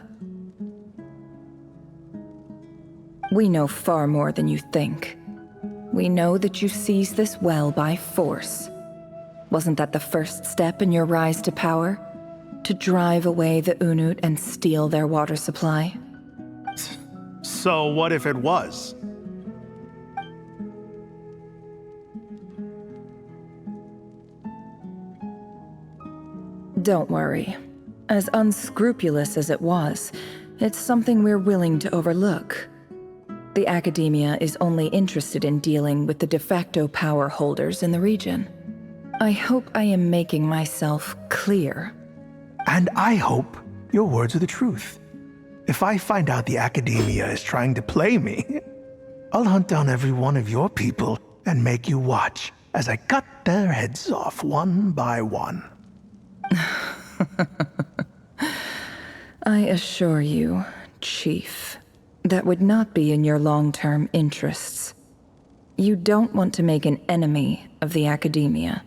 We know far more than you think. We know that you seized this well by force. Wasn't that the first step in your rise to power? To drive away the Unut and steal their water supply? So what if it was? Don't worry. As unscrupulous as it was, it's something we're willing to overlook. The Academia is only interested in dealing with the de facto power holders in the region. I hope I am making myself clear. And I hope your words are the truth. If I find out the Academia is trying to play me, I'll hunt down every one of your people and make you watch as I cut their heads off one by one. I assure you, Chief, that would not be in your long-term interests. You don't want to make an enemy of the Academia.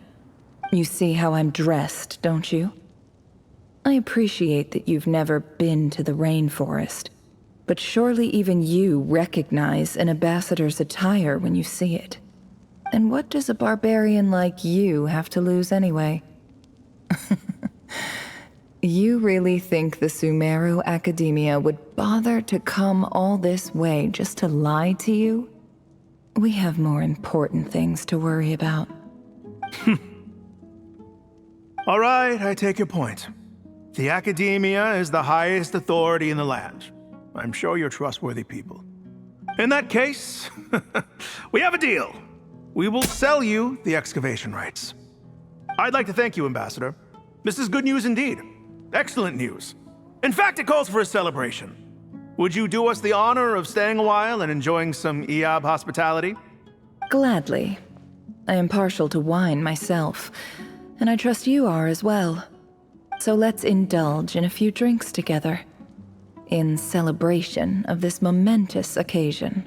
You see how I'm dressed, don't you? I appreciate that you've never been to the rainforest, But surely even you recognize an ambassador's attire when you see it. And what does a barbarian like you have to lose anyway? You really think the Sumeru Academia would bother to come all this way just to lie to you? We have more important things to worry about. All right, I take your point. The Academia is the highest authority in the land. I'm sure you're trustworthy people. In that case, we have a deal. We will sell you the excavation rights. I'd like to thank you, Ambassador. This is good news indeed. Excellent news. In fact, it calls for a celebration. Would you do us the honor of staying a while and enjoying some Eab hospitality? Gladly. I am partial to wine myself, and I trust you are as well. So let's indulge in a few drinks together, in celebration of this momentous occasion.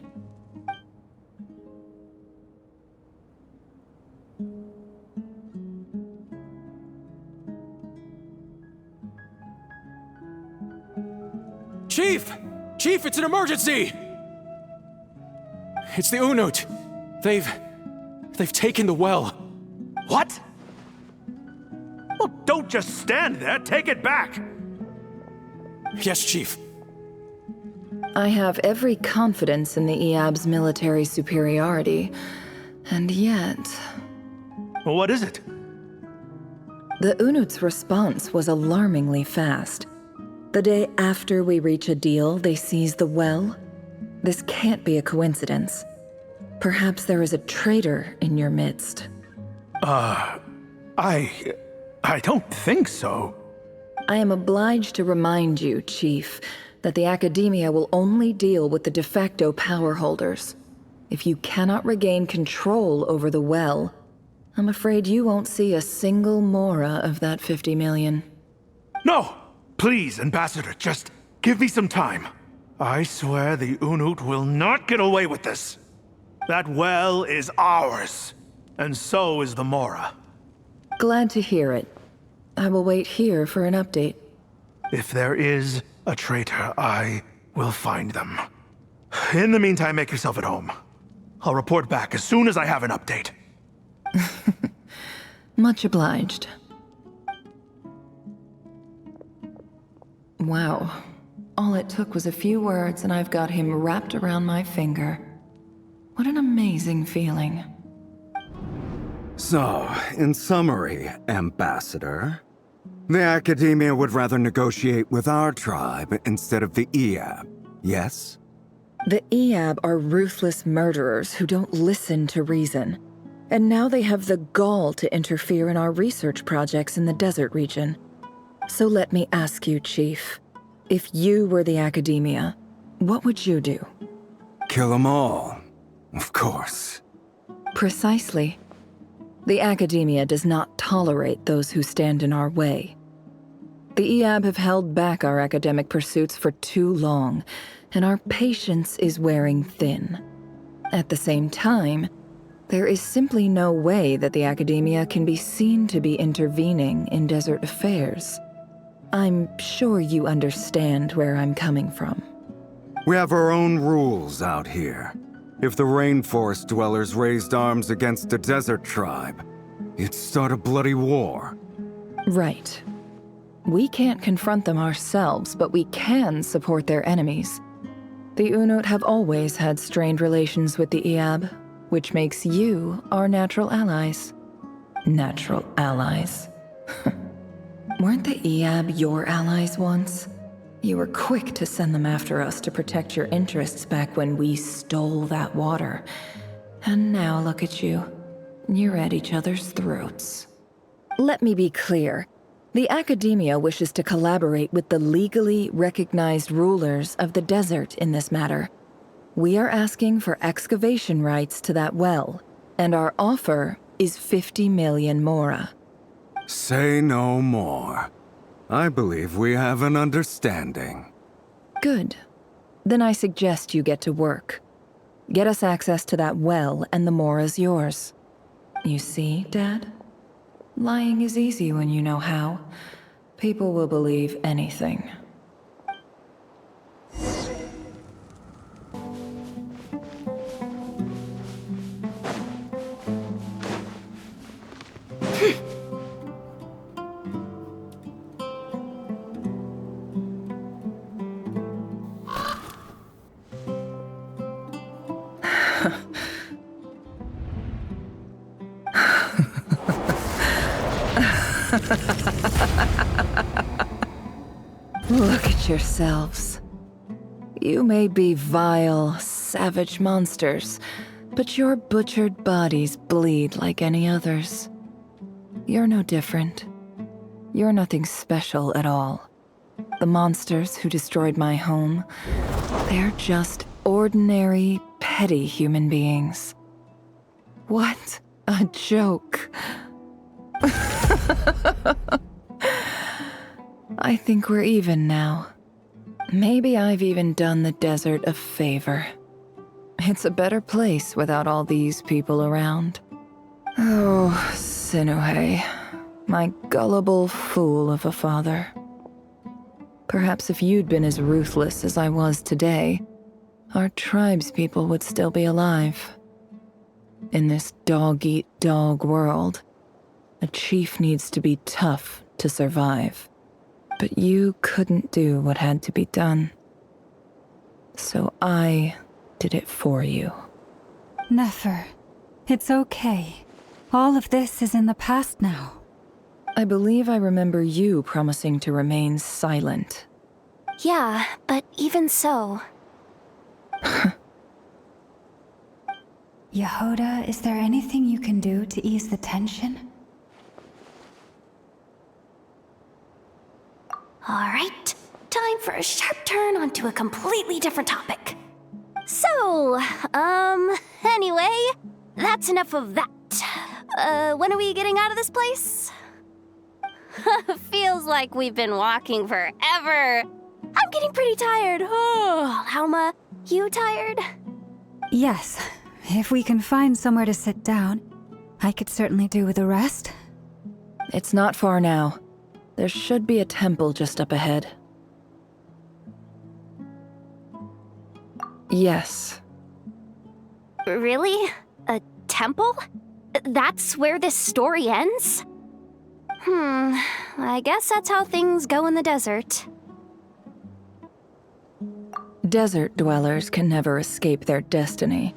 Chief! Chief, it's an emergency! It's the Unut. They've taken the well. What? Well, don't just stand there. Take it back. Yes, Chief. I have every confidence in the Eab's military superiority, and yet... Well, what is it? The Unut's response was alarmingly fast. The day after we reach a deal, they seize the well. This can't be a coincidence. Perhaps there is a traitor in your midst. I don't think so. I am obliged to remind you, Chief, that the Academia will only deal with the de facto power holders. If you cannot regain control over the well, I'm afraid you won't see a single mora of that 50 million. No! Please, Ambassador, just give me some time. I swear the Unut will not get away with this. That well is ours, and so is the Mora. Glad to hear it. I will wait here for an update. If there is a traitor, I will find them. In the meantime, make yourself at home. I'll report back as soon as I have an update. Much obliged. Wow. All it took was a few words and I've got him wrapped around my finger. What an amazing feeling. So, in summary, Ambassador, the Academia would rather negotiate with our tribe instead of the Eab, yes? The Eab are ruthless murderers who don't listen to reason. And now they have the gall to interfere in our research projects in the desert region. So let me ask you, Chief, if you were the Academia, what would you do? Kill them all, of course. Precisely. The Academia does not tolerate those who stand in our way. The Eab have held back our academic pursuits for too long, and our patience is wearing thin. At the same time, there is simply no way that the Academia can be seen to be intervening in desert affairs. I'm sure you understand where I'm coming from. We have our own rules out here. If the rainforest dwellers raised arms against a desert tribe, it'd start a bloody war. Right. We can't confront them ourselves, but we can support their enemies. The Unut have always had strained relations with the Eab, which makes you our natural allies. Natural allies. Weren't the Eab your allies once? You were quick to send them after us to protect your interests back when we stole that water. And now look at you. You're at each other's throats. Let me be clear. The Academia wishes to collaborate with the legally recognized rulers of the desert in this matter. We are asking for excavation rights to that well, and our offer is 50 million mora. Say no more. I believe we have an understanding. Good. Then I suggest you get to work. Get us access to that well, and the mora's yours. You see, Dad? Lying is easy when you know how. People will believe anything. Look at yourselves. You may be vile, savage monsters, but your butchered bodies bleed like any others. You're no different. You're nothing special at all. The monsters who destroyed my home, they're just ordinary, petty human beings. What a joke. I think we're even now. Maybe I've even done the desert a favor. It's a better place without all these people around. Oh, Sinuhe, my gullible fool of a father. Perhaps if you'd been as ruthless as I was today, our tribespeople would still be alive. In this dog-eat-dog world, a chief needs to be tough to survive. But you couldn't do what had to be done. So I did it for you. Nefer, it's okay. All of this is in the past now. I believe I remember you promising to remain silent. Yeah, but even so... Yehoda, is there anything you can do to ease the tension? Alright, time for a sharp turn onto a completely different topic. So, anyway, that's enough of that. When are we getting out of this place? Feels like we've been walking forever. I'm getting pretty tired. Oh, Alma, you tired? Yes. If we can find somewhere to sit down, I could certainly do with a rest. It's not far now. There should be a temple just up ahead. Yes. Really? A temple? That's where this story ends? I guess that's how things go in the desert. Desert dwellers can never escape their destiny.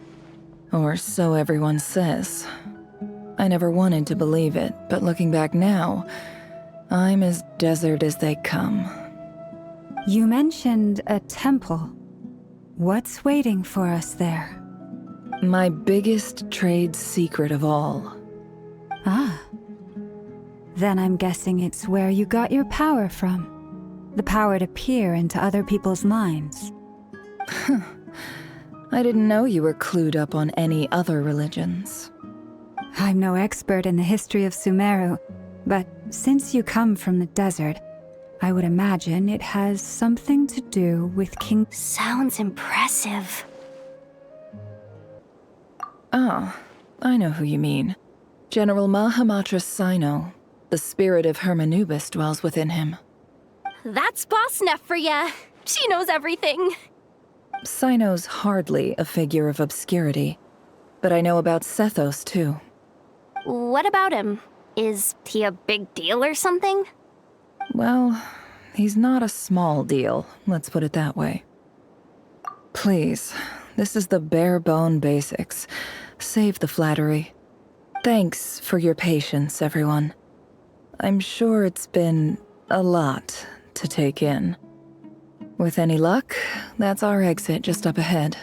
Or so everyone says. I never wanted to believe it, but looking back now, I'm as desert as they come. You mentioned a temple. What's waiting for us there? My biggest trade secret of all. Ah. Then I'm guessing it's where you got your power from. The power to peer into other people's minds. I didn't know you were clued up on any other religions. I'm no expert in the history of Sumeru, but since you come from the desert, I would imagine it has something to do with King... Sounds impressive. Oh, I know who you mean. General Mahamatra Sino. The spirit of Hermanubis dwells within him. That's Boss Neff for ya. She knows everything. Sino's hardly a figure of obscurity, but I know about Sethos too. What about him? Is he a big deal or something? Well, he's not a small deal, let's put it that way. Please, this is the bare-bone basics. Save the flattery. Thanks for your patience, everyone. I'm sure it's been a lot to take in. With any luck, that's our exit just up ahead.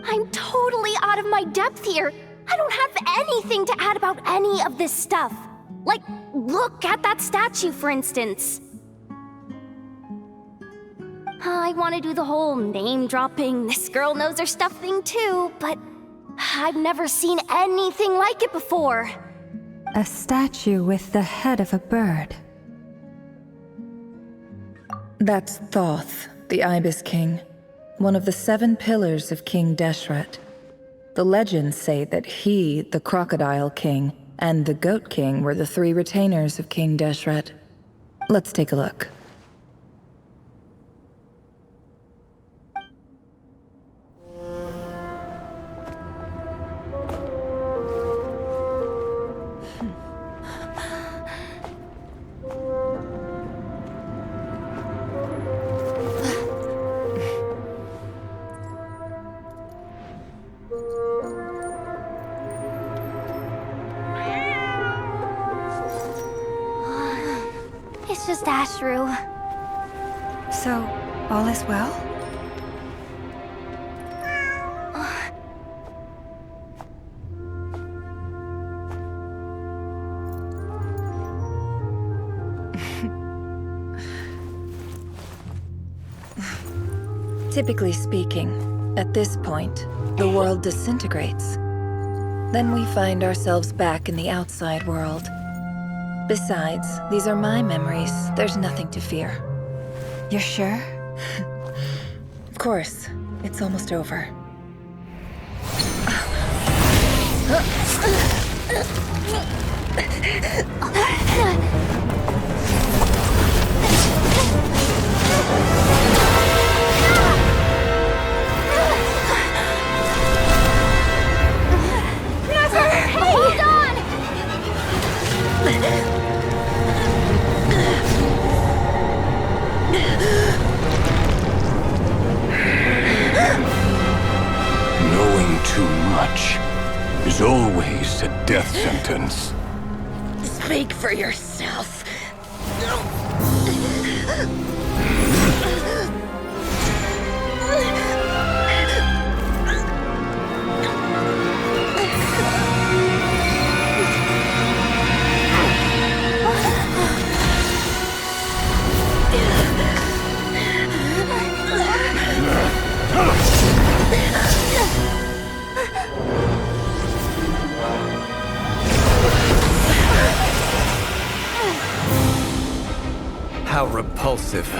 I'm totally out of my depth here. I don't have anything to add about any of this stuff. Like, look at that statue, for instance. I want to do the whole name-dropping, this girl knows her stuff thing too, but I've never seen anything like it before. A statue with the head of a bird. That's Thoth, the Ibis King, one of the 7 pillars of King Deshret. The legends say that he, the Crocodile King, and the Goat King were the 3 retainers of King Deshret. Let's take a look. It's just Ashru. So, all is well? Typically speaking, at this point, the world disintegrates. Then we find ourselves back in the outside world. Besides, these are my memories. There's nothing to fear. You're sure? Of course. It's almost over. Hold on! Knowing too much is always a death sentence. Speak for yourself. How repulsive.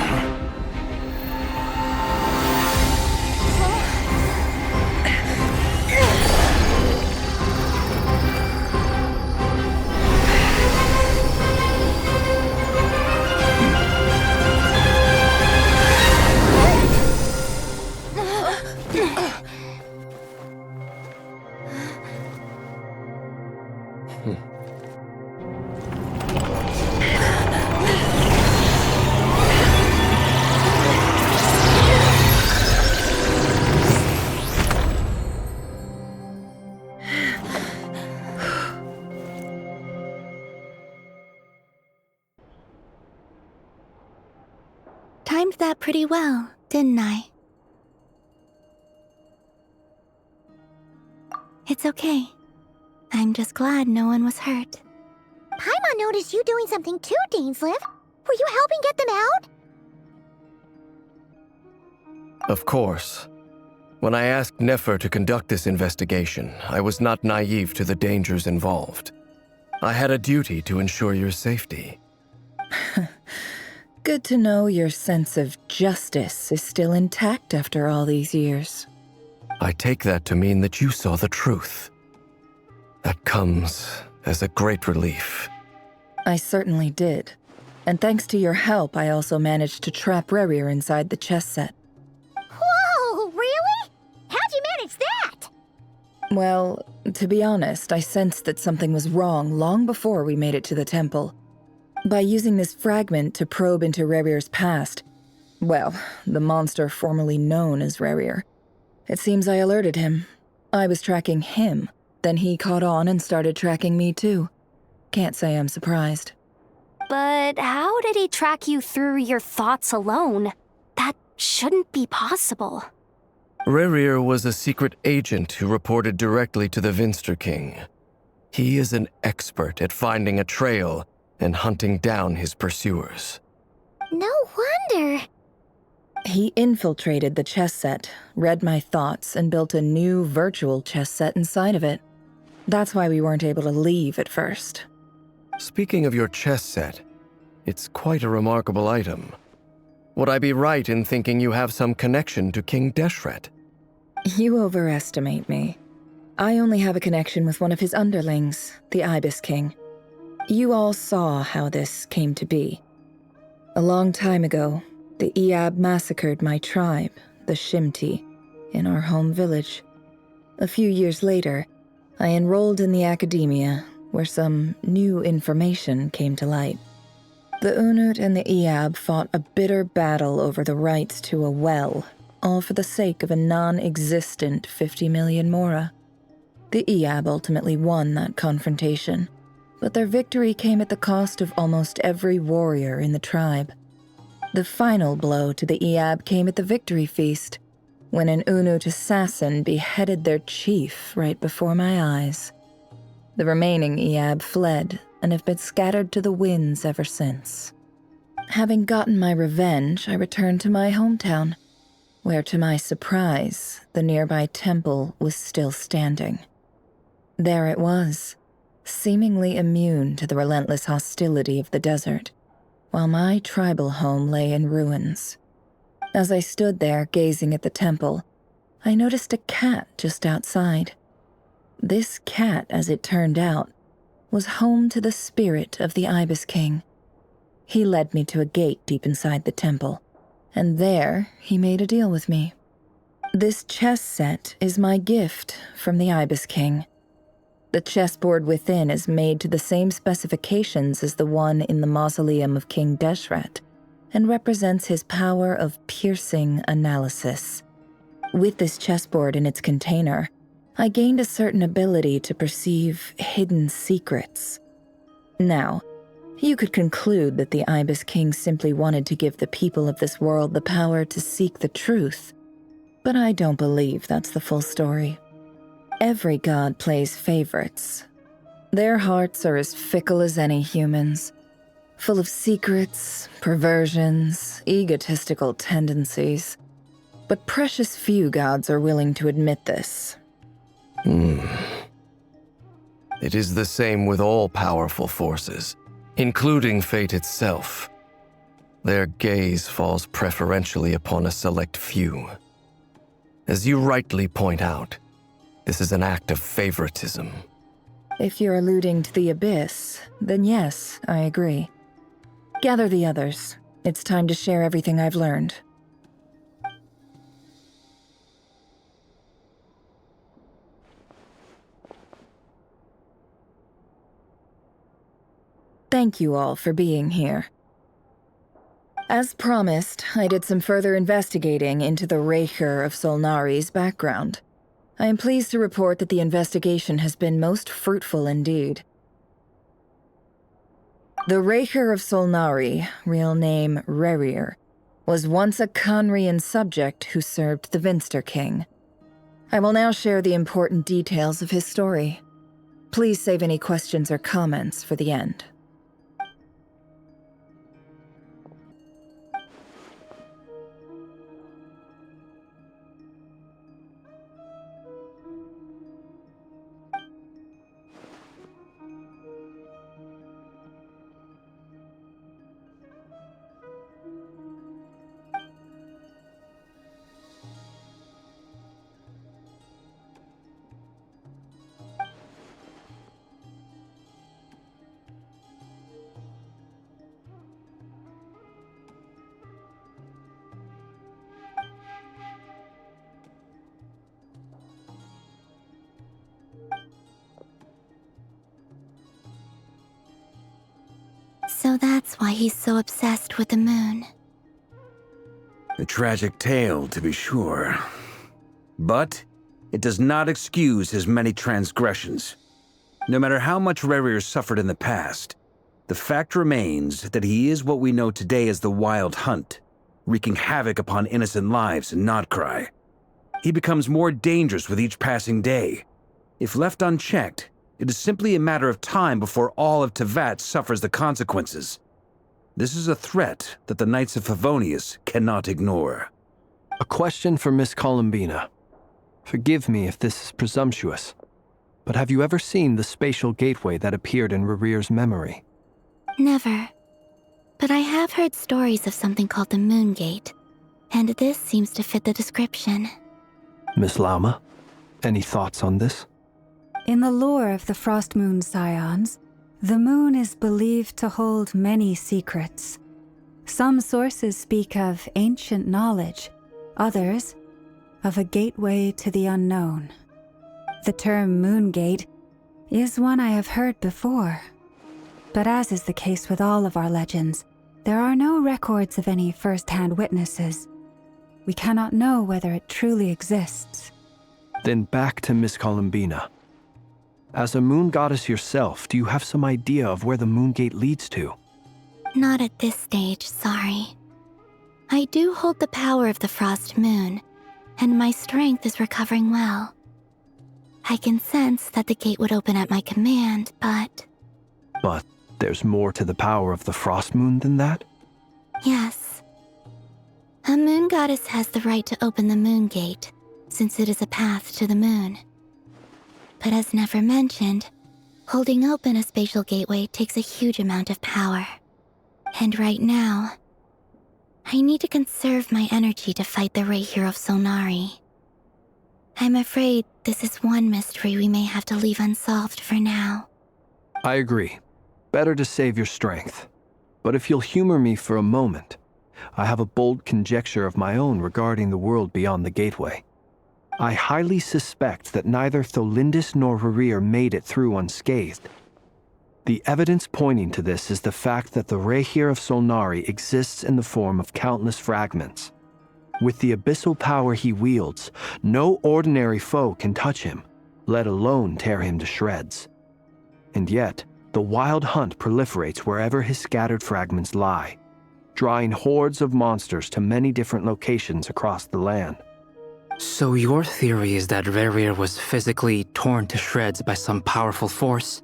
Timed that pretty well, didn't I? It's okay. I'm just glad no one was hurt. Paimon noticed you doing something too, Dainsleif. Were you helping get them out? Of course. When I asked Nefer to conduct this investigation, I was not naive to the dangers involved. I had a duty to ensure your safety. Good to know your sense of justice is still intact after all these years. I take that to mean that you saw the truth. That comes as a great relief. I certainly did. And thanks to your help, I also managed to trap Rerir inside the chess set. Whoa, really? How'd you manage that? Well, to be honest, I sensed that something was wrong long before we made it to the temple. By using this fragment to probe into Rerir's past, well, the monster formerly known as Rerir, it seems I alerted him. I was tracking him, then he caught on and started tracking me too. Can't say I'm surprised. But how did he track you through your thoughts alone? That shouldn't be possible. Rerir was a secret agent who reported directly to the Vinster King. He is an expert at finding a trail and hunting down his pursuers. No wonder. He infiltrated the chess set, read my thoughts, and built a new virtual chess set inside of it. That's why we weren't able to leave at first. Speaking of your chess set, it's quite a remarkable item. Would I be right in thinking you have some connection to King Deshret? You overestimate me. I only have a connection with one of his underlings, the Ibis King. You all saw how this came to be. A long time ago, the Iab massacred my tribe, the Shimti, in our home village. A few years later, I enrolled in the academia, where some new information came to light. The Unut and the Iab fought a bitter battle over the rights to a well, all for the sake of a non-existent 50 million mora. The Iab ultimately won that confrontation, but their victory came at the cost of almost every warrior in the tribe. The final blow to the Iab came at the victory feast, when an Unut assassin beheaded their chief right before my eyes. The remaining Iab fled and have been scattered to the winds ever since. Having gotten my revenge, I returned to my hometown, where to my surprise, the nearby temple was still standing. There it was, seemingly immune to the relentless hostility of the desert, while my tribal home lay in ruins. As I stood there gazing at the temple, I noticed a cat just outside. This cat, as it turned out, was home to the spirit of the Ibis King. He led me to a gate deep inside the temple, and there he made a deal with me. This chess set is my gift from the Ibis King. The chessboard within is made to the same specifications as the one in the mausoleum of King Deshret, and represents his power of piercing analysis. With this chessboard in its container, I gained a certain ability to perceive hidden secrets. Now, you could conclude that the Ibis King simply wanted to give the people of this world the power to seek the truth, but I don't believe that's the full story. Every god plays favorites. Their hearts are as fickle as any human's, full of secrets, perversions, egotistical tendencies. But precious few gods are willing to admit this. It is the same with all powerful forces, including fate itself. Their gaze falls preferentially upon a select few. As you rightly point out, this is an act of favoritism. If you're alluding to the Abyss, then yes, I agree. Gather the others. It's time to share everything I've learned. Thank you all for being here. As promised, I did some further investigating into the Rerir of Solnari's background. I am pleased to report that the investigation has been most fruitful indeed. The Rerir of Solnari, real name Rerir, was once a Khanrian subject who served the Vinster King. I will now share the important details of his story. Please save any questions or comments for the end. So that's why he's so obsessed with the moon. A tragic tale, to be sure. But it does not excuse his many transgressions. No matter how much Rerir suffered in the past, the fact remains that he is what we know today as the Wild Hunt, wreaking havoc upon innocent lives in Nod-Krai. He becomes more dangerous with each passing day. If left unchecked, it is simply a matter of time before all of Tevat suffers the consequences. This is a threat that the Knights of Favonius cannot ignore. A question for Miss Columbina. Forgive me if this is presumptuous, but have you ever seen the spatial gateway that appeared in Rerir's memory? Never. But I have heard stories of something called the Moon Gate, and this seems to fit the description. Miss Lauma, any thoughts on this? In the lore of the Frost Moon Scions, the moon is believed to hold many secrets. Some sources speak of ancient knowledge, others of a gateway to the unknown. The term Moon Gate is one I have heard before. But as is the case with all of our legends, there are no records of any first-hand witnesses. We cannot know whether it truly exists. Then back to Miss Columbina. As a moon goddess yourself, do you have some idea of where the Moon Gate leads to? Not at this stage, sorry. I do hold the power of the Frost Moon, and my strength is recovering well. I can sense that the gate would open at my command, but... But there's more to the power of the Frost Moon than that? Yes. A moon goddess has the right to open the Moon Gate, since it is a path to the moon. But as never mentioned, holding open a spatial gateway takes a huge amount of power. And right now, I need to conserve my energy to fight the Rerir of Solnari. I'm afraid this is one mystery we may have to leave unsolved for now. I agree. Better to save your strength. But if you'll humor me for a moment, I have a bold conjecture of my own regarding the world beyond the gateway. I highly suspect that neither Tholindis nor Rerir made it through unscathed. The evidence pointing to this is the fact that the Rerir of Solnari exists in the form of countless fragments. With the abyssal power he wields, no ordinary foe can touch him, let alone tear him to shreds. And yet, the wild hunt proliferates wherever his scattered fragments lie, drawing hordes of monsters to many different locations across the land. So your theory is that Rerir was physically torn to shreds by some powerful force?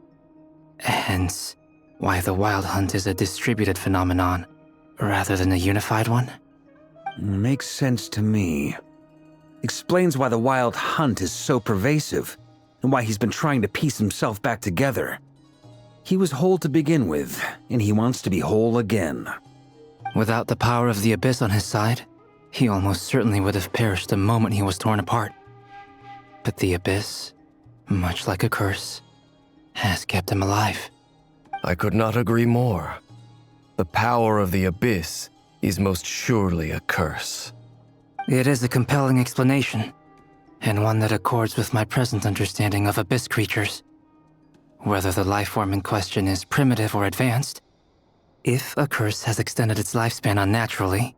Hence, why the Wild Hunt is a distributed phenomenon, rather than a unified one? Makes sense to me. Explains why the Wild Hunt is so pervasive, and why he's been trying to piece himself back together. He was whole to begin with, and he wants to be whole again. Without the power of the Abyss on his side, he almost certainly would have perished the moment he was torn apart. But the Abyss, much like a curse, has kept him alive. I could not agree more. The power of the Abyss is most surely a curse. It is a compelling explanation, and one that accords with my present understanding of Abyss creatures. Whether the life form in question is primitive or advanced, if a curse has extended its lifespan unnaturally,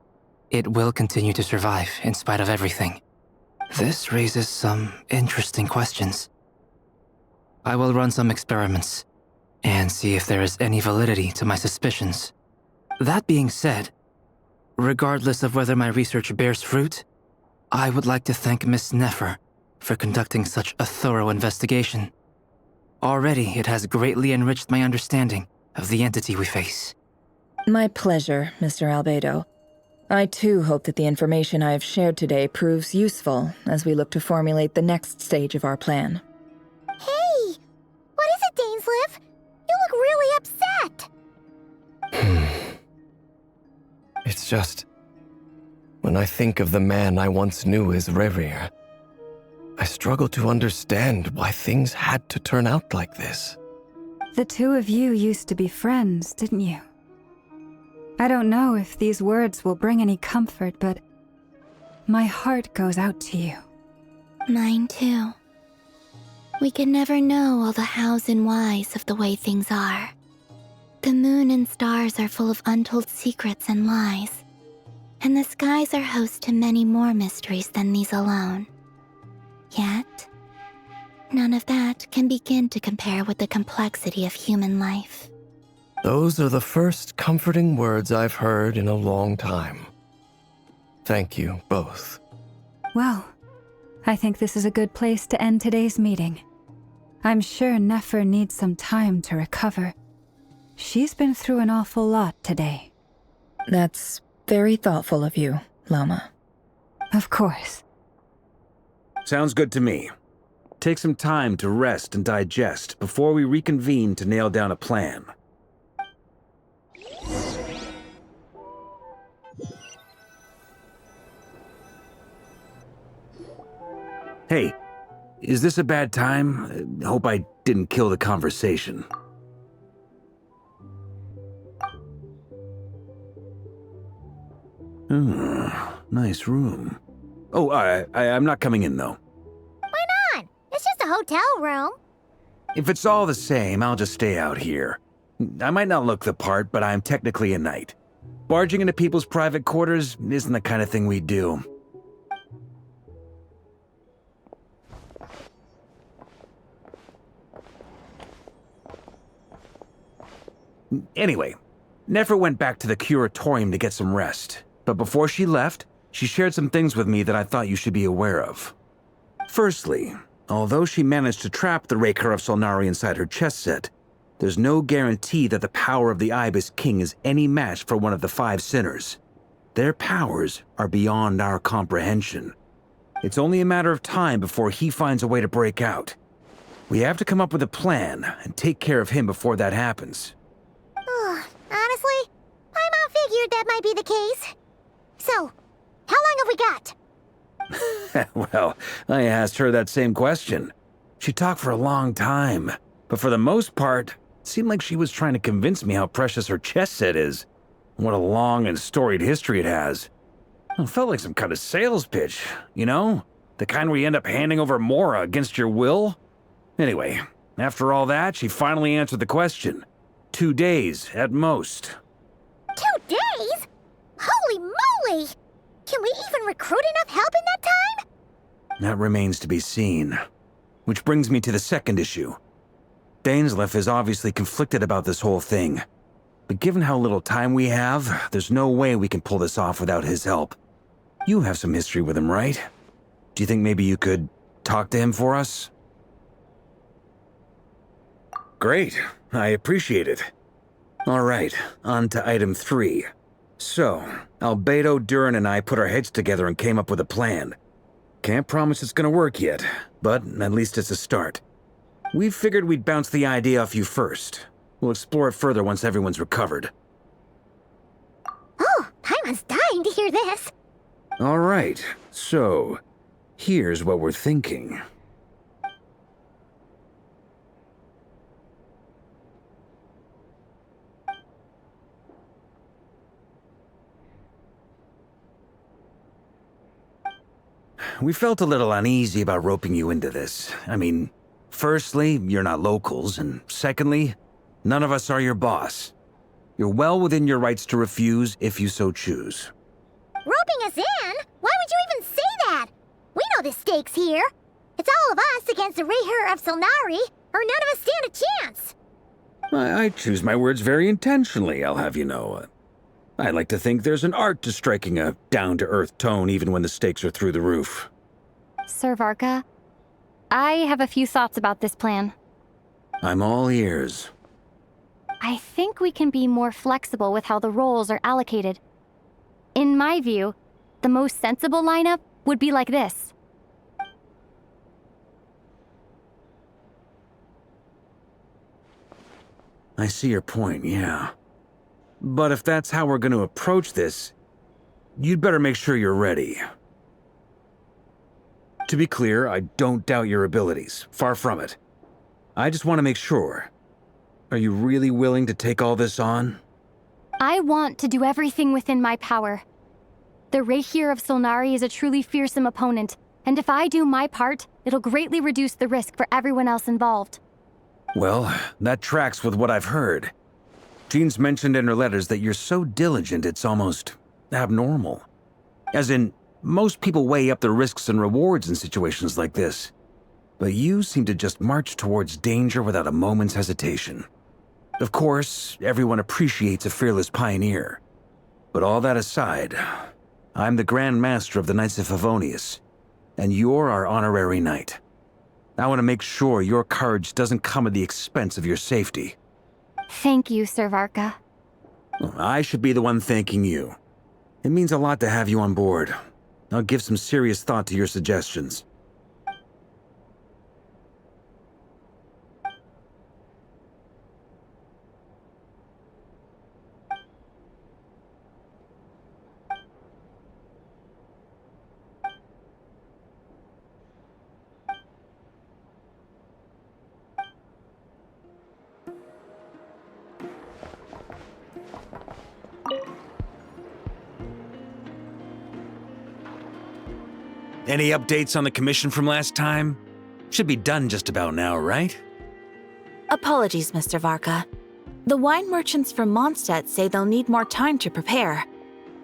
it will continue to survive in spite of everything. This raises some interesting questions. I will run some experiments and see if there is any validity to my suspicions. That being said, regardless of whether my research bears fruit, I would like to thank Miss Nefer for conducting such a thorough investigation. Already, it has greatly enriched my understanding of the entity we face. My pleasure, Mr. Albedo. I too hope that the information I have shared today proves useful as we look to formulate the next stage of our plan. Hey! What is it, Dainsleif? You look really upset! It's just... when I think of the man I once knew as Rerir, I struggle to understand why things had to turn out like this. The two of you used to be friends, didn't you? I don't know if these words will bring any comfort, but my heart goes out to you. Mine too. We can never know all the hows and whys of the way things are. The moon and stars are full of untold secrets and lies, and the skies are host to many more mysteries than these alone. Yet, none of that can begin to compare with the complexity of human life. Those are the first comforting words I've heard in a long time. Thank you, both. Well, I think this is a good place to end today's meeting. I'm sure Nefer needs some time to recover. She's been through an awful lot today. That's very thoughtful of you, Llama. Of course. Sounds good to me. Take some time to rest and digest before we reconvene to nail down a plan. Hey, is this a bad time? Hope I didn't kill the conversation. Nice room. Oh, I'm not coming in, though. Why not? It's just a hotel room. If it's all the same, I'll just stay out here. I might not look the part, but I'm technically a knight. Barging into people's private quarters isn't the kind of thing we do. Anyway, Nefer went back to the curatorium to get some rest. But before she left, she shared some things with me that I thought you should be aware of. Firstly, although she managed to trap the Rerir of Solnari inside her chess set, there's no guarantee that the power of the Ibis King is any match for one of the 5 sinners. Their powers are beyond our comprehension. It's only a matter of time before he finds a way to break out. We have to come up with a plan and take care of him before that happens. Honestly, Paimon figured that might be the case. So, how long have we got? Well, I asked her that same question. She talked for a long time, but for the most part, it seemed like she was trying to convince me how precious her chess set is. What a long and storied history it has. It felt like some kind of sales pitch, you know? The kind where you end up handing over Mora against your will? Anyway, after all that, she finally answered the question. 2 days, at most. 2 days? Holy moly! Can we even recruit enough help in that time? That remains to be seen. Which brings me to the second issue. Dainsleif is obviously conflicted about this whole thing. But given how little time we have, there's no way we can pull this off without his help. You have some history with him, right? Do you think maybe you could talk to him for us? Great. I appreciate it. All right, on to item 3. So, Albedo, Durin, and I put our heads together and came up with a plan. Can't promise it's gonna work yet, but at least it's a start. We figured we'd bounce the idea off you first. We'll explore it further once everyone's recovered. Oh, Paimon's dying to hear this. All right, so here's what we're thinking. We felt a little uneasy about roping you into this. I mean, firstly, you're not locals, and secondly, none of us are your boss. You're well within your rights to refuse if you so choose. Roping us in? Why would you even say that? We know the stakes here. It's all of us against the Rerir of Solnari, or none of us stand a chance. I choose my words very intentionally, I'll have you know. I like to think there's an art to striking a down-to-earth tone even when the stakes are through the roof. Sir Varka, I have a few thoughts about this plan. I'm all ears. I think we can be more flexible with how the roles are allocated. In my view, the most sensible lineup would be like this. I see your point, yeah. But if that's how we're going to approach this, you'd better make sure you're ready. To be clear, I don't doubt your abilities. Far from it. I just want to make sure. Are you really willing to take all this on? I want to do everything within my power. The Rerir of Solnari is a truly fearsome opponent, and if I do my part, it'll greatly reduce the risk for everyone else involved. Well, that tracks with what I've heard. Jean's mentioned in her letters that you're so diligent it's almost abnormal. As in, most people weigh up the risks and rewards in situations like this. But you seem to just march towards danger without a moment's hesitation. Of course, everyone appreciates a fearless pioneer. But all that aside, I'm the Grand Master of the Knights of Favonius. and you're our honorary knight. I want to make sure your courage doesn't come at the expense of your safety. Thank you, Sir Varka. I should be the one thanking you. It means a lot to have you on board. I'll give some serious thought to your suggestions. Any updates on the commission from last time? Should be done just about now, right? Apologies, Mr. Varka. The wine merchants from Mondstadt say they'll need more time to prepare.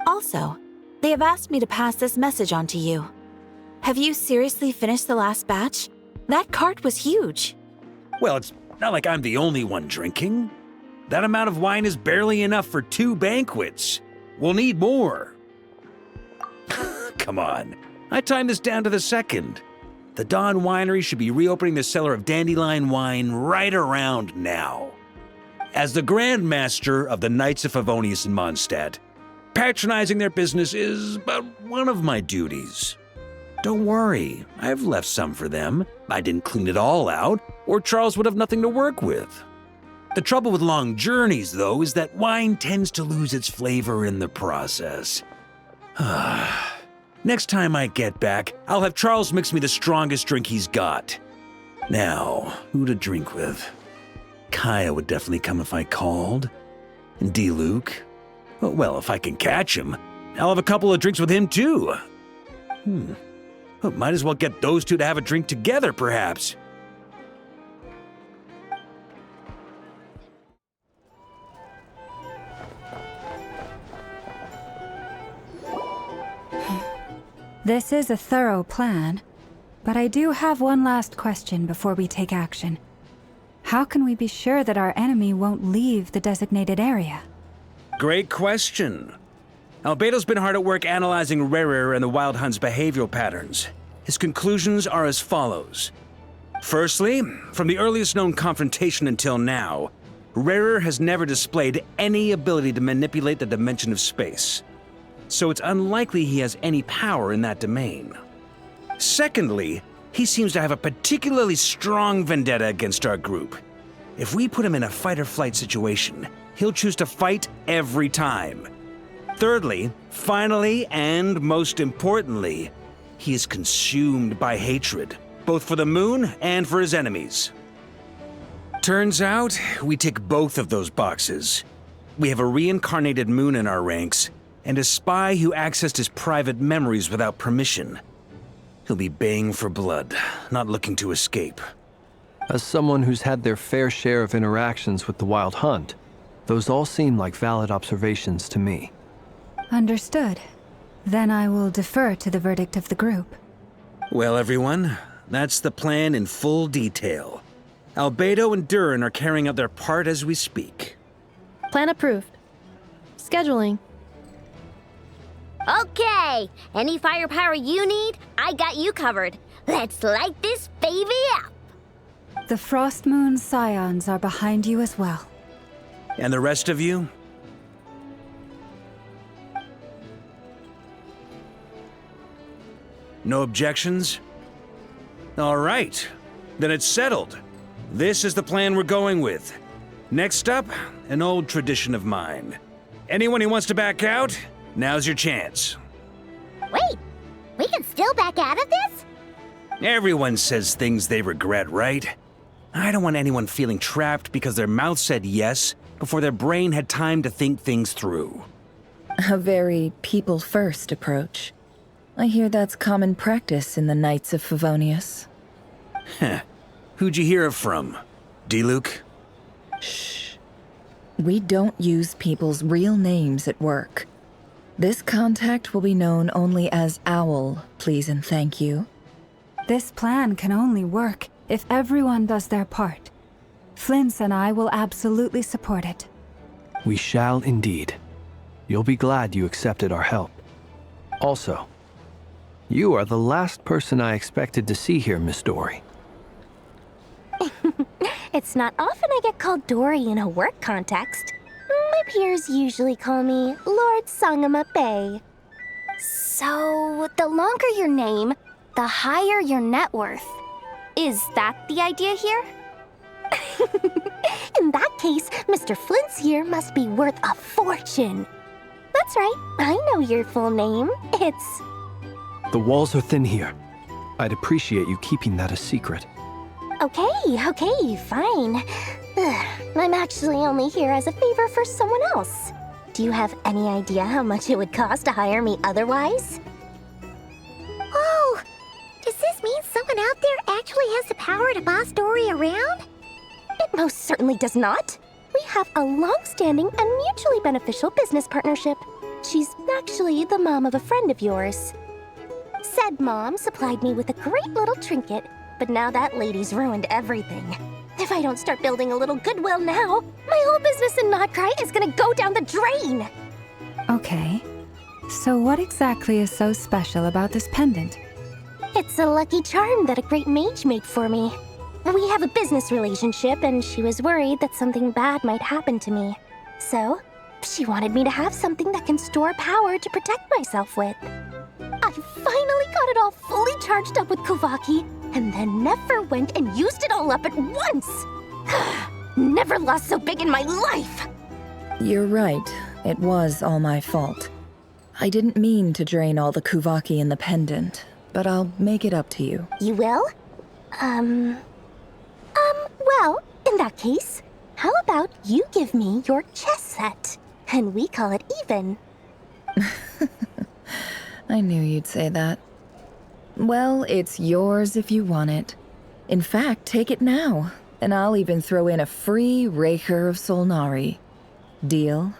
Also, they have asked me to pass this message on to you. Have you seriously finished the last batch? That cart was huge. Well, it's not like I'm the only one drinking. That amount of wine is barely enough for 2 banquets. We'll need more. Come on. I timed this down to the second. The Dawn Winery should be reopening their cellar of dandelion wine right around now. As the Grand Master of the Knights of Favonius in Mondstadt, patronizing their business is but one of my duties. Don't worry, I've left some for them. I didn't clean it all out, or Charles would have nothing to work with. The trouble with long journeys, though, is that wine tends to lose its flavor in the process. Next time I get back, I'll have Charles mix me the strongest drink he's got. Now, who to drink with? Kaya would definitely come if I called. And D-Luke? Well, if I can catch him, I'll have a couple of drinks with him too. Well, might as well get those two to have a drink together, perhaps. This is a thorough plan, but I do have one last question before we take action. How can we be sure that our enemy won't leave the designated area? Great question. Albedo's been hard at work analyzing Rerir and the Wild Hunt's behavioral patterns. His conclusions are as follows. Firstly, from the earliest known confrontation until now, Rerir has never displayed any ability to manipulate the dimension of space. So it's unlikely he has any power in that domain. Secondly, he seems to have a particularly strong vendetta against our group. If we put him in a fight-or-flight situation, he'll choose to fight every time. Thirdly, finally, and most importantly, he is consumed by hatred, both for the moon and for his enemies. Turns out, we tick both of those boxes. We have a reincarnated moon in our ranks, and a spy who accessed his private memories without permission. He'll be baying for blood, not looking to escape. As someone who's had their fair share of interactions with the Wild Hunt, those all seem like valid observations to me. Understood. Then I will defer to the verdict of the group. Well, everyone, that's the plan in full detail. Albedo and Durin are carrying out their part as we speak. Plan approved. Scheduling. Okay, any firepower you need, I got you covered. Let's light this baby up. The Frost Moon Scions are behind you as well. And the rest of you? No objections? All right, then it's settled. This is the plan we're going with. Next up, an old tradition of mine. Anyone who wants to back out, now's your chance. Wait, we can still back out of this? Everyone says things they regret, right? I don't want anyone feeling trapped because their mouth said yes before their brain had time to think things through. A very people-first approach. I hear that's common practice in the Knights of Favonius. Heh. Who'd you hear it from? D-Luke? Shh. We don't use people's real names at work. This contact will be known only as Owl, please and thank you. This plan can only work if everyone does their part. Flint's and I will absolutely support it. We shall indeed. You'll be glad you accepted our help. Also, You are the last person I expected to see here, Miss Dory. It's not often I get called Dory in a work context. My peers usually call me Lord Sangama Bay. So, the longer your name, the higher your net worth. Is that the idea here? In that case, Mr. Flint's here must be worth a fortune. That's right, I know your full name. It's... The walls are thin here. I'd appreciate you keeping that a secret. Okay, fine. I'm actually only here as a favor for someone else. Do you have any idea how much it would cost to hire me otherwise? Oh! Does this mean someone out there actually has the power to boss Dory around? It most certainly does not. We have a long-standing and mutually beneficial business partnership. She's actually the mom of a friend of yours. Said mom supplied me with a great little trinket, but now that lady's ruined everything. If I don't start building a little goodwill now, my whole business in Nod-Krai is gonna go down the drain! Okay. So what exactly is so special about this pendant? It's a lucky charm that a great mage made for me. We have a business relationship, and she was worried that something bad might happen to me. So, she wanted me to have something that can store power to protect myself with. I finally got it all fully charged up with Kuvaki, and then never went and used it all up at once! Never lost so big in my life! You're right. It was all my fault. I didn't mean to drain all the Kuvaki in the pendant, but I'll make it up to you. You will? Well, in that case, how about you give me your chess set, and we call it even? I knew you'd say that. Well, it's yours if you want it. In fact, take it now, and I'll even throw in a free Rerir of Solnari. Deal?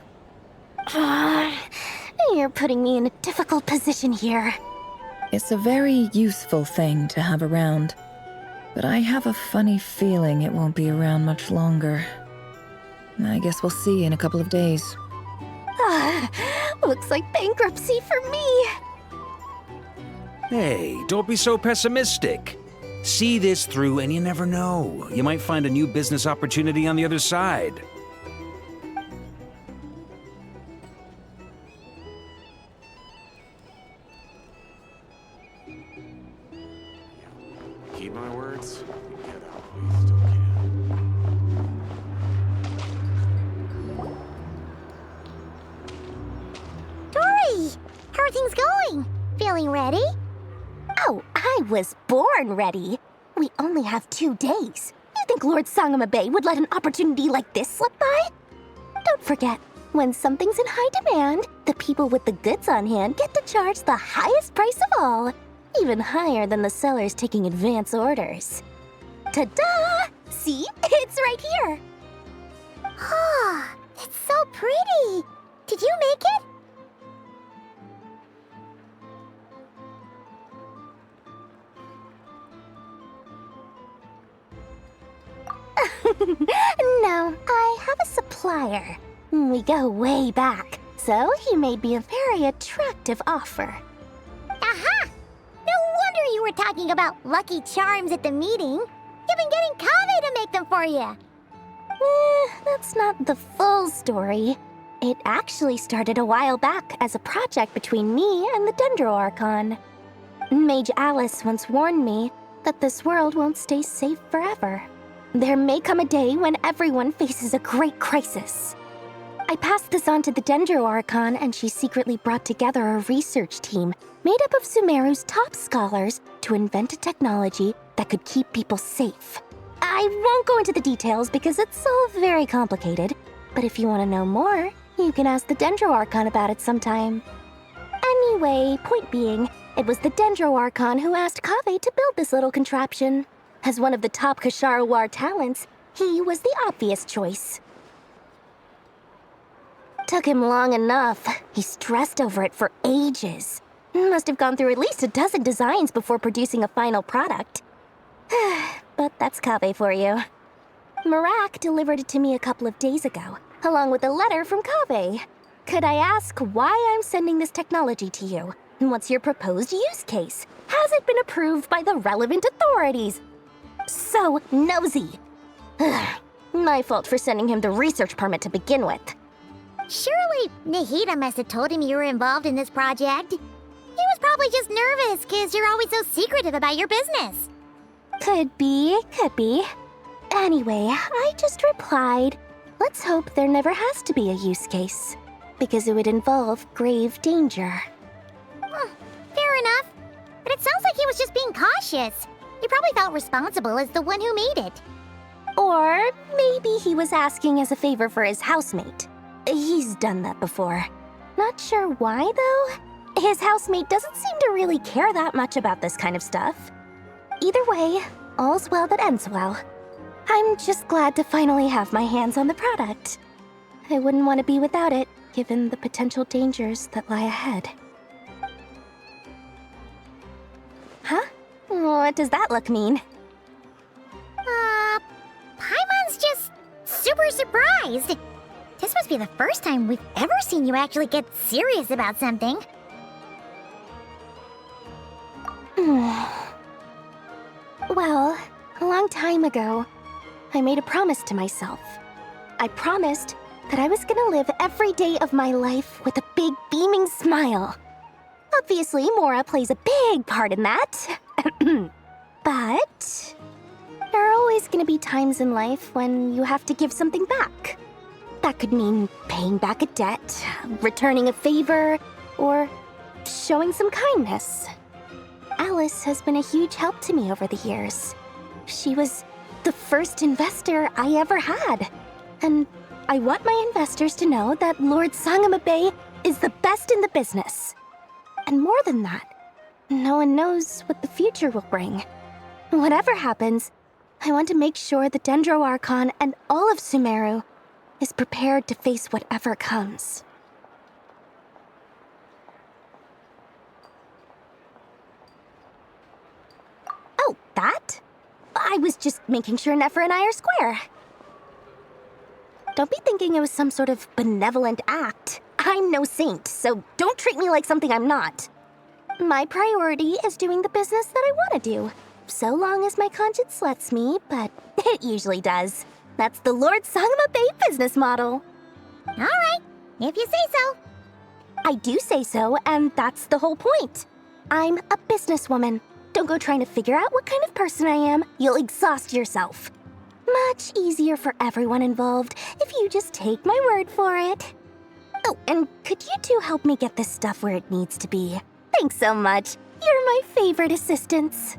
You're putting me in a difficult position here. It's a very useful thing to have around, but I have a funny feeling it won't be around much longer. I guess we'll see in a couple of days. Looks like bankruptcy for me. Hey, don't be so pessimistic. See this through and you never know. You might find a new business opportunity on the other side. Keep my words. Dory! How are things going? Feeling ready? Oh, I was born ready. We only have 2 days. You think Lord Sangama Bay would let an opportunity like this slip by? Don't forget, when something's in high demand, the people with the goods on hand get to charge the highest price of all. Even higher than the sellers taking advance orders. Ta-da! See? It's right here! Ah, it's so pretty! Did you make it? No, I have a supplier. We go way back, so he made me a very attractive offer. Aha! No wonder you were talking about lucky charms at the meeting. You've been getting Kaveh to make them for you. That's not the full story. It actually started a while back as a project between me and the Dendro Archon. Mage Alice once warned me that this world won't stay safe forever. There may come a day when everyone faces a great crisis. I passed this on to the Dendro Archon, and she secretly brought together a research team made up of Sumeru's top scholars to invent a technology that could keep people safe. I won't go into the details because it's all very complicated, but if you want to know more, you can ask the Dendro Archon about it sometime. Anyway, point being, it was the Dendro Archon who asked Kaveh to build this little contraption. As one of the top Kasharawar talents, he was the obvious choice. Took him long enough. He stressed over it for ages. Must have gone through at least a dozen designs before producing a final product. But that's Kaveh for you. Marak delivered it to me a couple of days ago, along with a letter from Kaveh. Could I ask why I'm sending this technology to you? What's your proposed use case? Has it been approved by the relevant authorities? So nosy. My fault for sending him the research permit to begin with. Surely Nahida must have told him you were involved in this project. He was probably just nervous because you're always so secretive about your business. Could be, could be. Anyway, I just replied, let's hope there never has to be a use case, because it would involve grave danger. Fair enough. But it sounds like he was just being cautious. He probably felt responsible as the one who made it. Or maybe he was asking as a favor for his housemate. He's done that before. Not sure why, though. His housemate doesn't seem to really care that much about this kind of stuff. Either way, all's well that ends well. I'm just glad to finally have my hands on the product. I wouldn't want to be without it, given the potential dangers that lie ahead. Huh? What does that look mean? Paimon's just super surprised. This must be the first time we've ever seen you actually get serious about something. Well, a long time ago, I made a promise to myself. I promised that I was gonna live every day of my life with a big beaming smile. Obviously, Mora plays a big part in that. But there are always gonna be times in life when you have to give something back. That could mean paying back a debt, returning a favor, or showing some kindness. Alice has been a huge help to me over the years. She was the first investor I ever had. And I want my investors to know that Lord Sangamabe is the best in the business. And more than that, no one knows what the future will bring. Whatever happens, I want to make sure the Dendro Archon and all of Sumeru is prepared to face whatever comes. Oh, that? I was just making sure Nefer and I are square. Don't be thinking it was some sort of benevolent act. I'm no saint, so don't treat me like something I'm not. My priority is doing the business that I want to do, so long as my conscience lets me, but it usually does. That's the Lord Sangamabe business model. All right, if you say so. I do say so, and that's the whole point. I'm a businesswoman. Don't go trying to figure out what kind of person I am. You'll exhaust yourself. Much easier for everyone involved if you just take my word for it. Oh, and could you two help me get this stuff where it needs to be? Thanks so much. You're my favorite assistants.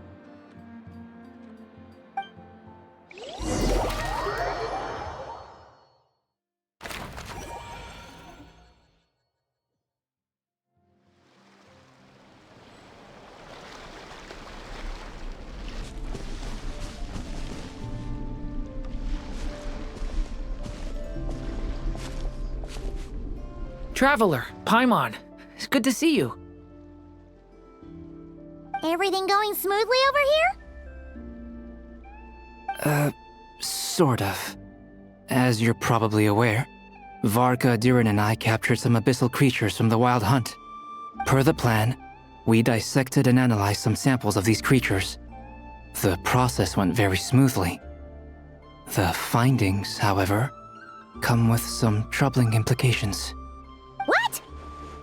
Traveler, Paimon, it's good to see you. Everything going smoothly over here? Sort of. As you're probably aware, Varka, Diren, and I captured some abyssal creatures from the Wild Hunt. Per the plan, we dissected and analyzed some samples of these creatures. The process went very smoothly. The findings, however, come with some troubling implications. What?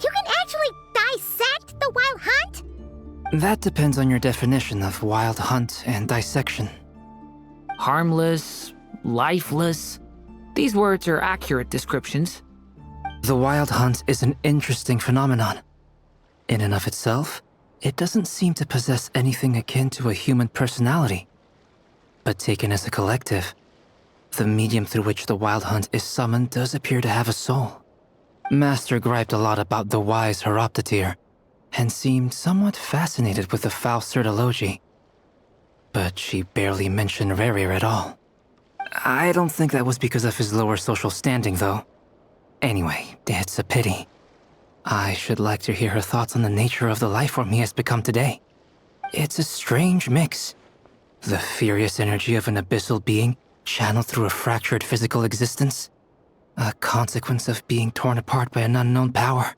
You can actually dissect the Wild Hunt? That depends on your definition of Wild Hunt and dissection. Harmless, lifeless. These words are accurate descriptions. The Wild Hunt is an interesting phenomenon. In and of itself, it doesn't seem to possess anything akin to a human personality. But taken as a collective, the medium through which the Wild Hunt is summoned does appear to have a soul. Master griped a lot about the wise Horoptatyr, and seemed somewhat fascinated with the foul Certology. But she barely mentioned Rerir at all. I don't think that was because of his lower social standing, though. Anyway, it's a pity. I should like to hear her thoughts on the nature of the lifeform he has become today. It's a strange mix. The furious energy of an abyssal being channeled through a fractured physical existence. A consequence of being torn apart by an unknown power.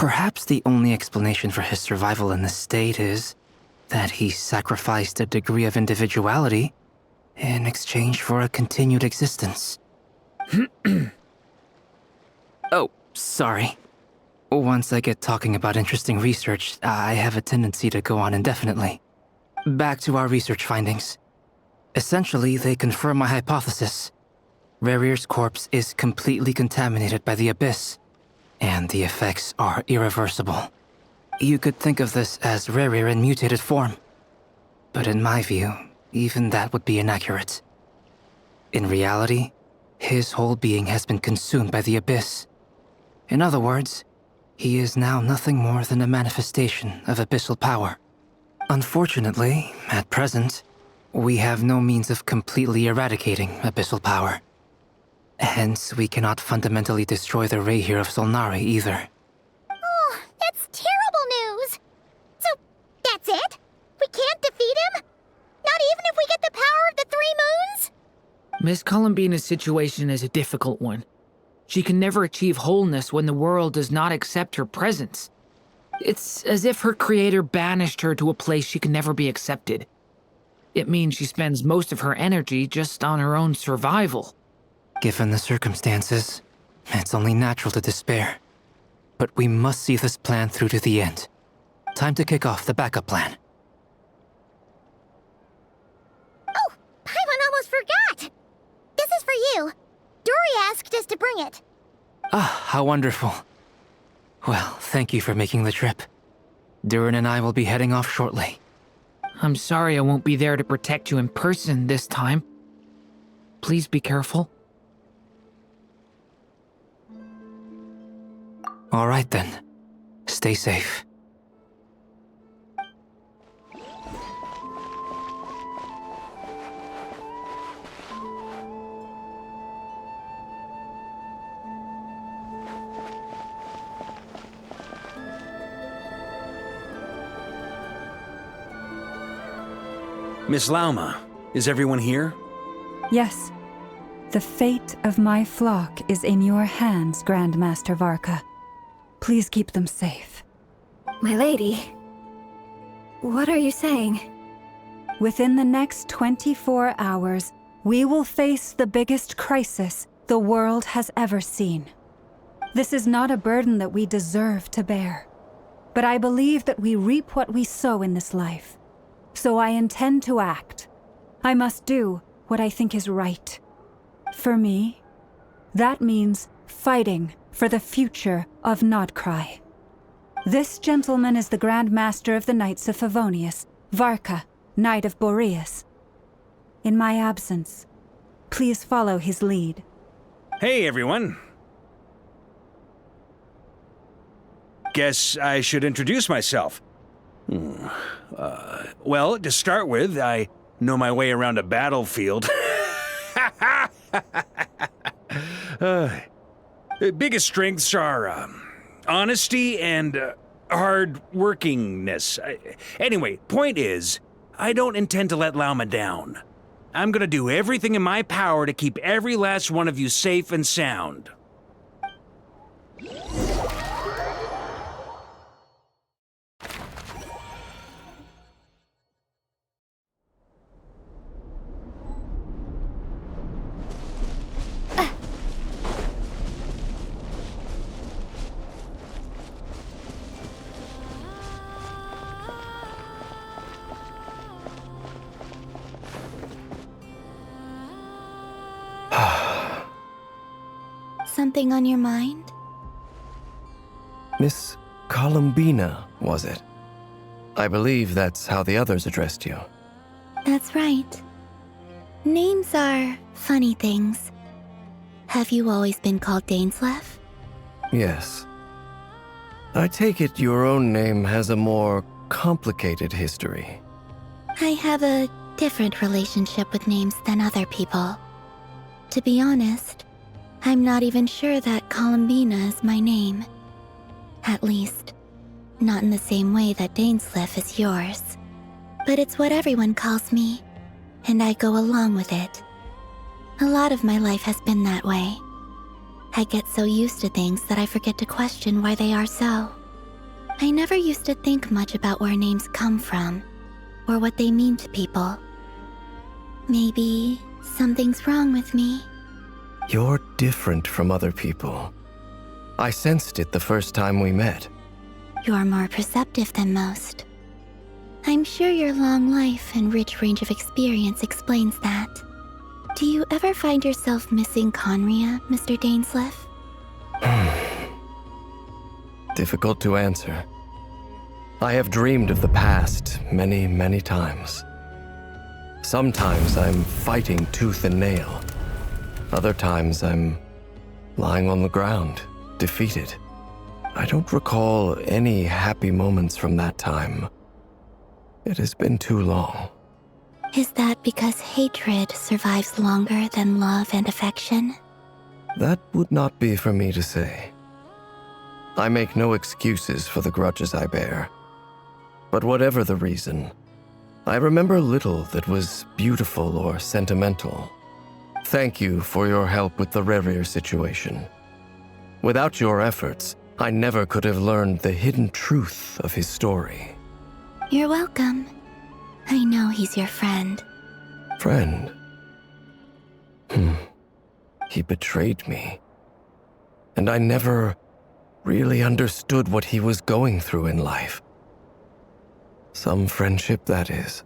Perhaps the only explanation for his survival in this state is that he sacrificed a degree of individuality in exchange for a continued existence. Oh, sorry. Once I get talking about interesting research, I have a tendency to go on indefinitely. Back to our research findings. Essentially, they confirm my hypothesis. Rerir's corpse is completely contaminated by the Abyss, and the effects are irreversible. You could think of this as Rerir in mutated form. But in my view, even that would be inaccurate. In reality, his whole being has been consumed by the Abyss. In other words, he is now nothing more than a manifestation of abyssal power. Unfortunately, at present, we have no means of completely eradicating abyssal power. Hence, we cannot fundamentally destroy the Rerir of Solnari either. Oh, that's terrible news! So, that's it? We can't defeat him? Not even if we get the power of the Three Moons? Miss Columbina's situation is a difficult one. She can never achieve wholeness when the world does not accept her presence. It's as if her creator banished her to a place she can never be accepted. It means she spends most of her energy just on her own survival. Given the circumstances, it's only natural to despair. But we must see this plan through to the end. Time to kick off the backup plan. Oh, Paimon almost forgot! This is for you. Dory asked us to bring it. Ah, how wonderful. Well, thank you for making the trip. Durin and I will be heading off shortly. I'm sorry I won't be there to protect you in person this time. Please be careful. All right then. Stay safe. Miss Lauma, is everyone here? Yes. The fate of my flock is in your hands, Grandmaster Varka. Please keep them safe. My lady, what are you saying? Within the next 24 hours, we will face the biggest crisis the world has ever seen. This is not a burden that we deserve to bear, but I believe that we reap what we sow in this life. So I intend to act. I must do what I think is right. For me, that means fighting for the future of Nod-Krai. This gentleman is the Grand Master of the Knights of Favonius, Varka, Knight of Boreas. In my absence, please follow his lead. Hey, everyone. Guess I should introduce myself. Well, to start with, I know my way around a battlefield. Biggest strengths are honesty and hard-workingness. Anyway, point is, I don't intend to let Lauma down. I'm gonna do everything in my power to keep every last one of you safe and sound. Something on your mind? Miss Columbina, was it? I believe that's how the others addressed you. That's right. Names are funny things. Have you always been called Dainsleif? Yes. I take it your own name has a more complicated history. I have a different relationship with names than other people. To be honest, I'm not even sure that Columbina is my name. At least, not in the same way that Dainsleif is yours. But it's what everyone calls me, and I go along with it. A lot of my life has been that way. I get so used to things that I forget to question why they are so. I never used to think much about where names come from, or what they mean to people. Maybe something's wrong with me. You're different from other people. I sensed it the first time we met. You're more perceptive than most. I'm sure your long life and rich range of experience explains that. Do you ever find yourself missing Conria, Mr. Dainsleif? Difficult to answer. I have dreamed of the past many, many times. Sometimes I'm fighting tooth and nail. Other times I'm lying on the ground, defeated. I don't recall any happy moments from that time. It has been too long. Is that because hatred survives longer than love and affection? That would not be for me to say. I make no excuses for the grudges I bear. But whatever the reason, I remember little that was beautiful or sentimental. Thank you for your help with the Rerir situation. Without your efforts, I never could have learned the hidden truth of his story. You're welcome. I know he's your friend. Friend? He betrayed me. And I never really understood what he was going through in life. Some friendship, that is.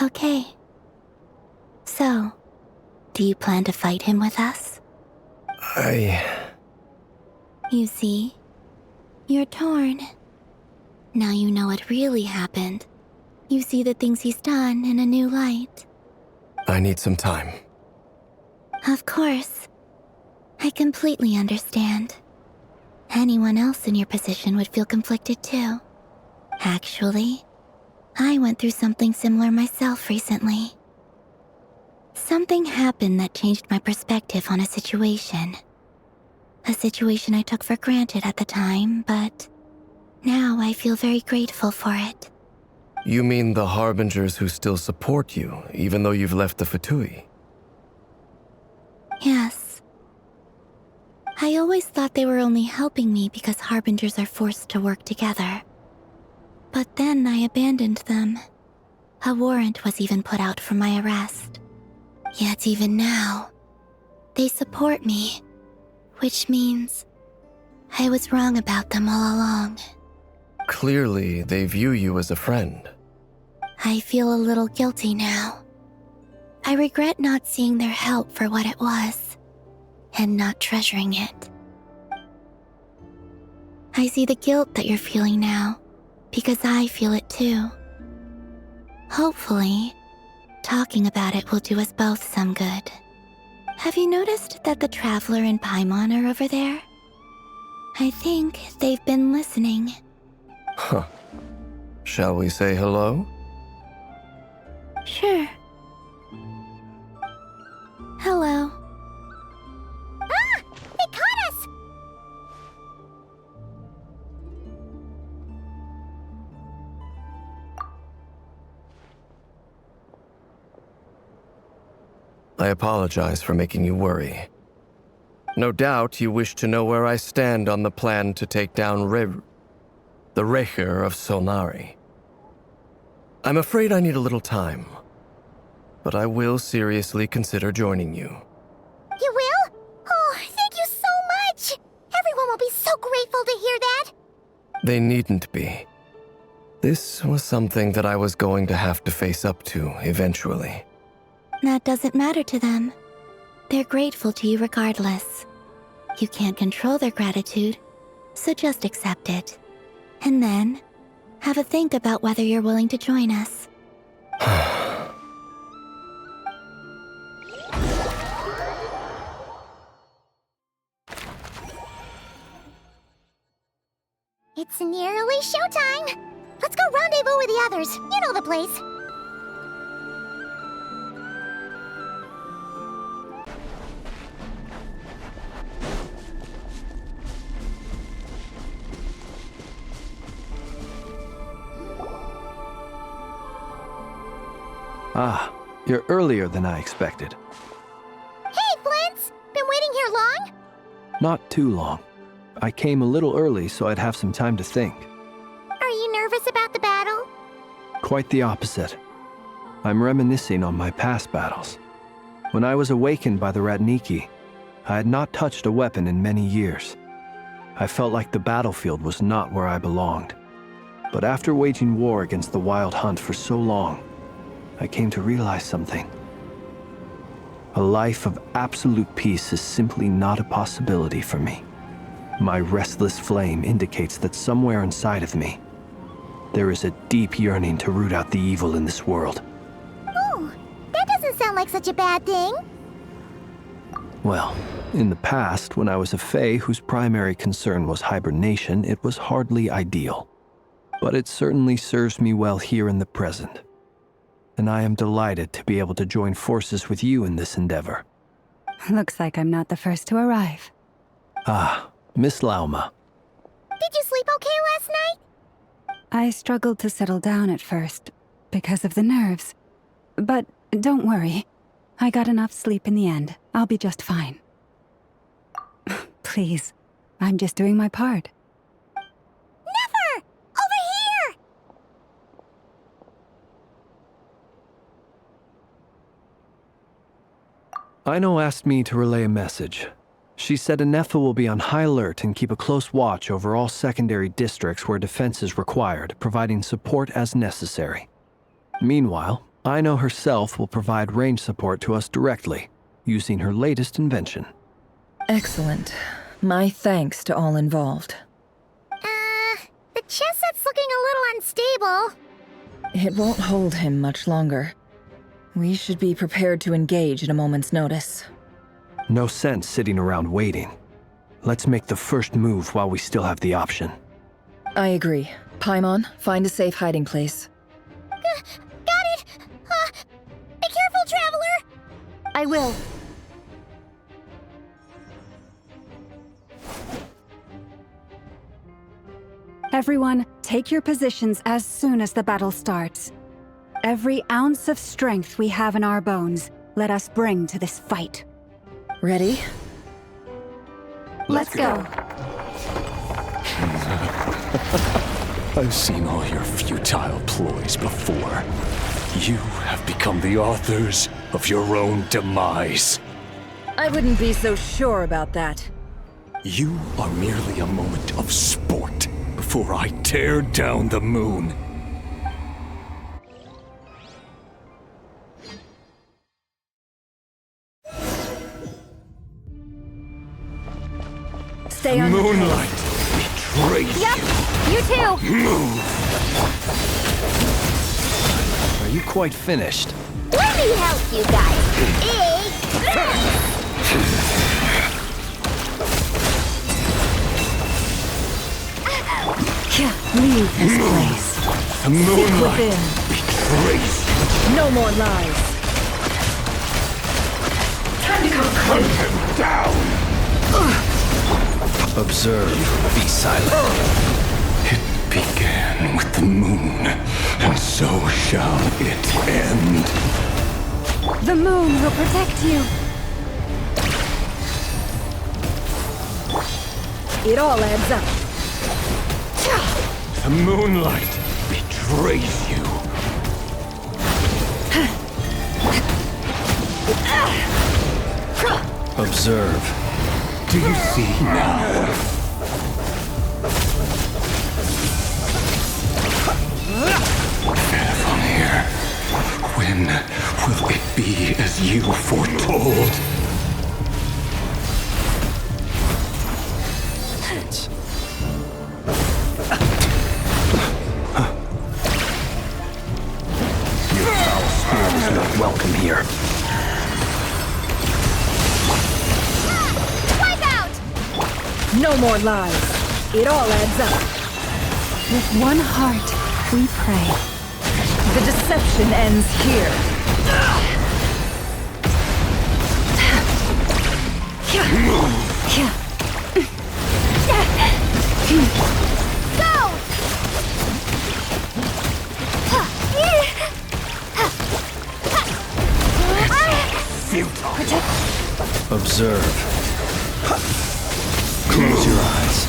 Okay. So, do you plan to fight him with us? You see, you're torn. Now you know what really happened. You see the things he's done in a new light. I need some time. Of course. I completely understand. Anyone else in your position would feel conflicted too. Actually, I went through something similar myself recently. Something happened that changed my perspective on a situation. A situation I took for granted at the time, but now I feel very grateful for it. You mean the Harbingers who still support you, even though you've left the Fatui? Yes. I always thought they were only helping me because Harbingers are forced to work together. But then I abandoned them. A warrant was even put out for my arrest. Yet even now, they support me, which means I was wrong about them all along. Clearly, they view you as a friend. I feel a little guilty now. I regret not seeing their help for what it was, and not treasuring it. I see the guilt that you're feeling now, because I feel it too. Hopefully, talking about it will do us both some good. Have you noticed that the Traveler and Paimon are over there? I think they've been listening. Huh. Shall we say hello? Sure. Hello. Ah! They caught us! I apologize for making you worry. No doubt you wish to know where I stand on the plan to take down the Rerir of Solnari. I'm afraid I need a little time, but I will seriously consider joining you. You will? Oh, thank you so much! Everyone will be so grateful to hear that! They needn't be. This was something that I was going to have to face up to eventually. That doesn't matter to them. They're grateful to you regardless. You can't control their gratitude, so just accept it. And then, have a think about whether you're willing to join us. It's nearly showtime! Let's go rendezvous with the others. You know the place. Ah, you're earlier than I expected. Hey, Flint's! Been waiting here long? Not too long. I came a little early so I'd have some time to think. Quite the opposite. I'm reminiscing on my past battles. When I was awakened by the Ratniki, I had not touched a weapon in many years. I felt like the battlefield was not where I belonged. But after waging war against the Wild Hunt for so long, I came to realize something. A life of absolute peace is simply not a possibility for me. My restless flame indicates that somewhere inside of me, there is a deep yearning to root out the evil in this world. Oh, that doesn't sound like such a bad thing. Well, in the past, when I was a Fae whose primary concern was hibernation, it was hardly ideal. But it certainly serves me well here in the present. And I am delighted to be able to join forces with you in this endeavor. Looks like I'm not the first to arrive. Ah, Miss Lauma. Did you sleep okay last night? I struggled to settle down at first, because of the nerves. But don't worry. I got enough sleep in the end. I'll be just fine. Please, I'm just doing my part. Never! Over here! Aino asked me to relay a message. She said Anefa will be on high alert and keep a close watch over all secondary districts where defense is required, providing support as necessary. Meanwhile, Aino herself will provide range support to us directly, using her latest invention. Excellent. My thanks to all involved. The chest set's looking a little unstable. It won't hold him much longer. We should be prepared to engage at a moment's notice. No sense sitting around waiting. Let's make the first move while we still have the option. I agree. Paimon, find a safe hiding place. Got it! Be careful, Traveler! I will. Everyone, take your positions as soon as the battle starts. Every ounce of strength we have in our bones, let us bring to this fight. Ready? Let's go. I've seen all your futile ploys before. You have become the authors of your own demise. I wouldn't be so sure about that. You are merely a moment of sport before I tear down the moon. Stay on Moonlight betrays Yep, you too! Move! Are you quite finished? Let me help you guys. Leave this place. The moonlight betrays you. No more lies. Time to go hunt him down. Observe, be silent. It began with the moon, and so shall it end. The moon will protect you. It all adds up. The moonlight betrays you. Observe. Do you see now? From here, when will it be as you foretold? Your foul spirit is not welcome here. No more lies. It all adds up. With one heart, we pray. The deception ends here. Go! Futile. Observe. Close your eyes.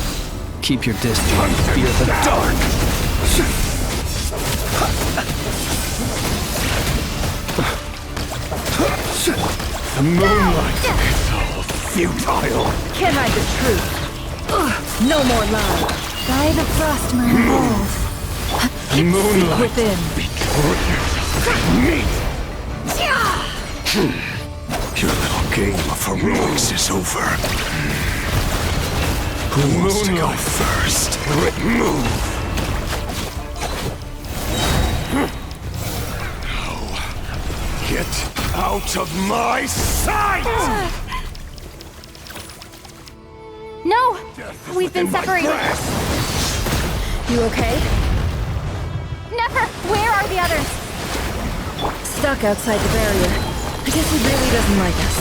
Keep your distance. Fear the dark. The moonlight is all futile. Can't hide the truth. No more lies. By the frost moon evolve. Moonlight Within. me. Your little game of heroics is over. Who wants to go first? Move. Get out of my sight! No! We've been separated. You okay? Never! Where are the others? Stuck outside the barrier. I guess he really doesn't like us.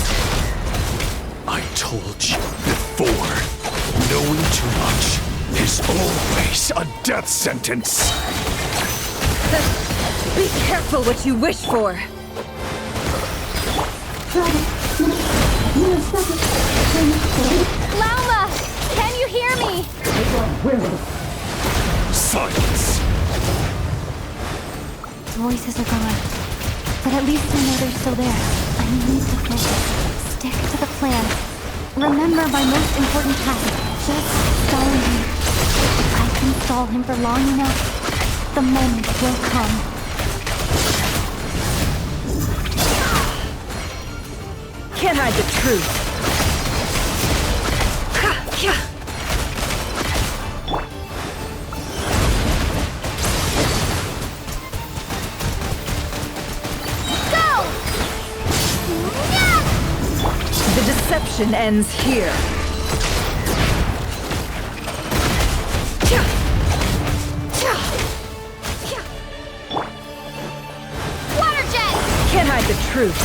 I told you before, knowing too much is always a death sentence. Be careful what you wish for. Lauma! Can you hear me? Silence! Voices are gone. But at least I know they're still there. I need to focus. Stick to the plan. Remember my most important task. Just stalling him. If I can stall him for long enough, the moment will come. Can't hide the truth. The deception ends here. Water jet! Can't hide the truth.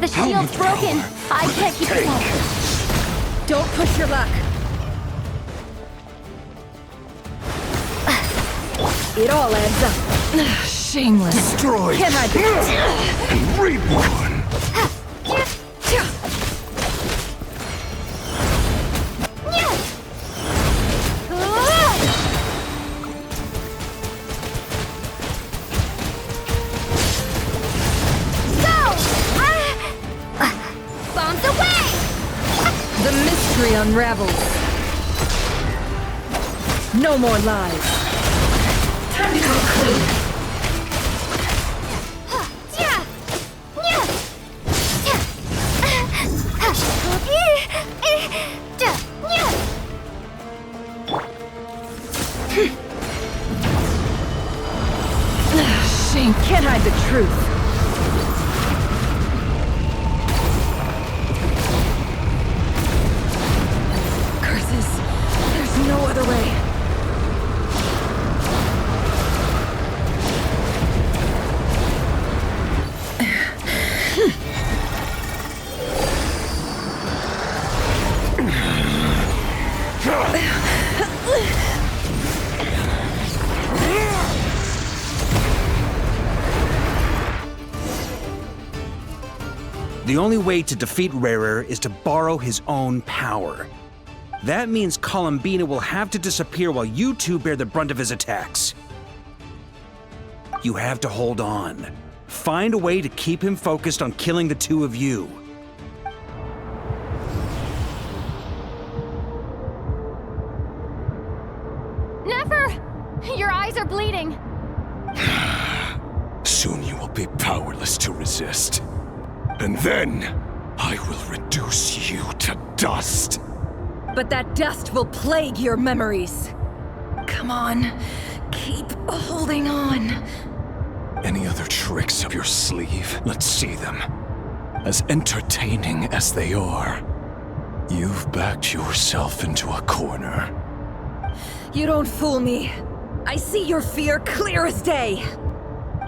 The shield's broken. I can't keep this up. Don't push your luck. It all adds up. Shameless. Destroy. Can't hide the and reborn. Unravels. No more lies. Time to go clean. Shame can't hide the truth. No other way. The only way to defeat Rerir is to borrow his own power. That means Columbina will have to disappear while you two bear the brunt of his attacks. You have to hold on. Find a way to keep him focused on killing the two of you. Never! Your eyes are bleeding. Soon you will be powerless to resist. And then, I will reduce you to dust. But that dust will plague your memories. Come on, keep holding on. Any other tricks up your sleeve? Let's see them. As entertaining as they are. You've backed yourself into a corner. You don't fool me. I see your fear clear as day.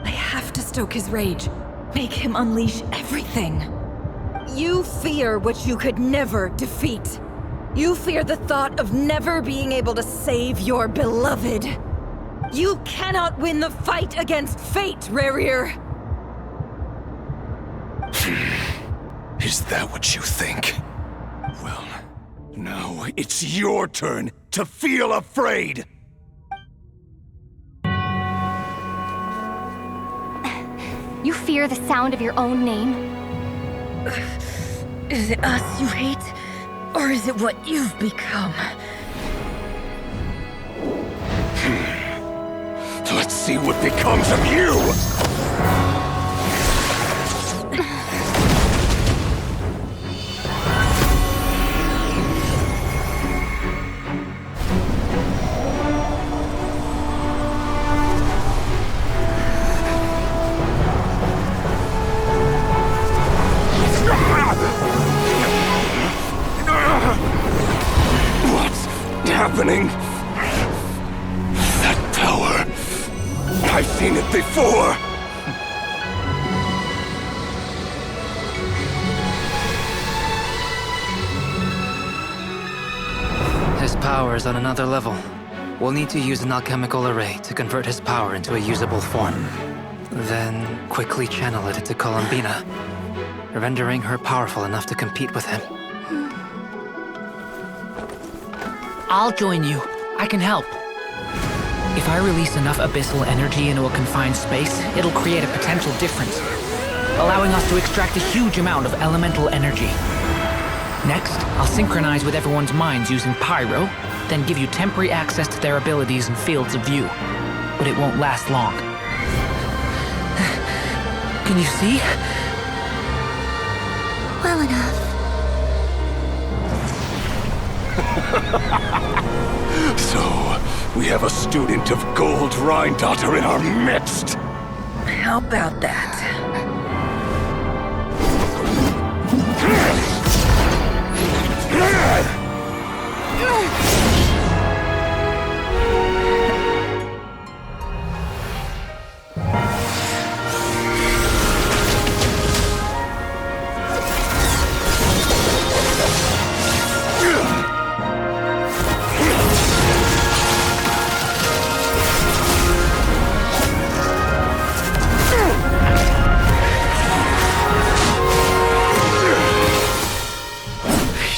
I have to stoke his rage. Make him unleash everything. You fear what you could never defeat. You fear the thought of never being able to save your beloved. You cannot win the fight against fate, Rerir. Is that what you think? Well, now it's your turn to feel afraid! You fear the sound of your own name? Is it us you hate? Or is it what you've become? Let's see what becomes of you! What's happening? That power. I've seen it before! His power is on another level. We'll need to use an alchemical array to convert his power into a usable form. Then quickly channel it into Columbina, rendering her powerful enough to compete with him. I'll join you. I can help. If I release enough abyssal energy into a confined space, it'll create a potential difference, allowing us to extract a huge amount of elemental energy. Next, I'll synchronize with everyone's minds using Pyro, then give you temporary access to their abilities and fields of view. But it won't last long. Can you see? Well enough. So, we have a student of Gold Rhine-Daughter in our midst! How about that?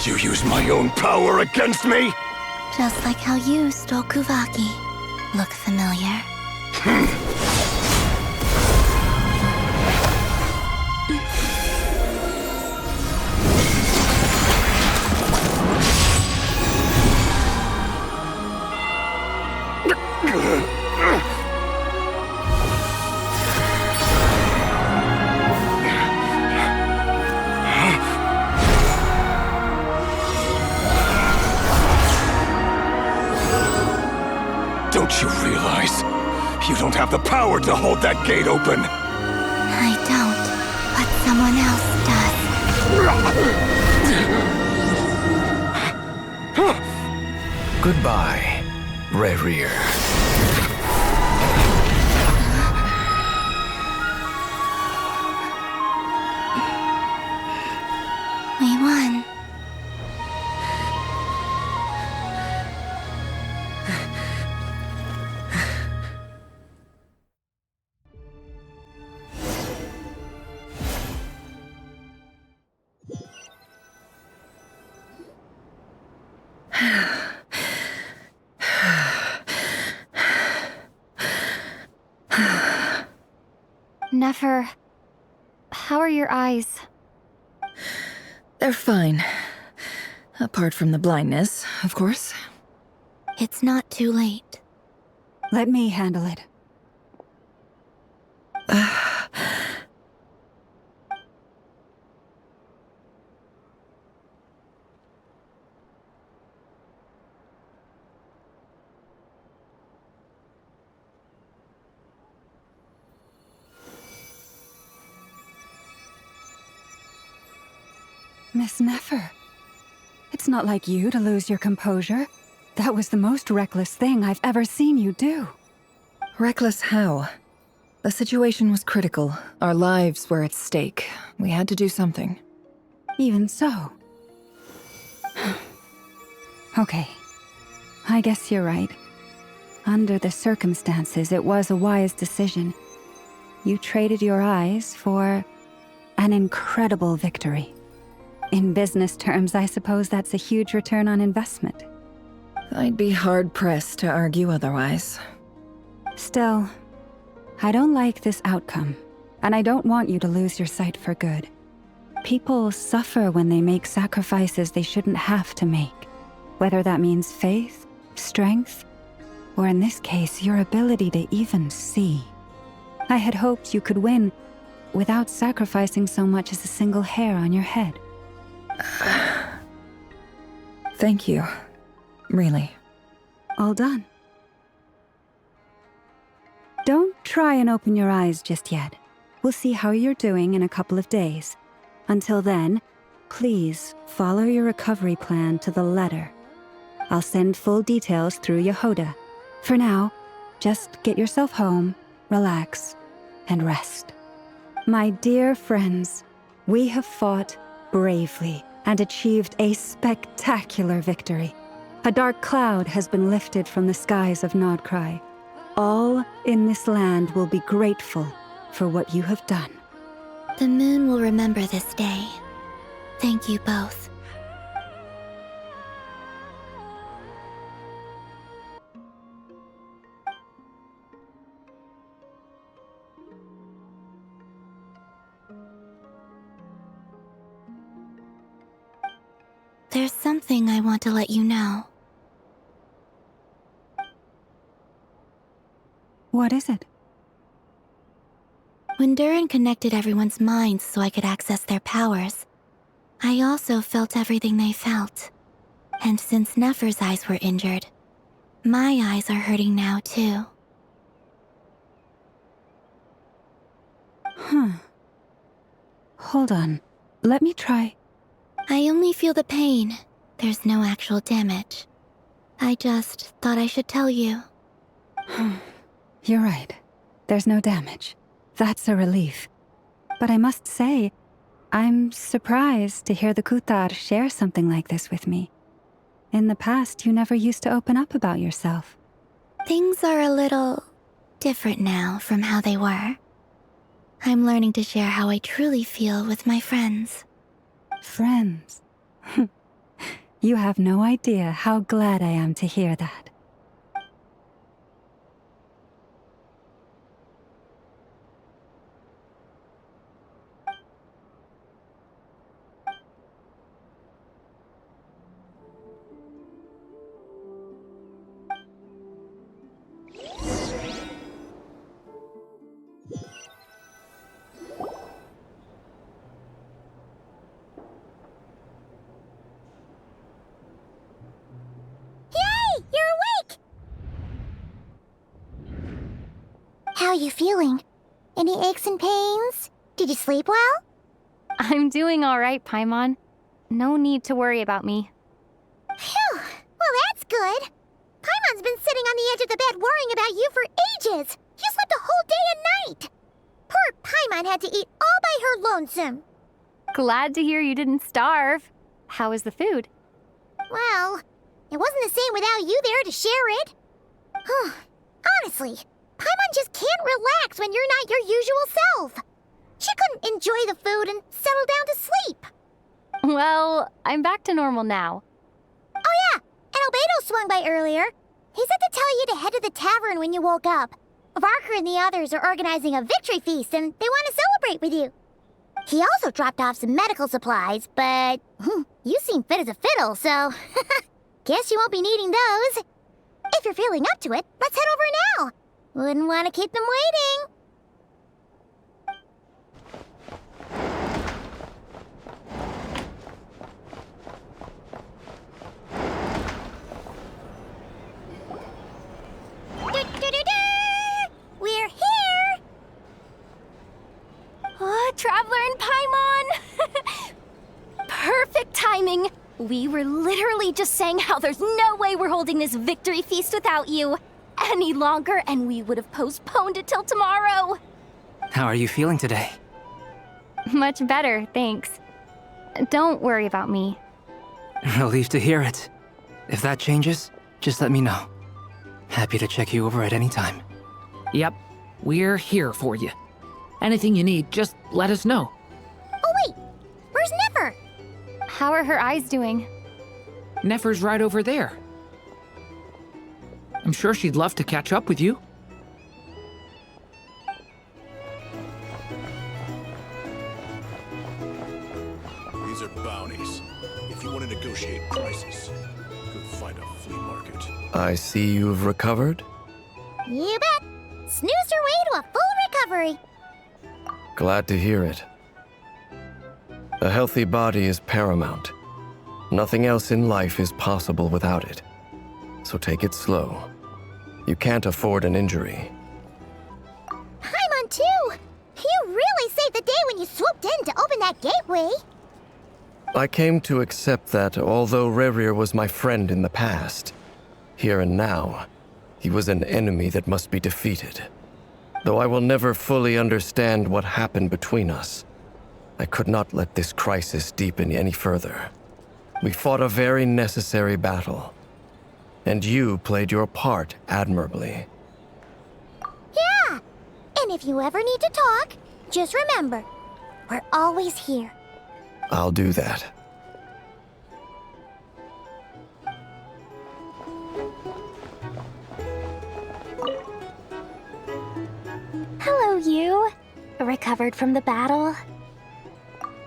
You use my own power against me? Just like how you stole Kuvaki. Look familiar? Don't you realize? You don't have the power to hold that gate open! I don't, but someone else does. Goodbye, Rerir. We won. Nefer, how are your eyes? They're fine. Apart from the blindness, of course. It's not too late. Let me handle it. Miss Nefer, It's not like you to lose your composure. That was the most reckless thing I've ever seen you do. Reckless how? The situation was critical. Our lives were at stake. We had to do something. Even so. Okay. I guess you're right. Under the circumstances, it was a wise decision. You traded your eyes for an incredible victory. In business terms, I suppose that's a huge return on investment. I'd be hard-pressed to argue otherwise. Still, I don't like this outcome, and I don't want you to lose your sight for good. People suffer when they make sacrifices they shouldn't have to make, whether that means faith, strength, or in this case, your ability to even see. I had hoped you could win without sacrificing so much as a single hair on your head. Thank you. Really. All done. Don't try and open your eyes just yet. We'll see how you're doing in a couple of days. Until then, please follow your recovery plan to the letter. I'll send full details through Yehoda. For now, just get yourself home, relax, and rest. My dear friends, we have fought bravely and achieved a spectacular victory. A dark cloud has been lifted from the skies of Nod-Krai. All in this land will be grateful for what you have done. The moon will remember this day. Thank you both. There's something I want to let you know. What is it? When Durin connected everyone's minds so I could access their powers, I also felt everything they felt. And since Nefer's eyes were injured, my eyes are hurting now too. Hold on. Let me try. I only feel the pain. There's no actual damage. I just thought I should tell you. You're right. There's no damage. That's a relief. But I must say, I'm surprised to hear the Kutar share something like this with me. In the past, you never used to open up about yourself. Things are a little different now from how they were. I'm learning to share how I truly feel with my friends. Friends? You have no idea how glad I am to hear that. How are you feeling? Any aches and pains? Did you sleep well? I'm doing all right, Paimon. No need to worry about me. Phew! Well, that's good. Paimon's been sitting on the edge of the bed worrying about you for ages. You slept a whole day and night. Poor Paimon had to eat all by her lonesome. Glad to hear you didn't starve. How was the food? Well, it wasn't the same without you there to share it. Honestly, Paimon just can't relax when you're not your usual self. She couldn't enjoy the food and settle down to sleep. Well, I'm back to normal now. Oh yeah, and Albedo swung by earlier. He said to tell you to head to the tavern when you woke up. Varker and the others are organizing a victory feast and they want to celebrate with you. He also dropped off some medical supplies, but you seem fit as a fiddle, so guess you won't be needing those. If you're feeling up to it, let's head over now. Wouldn't want to keep them waiting. We're here! Oh, Traveler and Paimon! Perfect timing! We were literally just saying how there's no way we're holding this victory feast without you any longer, and we would have postponed it till tomorrow. How are you feeling today? Much better, thanks. Don't worry about me. Relieved to hear it. If that changes, just let me know. Happy to check you over at any time. Yep, we're here for you. Anything you need, just let us know. Oh wait, where's Nefer? How are her eyes doing? Nefer's right over there. I'm sure she'd love to catch up with you. These are bounties. If you want to negotiate prices, go find a flea market. I see you've recovered. You bet. Snoozed her way to a full recovery. Glad to hear it. A healthy body is paramount. Nothing else in life is possible without it. So take it slow. You can't afford an injury. Paimon too. You really saved the day when you swooped in to open that gateway. I came to accept that although Rerir was my friend in the past, here and now, he was an enemy that must be defeated. Though I will never fully understand what happened between us, I could not let this crisis deepen any further. We fought a very necessary battle, and you played your part admirably. Yeah, and if you ever need to talk, just remember, we're always here. I'll do that. Hello, you. Recovered from the battle?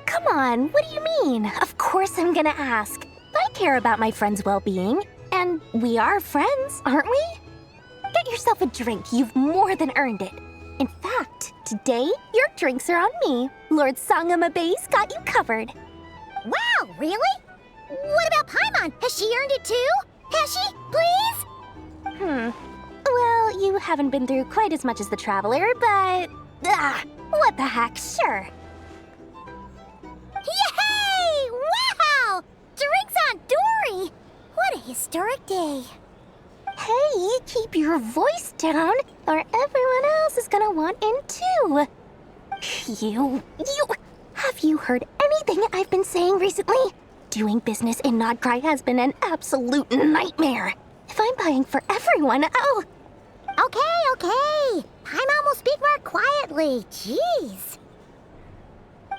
Come on, what do you mean? Of course I'm gonna ask. I care about my friend's well-being, and we are friends, aren't we? Get yourself a drink, you've more than earned it. In fact, today, your drinks are on me. Lord Sangamabe's got you covered. Wow, really? What about Paimon? Has she earned it too? Has she? Please? Well, you haven't been through quite as much as the Traveler, but... what the heck, sure. Yay! Wow! Drinks on Dory! What a historic day. Hey, keep your voice down, or everyone else is gonna want in too. Have you heard anything I've been saying recently? Doing business in Nod-Krai has been an absolute nightmare. If I'm buying for everyone, oh... Okay. Paimon will speak more quietly. Jeez.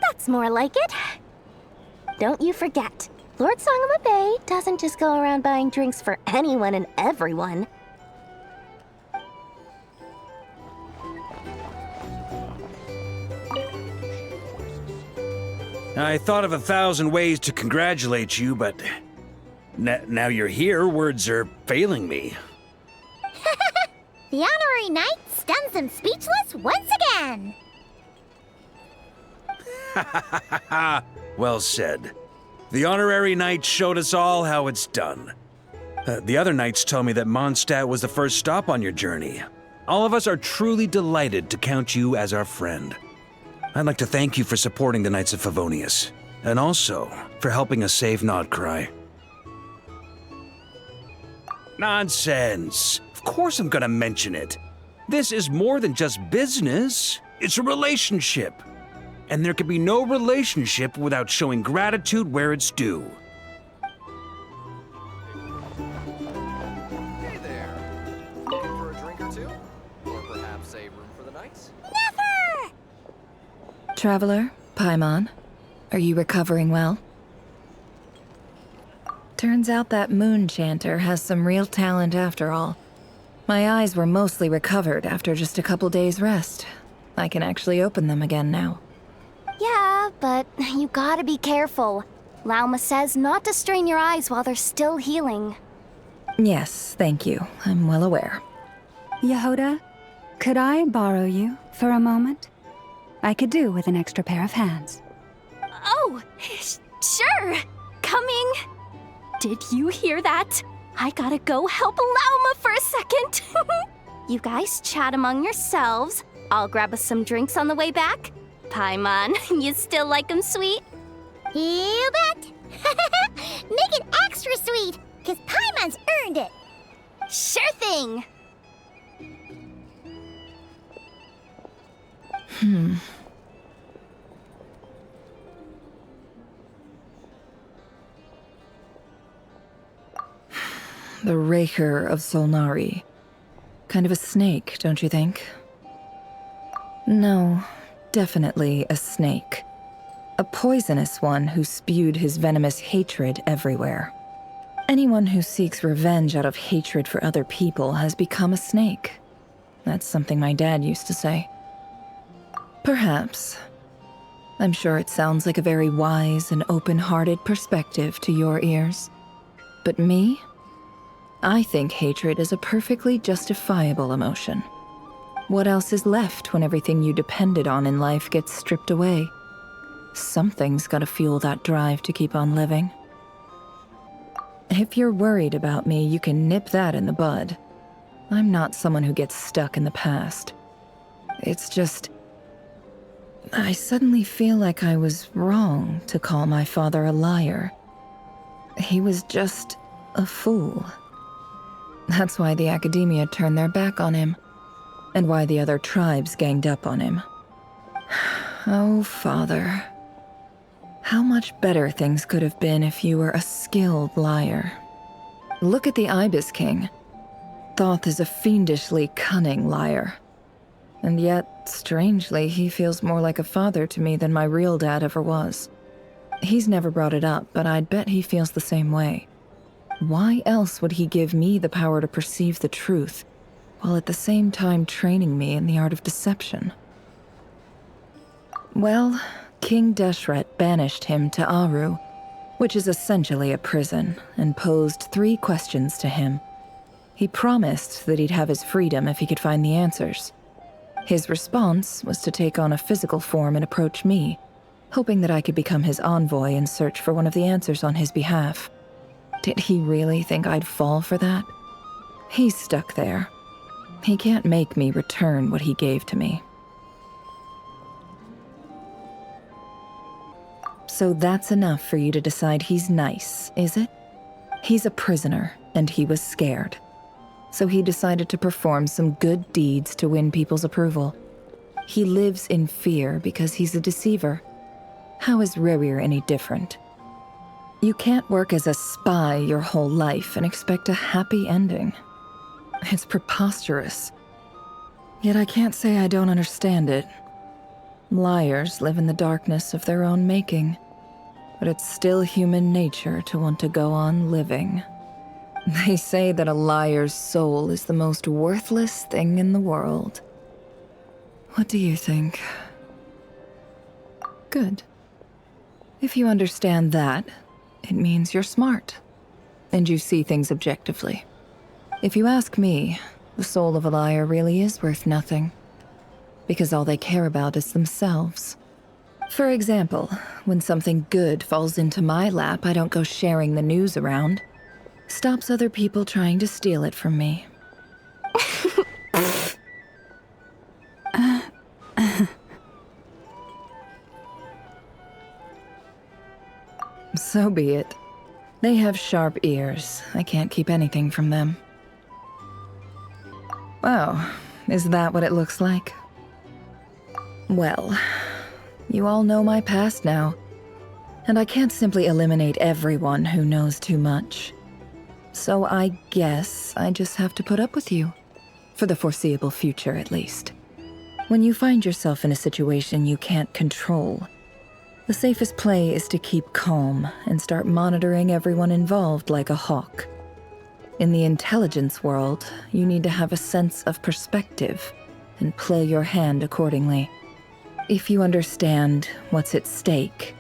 That's more like it. Don't you forget, Lord Sangamabe doesn't just go around buying drinks for anyone and everyone. I thought of 1,000 ways to congratulate you, but now you're here, words are failing me. The honorary knight stuns them speechless once again. Well said. The honorary knight showed us all how it's done. The other knights tell me that Mondstadt was the first stop on your journey. All of us are truly delighted to count you as our friend. I'd like to thank you for supporting the Knights of Favonius, and also for helping us save Nod-Krai. Nonsense! Of course I'm gonna mention it. This is more than just business. It's a relationship. And there can be no relationship without showing gratitude where it's due. Hey there. Looking for a drink or two? Or perhaps a room for the night? Never! Traveler, Paimon, are you recovering well? Turns out that moon chanter has some real talent after all. My eyes were mostly recovered after just a couple days' rest. I can actually open them again now. Yeah, but you gotta be careful. Lauma says not to strain your eyes while they're still healing. Yes, thank you. I'm well aware. Yehoda, could I borrow you for a moment? I could do with an extra pair of hands. Oh, sure. Coming. Did you hear that? I gotta go help Lauma for a second. You guys chat among yourselves. I'll grab us some drinks on the way back. Paimon, you still like 'em sweet? You bet. Make it extra sweet, because Paimon's earned it. Sure thing! The Rerir of Solnari. Kind of a snake, don't you think? No, definitely a snake. A poisonous one who spewed his venomous hatred everywhere. Anyone who seeks revenge out of hatred for other people has become a snake. That's something my dad used to say. Perhaps. I'm sure it sounds like a very wise and open-hearted perspective to your ears. But me? I think hatred is a perfectly justifiable emotion. What else is left when everything you depended on in life gets stripped away? Something's gotta fuel that drive to keep on living. If you're worried about me, you can nip that in the bud. I'm not someone who gets stuck in the past. It's just... I suddenly feel like I was wrong to call my father a liar. He was just a fool. That's why the Academia turned their back on him, and why the other tribes ganged up on him. Oh, Father. How much better things could have been if you were a skilled liar. Look at the Ibis King. Thoth is a fiendishly cunning liar. And yet, strangely, he feels more like a father to me than my real dad ever was. He's never brought it up, but I'd bet he feels the same way. Why else would he give me the power to perceive the truth, while at the same time training me in the art of deception? Well, King Deshret banished him to Aru, which is essentially a prison, and posed 3 questions to him. He promised that he'd have his freedom if he could find the answers. His response was to take on a physical form and approach me, hoping that I could become his envoy and search for one of the answers on his behalf. Did he really think I'd fall for that? He's stuck there. He can't make me return what he gave to me. So that's enough for you to decide he's nice, is it? He's a prisoner, and he was scared. So he decided to perform some good deeds to win people's approval. He lives in fear because he's a deceiver. How is Rerir any different? You can't work as a spy your whole life and expect a happy ending. It's preposterous. Yet I can't say I don't understand it. Liars live in the darkness of their own making, but it's still human nature to want to go on living. They say that a liar's soul is the most worthless thing in the world. What do you think? Good. If you understand that, it means you're smart, and you see things objectively. If you ask me, the soul of a liar really is worth nothing, because all they care about is themselves. For example, when something good falls into my lap, I don't go sharing the news around. Stops other people trying to steal it from me. So be it. They have sharp ears. I can't keep anything from them. Oh, is that what it looks like? Well, you all know my past now, and I can't simply eliminate everyone who knows too much. So I guess I just have to put up with you. For the foreseeable future, at least. When you find yourself in a situation you can't control, the safest play is to keep calm and start monitoring everyone involved like a hawk. In the intelligence world, you need to have a sense of perspective and play your hand accordingly. If you understand what's at stake,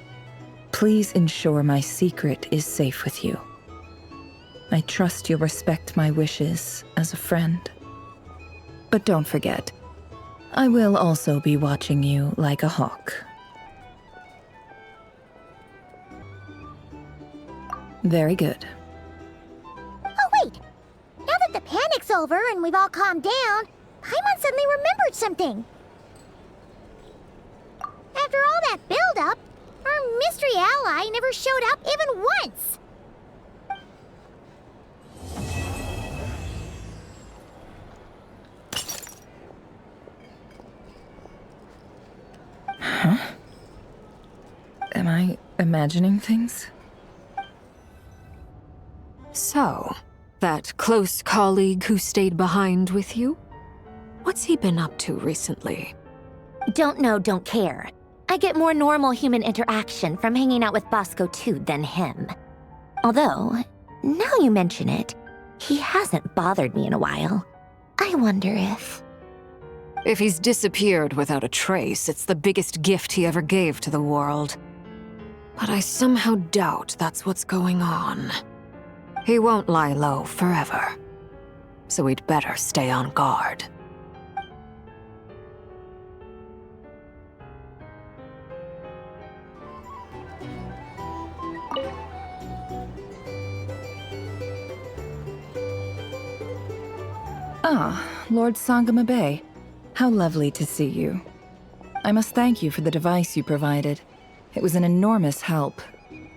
please ensure my secret is safe with you. I trust you'll respect my wishes as a friend. But don't forget, I will also be watching you like a hawk. Very good. Oh, wait! Now that the panic's over and we've all calmed down, Paimon suddenly remembered something. After all that build-up, our mystery ally never showed up even once. imagining things? So, that close colleague who stayed behind with you? What's he been up to recently? Don't know, don't care. I get more normal human interaction from hanging out with Bosco too than him. Although, now you mention it, he hasn't bothered me in a while. I wonder if... If he's disappeared without a trace, it's the biggest gift he ever gave to the world. But I somehow doubt that's what's going on. He won't lie low forever. So we'd better stay on guard. Ah, Lord Sangama Bay. How lovely to see you. I must thank you for the device you provided. It was an enormous help.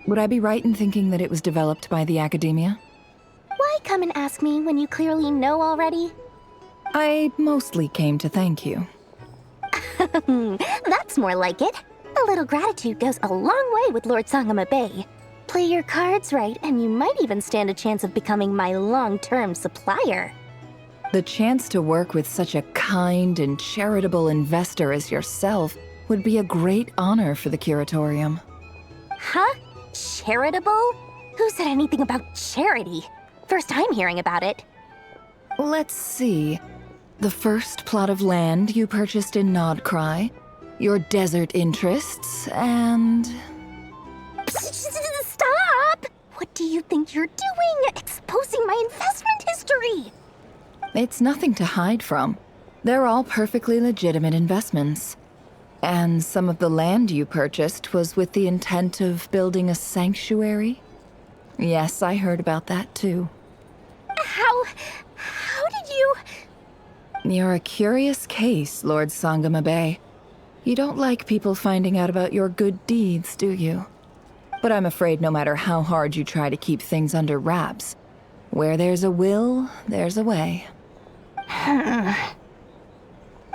Would I be right in thinking that it was developed by the Academia? Why come and ask me when you clearly know already? I mostly came to thank you. That's more like it. A little gratitude goes a long way with Lord Sangama Bay. Play your cards right, and you might even stand a chance of becoming my long-term supplier. The chance to work with such a kind and charitable investor as yourself would be a great honor for the Curatorium. Huh? Charitable? Who said anything about charity? First time hearing about it. Let's see. The first plot of land you purchased in Nod-Krai, your desert interests, and... Stop! What do you think you're doing? Exposing my investment history! It's nothing to hide from. They're all perfectly legitimate investments. And some of the land you purchased was with the intent of building a sanctuary? Yes, I heard about that too. How did you... You're a curious case, Lord Sangama Bay. You don't like people finding out about your good deeds, do you? But I'm afraid no matter how hard you try to keep things under wraps, where there's a will, there's a way.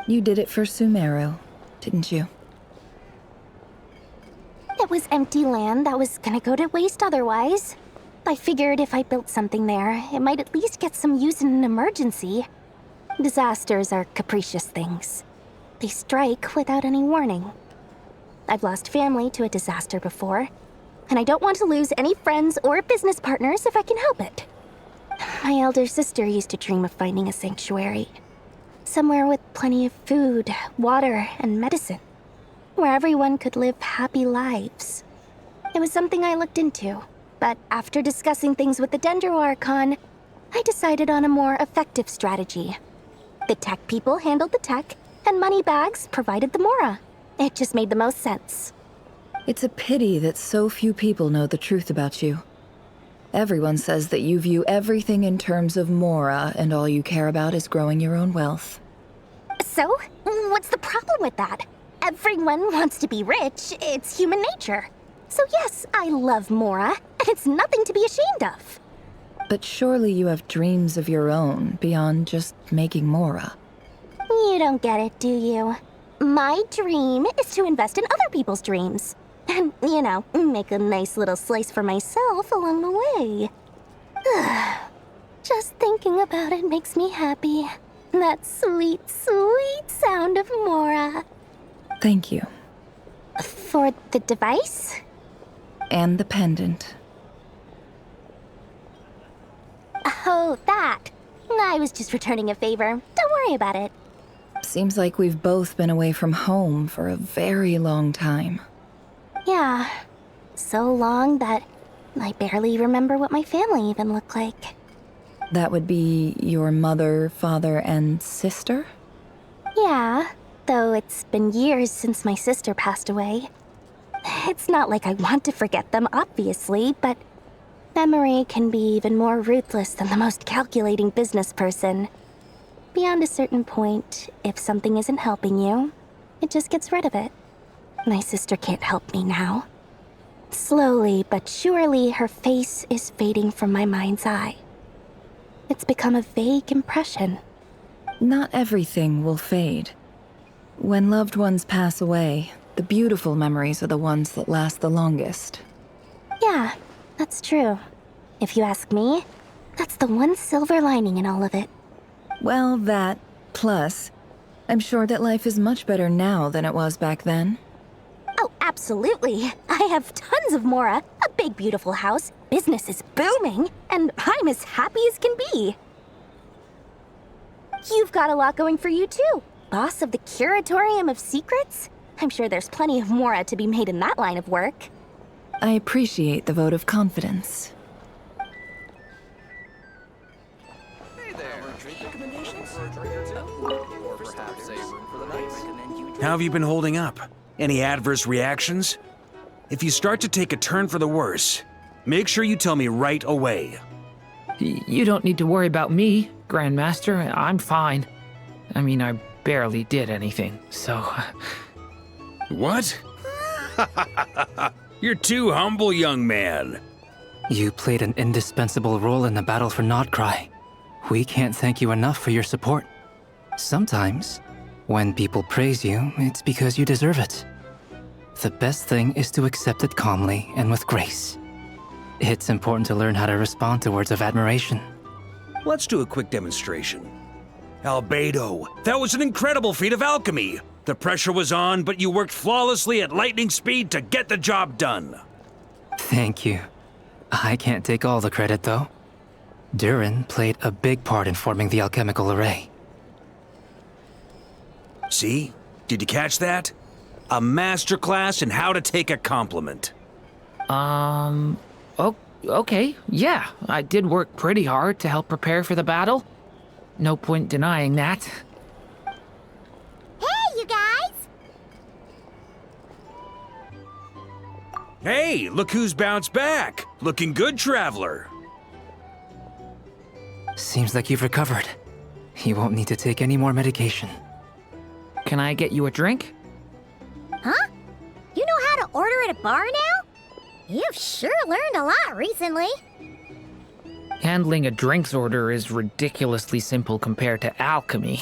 You did it for Sumeru, didn't you? It was empty land that was gonna go to waste otherwise. I figured if I built something there, it might at least get some use in an emergency. Disasters are capricious things. They strike without any warning. I've lost family to a disaster before, and I don't want to lose any friends or business partners if I can help it. My elder sister used to dream of finding a sanctuary. Somewhere with plenty of food, water, and medicine. Where everyone could live happy lives. It was something I looked into, but after discussing things with the Dendro Archon, I decided on a more effective strategy. The tech people handled the tech, and Moneybags provided the Mora. It just made the most sense. It's a pity that so few people know the truth about you. Everyone says that you view everything in terms of Mora, and all you care about is growing your own wealth. So, what's the problem with that? Everyone wants to be rich. It's human nature. So yes, I love Mora, and it's nothing to be ashamed of. But surely you have dreams of your own beyond just making Mora. You don't get it, do you? My dream is to invest in other people's dreams. And, you know, make a nice little slice for myself along the way. Just thinking about it makes me happy. That sweet, sweet sound of Mora. Thank you. For the device? And the pendant. Oh, that. I was just returning a favor. Don't worry about it. Seems like we've both been away from home for a very long time. Yeah. So long that I barely remember what my family even looked like. That would be your mother, father, and sister? Yeah, though it's been years since my sister passed away. It's not like I want to forget them, obviously, but memory can be even more ruthless than the most calculating business person. Beyond a certain point, if something isn't helping you, it just gets rid of it. My sister can't help me now. Slowly but surely, her face is fading from my mind's eye. It's become a vague impression. Not everything will fade. When loved ones pass away, The beautiful memories are the ones that last the longest. Yeah, that's true. If you ask me, that's the one silver lining in all of it. Well, that, plus, I'm sure that life is much better now than it was back then. Oh, absolutely. I have tons of Mora, a big beautiful house, business is booming, and I'm as happy as can be. You've got a lot going for you too. Boss of the Curatorium of Secrets? I'm sure there's plenty of Mora to be made in that line of work. I appreciate the vote of confidence. How have you been holding up? Any adverse reactions? If you start to take a turn for the worse, make sure you tell me right away. You don't need to worry about me, Grandmaster. I'm fine. I mean, I barely did anything, so... What? You're too humble, young man. You played an indispensable role in the battle for Nod-Krai. We can't thank you enough for your support. Sometimes, when people praise you, it's because you deserve it. The best thing is to accept it calmly and with grace. It's important to learn how to respond to words of admiration. Let's do a quick demonstration. Albedo, that was an incredible feat of alchemy. The pressure was on, but you worked flawlessly at lightning speed to get the job done. Thank you. I can't take all the credit, though. Durin played a big part in forming the alchemical array. See? Did you catch that? A masterclass in how to take a compliment. Okay, yeah. I did work pretty hard to help prepare for the battle. No point denying that. Hey, you guys! Hey, look who's bounced back. Looking good, Traveler. Seems like you've recovered. You won't need to take any more medication. Can I get you a drink? Huh? You know how to order at a bar now? You've sure learned a lot recently. Handling a drinks order is ridiculously simple compared to alchemy.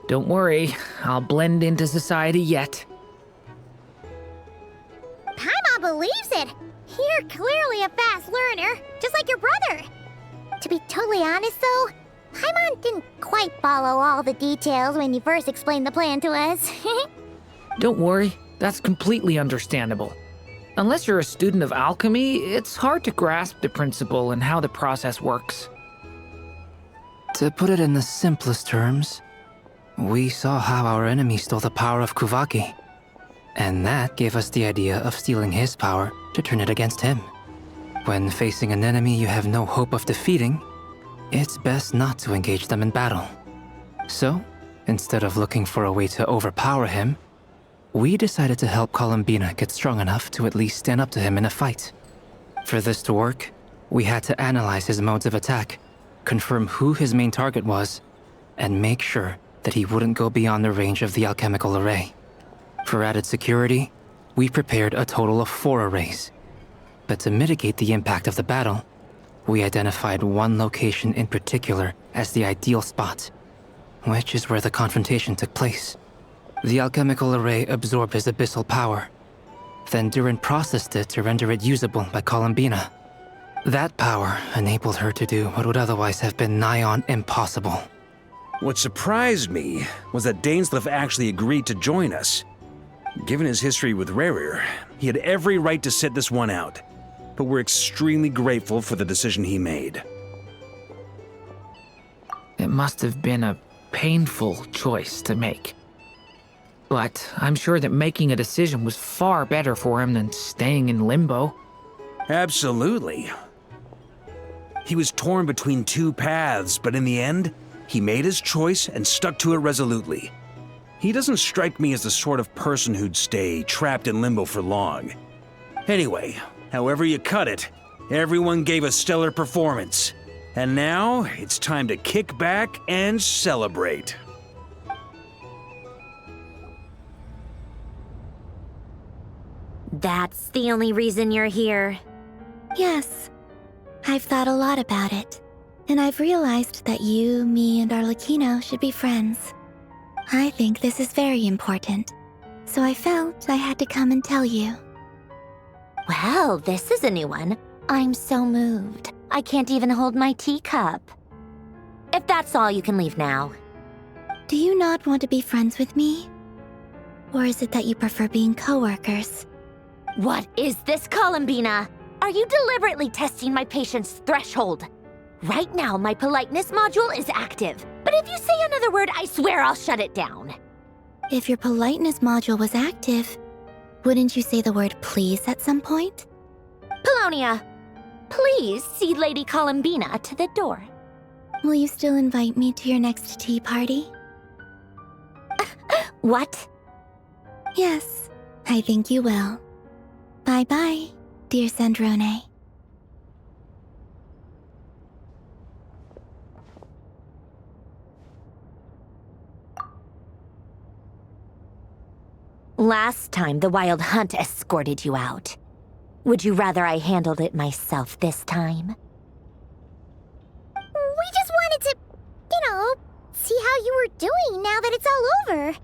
Don't worry, I'll blend into society yet. Paimon believes it. You're clearly a fast learner, just like your brother. To be totally honest, though, Paimon didn't quite follow all the details when you first explained the plan to us. Don't worry, that's completely understandable. Unless you're a student of alchemy, it's hard to grasp the principle and how the process works. To put it in the simplest terms, we saw how our enemy stole the power of Kuvaki. And that gave us the idea of stealing his power to turn it against him. When facing an enemy you have no hope of defeating, it's best not to engage them in battle. So, instead of looking for a way to overpower him, we decided to help Columbina get strong enough to at least stand up to him in a fight. For this to work, we had to analyze his modes of attack, confirm who his main target was, and make sure that he wouldn't go beyond the range of the alchemical array. For added security, we prepared a total of 4 arrays. But to mitigate the impact of the battle, we identified one location in particular as the ideal spot, which is where the confrontation took place. The alchemical array absorbed his abyssal power. Then Durin processed it to render it usable by Columbina. That power enabled her to do what would otherwise have been nigh on impossible. What surprised me was that Dainsleif actually agreed to join us. Given his history with Rerir, he had every right to sit this one out, but we're extremely grateful for the decision he made. It must have been a painful choice to make. But I'm sure that making a decision was far better for him than staying in limbo. Absolutely. He was torn between 2 paths, but in the end, he made his choice and stuck to it resolutely. He doesn't strike me as the sort of person who'd stay trapped in limbo for long. Anyway, however you cut it, everyone gave a stellar performance. And now, it's time to kick back and celebrate. That's the only reason you're here. Yes. I've thought a lot about it. And I've realized that you, me, and Arlecchino should be friends. I think this is very important. so I felt I had to come and tell you. Well, this is a new one. I'm so moved. I can't even hold my teacup. If that's all, you can leave now. Do you not want to be friends with me? Or is it that you prefer being coworkers? What is this, Columbina? Are you deliberately testing my patience threshold? Right now, my politeness module is active. But if you say another word, I swear I'll shut it down. If your politeness module was active, wouldn't you say the word please at some point? Polonia, please see Lady Columbina to the door. Will you still invite me to your next tea party? What? Yes, I think you will. Bye-bye, dear Sandrone. Last time, the Wild Hunt escorted you out. Would you rather I handled it myself this time? We just wanted to, see how you were doing now that it's all over.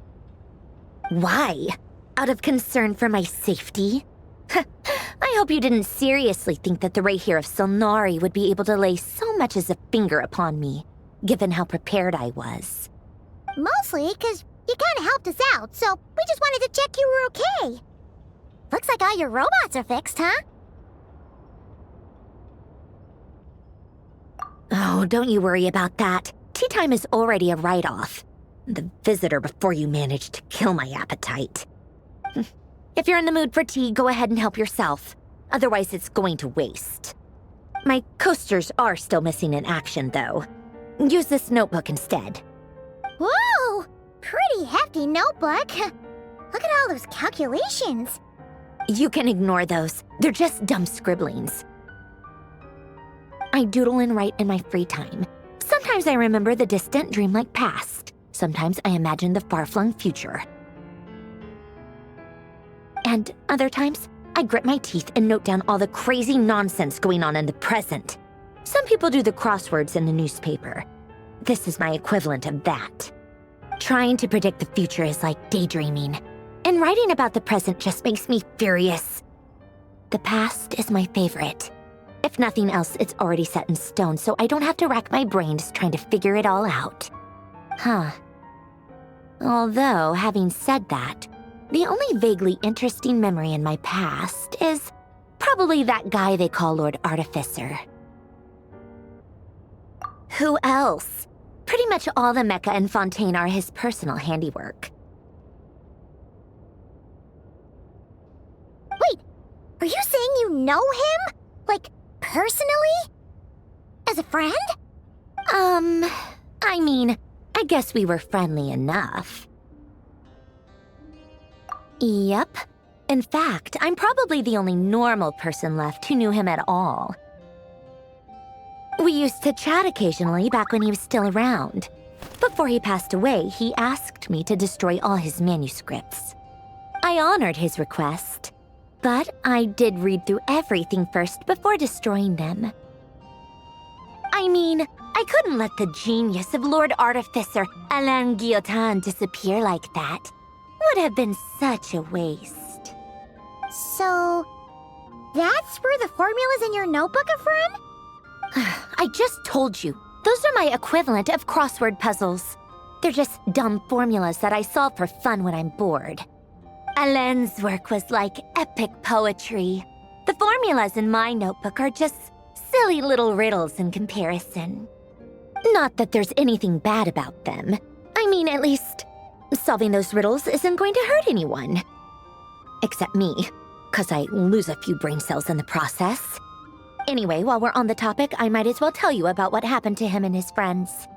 Why? Out of concern for my safety? I hope you didn't seriously think that the Rerir of Silnari would be able to lay so much as a finger upon me, given how prepared I was. Mostly because you kind of helped us out, so we just wanted to check you were okay. Looks like all your robots are fixed, huh? Oh, don't you worry about that. Tea time is already a write-off. The visitor before you managed to kill my appetite. If you're in the mood for tea, go ahead and help yourself. Otherwise, it's going to waste. My coasters are still missing in action, though. Use this notebook instead. Whoa! Pretty hefty notebook. Look at all those calculations. You can ignore those. They're just dumb scribblings. I doodle and write in my free time. Sometimes I remember the distant, dreamlike past. Sometimes I imagine the far-flung future. And other times, I grit my teeth and note down all the crazy nonsense going on in the present. Some people do the crosswords in the newspaper. This is my equivalent of that. Trying to predict the future is like daydreaming, and writing about the present just makes me furious. The past is my favorite. If nothing else, it's already set in stone, so I don't have to rack my brains trying to figure it all out. Huh. Although, having said that, the only vaguely interesting memory in my past is probably that guy they call Lord Artificer. Who else? Pretty much all the mecha in Fontaine are his personal handiwork. Wait, are you saying you know him? Like, personally? As a friend? I mean, I guess we were friendly enough. Yep. In fact, I'm probably the only normal person left who knew him at all. We used to chat occasionally back when he was still around. Before he passed away, he asked me to destroy all his manuscripts. I honored his request, but I did read through everything first before destroying them. I mean, I couldn't let the genius of Lord Artificer Alain Guillotin disappear like that. Would have been such a waste. So, that's where the formulas in your notebook are from? I just told you. Those are my equivalent of crossword puzzles. They're just dumb formulas that I solve for fun when I'm bored. Alain's work was like epic poetry. The formulas in my notebook are just silly little riddles in comparison. Not that there's anything bad about them. I mean, at least, solving those riddles isn't going to hurt anyone. Except me, 'cause I lose a few brain cells in the process. Anyway, while we're on the topic, I might as well tell you about what happened to him and his friends.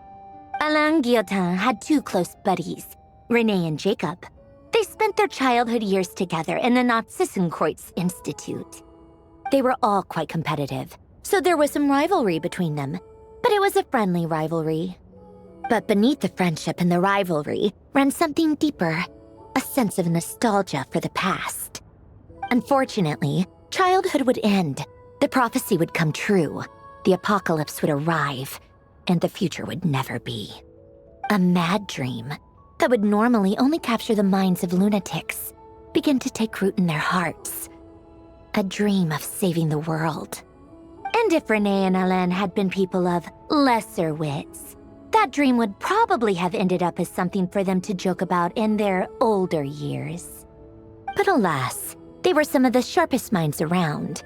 Alain Guillotin had two close buddies, Renee and Jacob. They spent their childhood years together in the Narzissenkreuz Institute. They were all quite competitive, so there was some rivalry between them, but it was a friendly rivalry. But beneath the friendship and the rivalry ran something deeper, a sense of nostalgia for the past. Unfortunately, childhood would end. The prophecy would come true, the apocalypse would arrive, and the future would never be. A mad dream that would normally only capture the minds of lunatics, begin to take root in their hearts. A dream of saving the world. And if Renee and Alain had been people of lesser wits, that dream would probably have ended up as something for them to joke about in their older years. But alas, they were some of the sharpest minds around.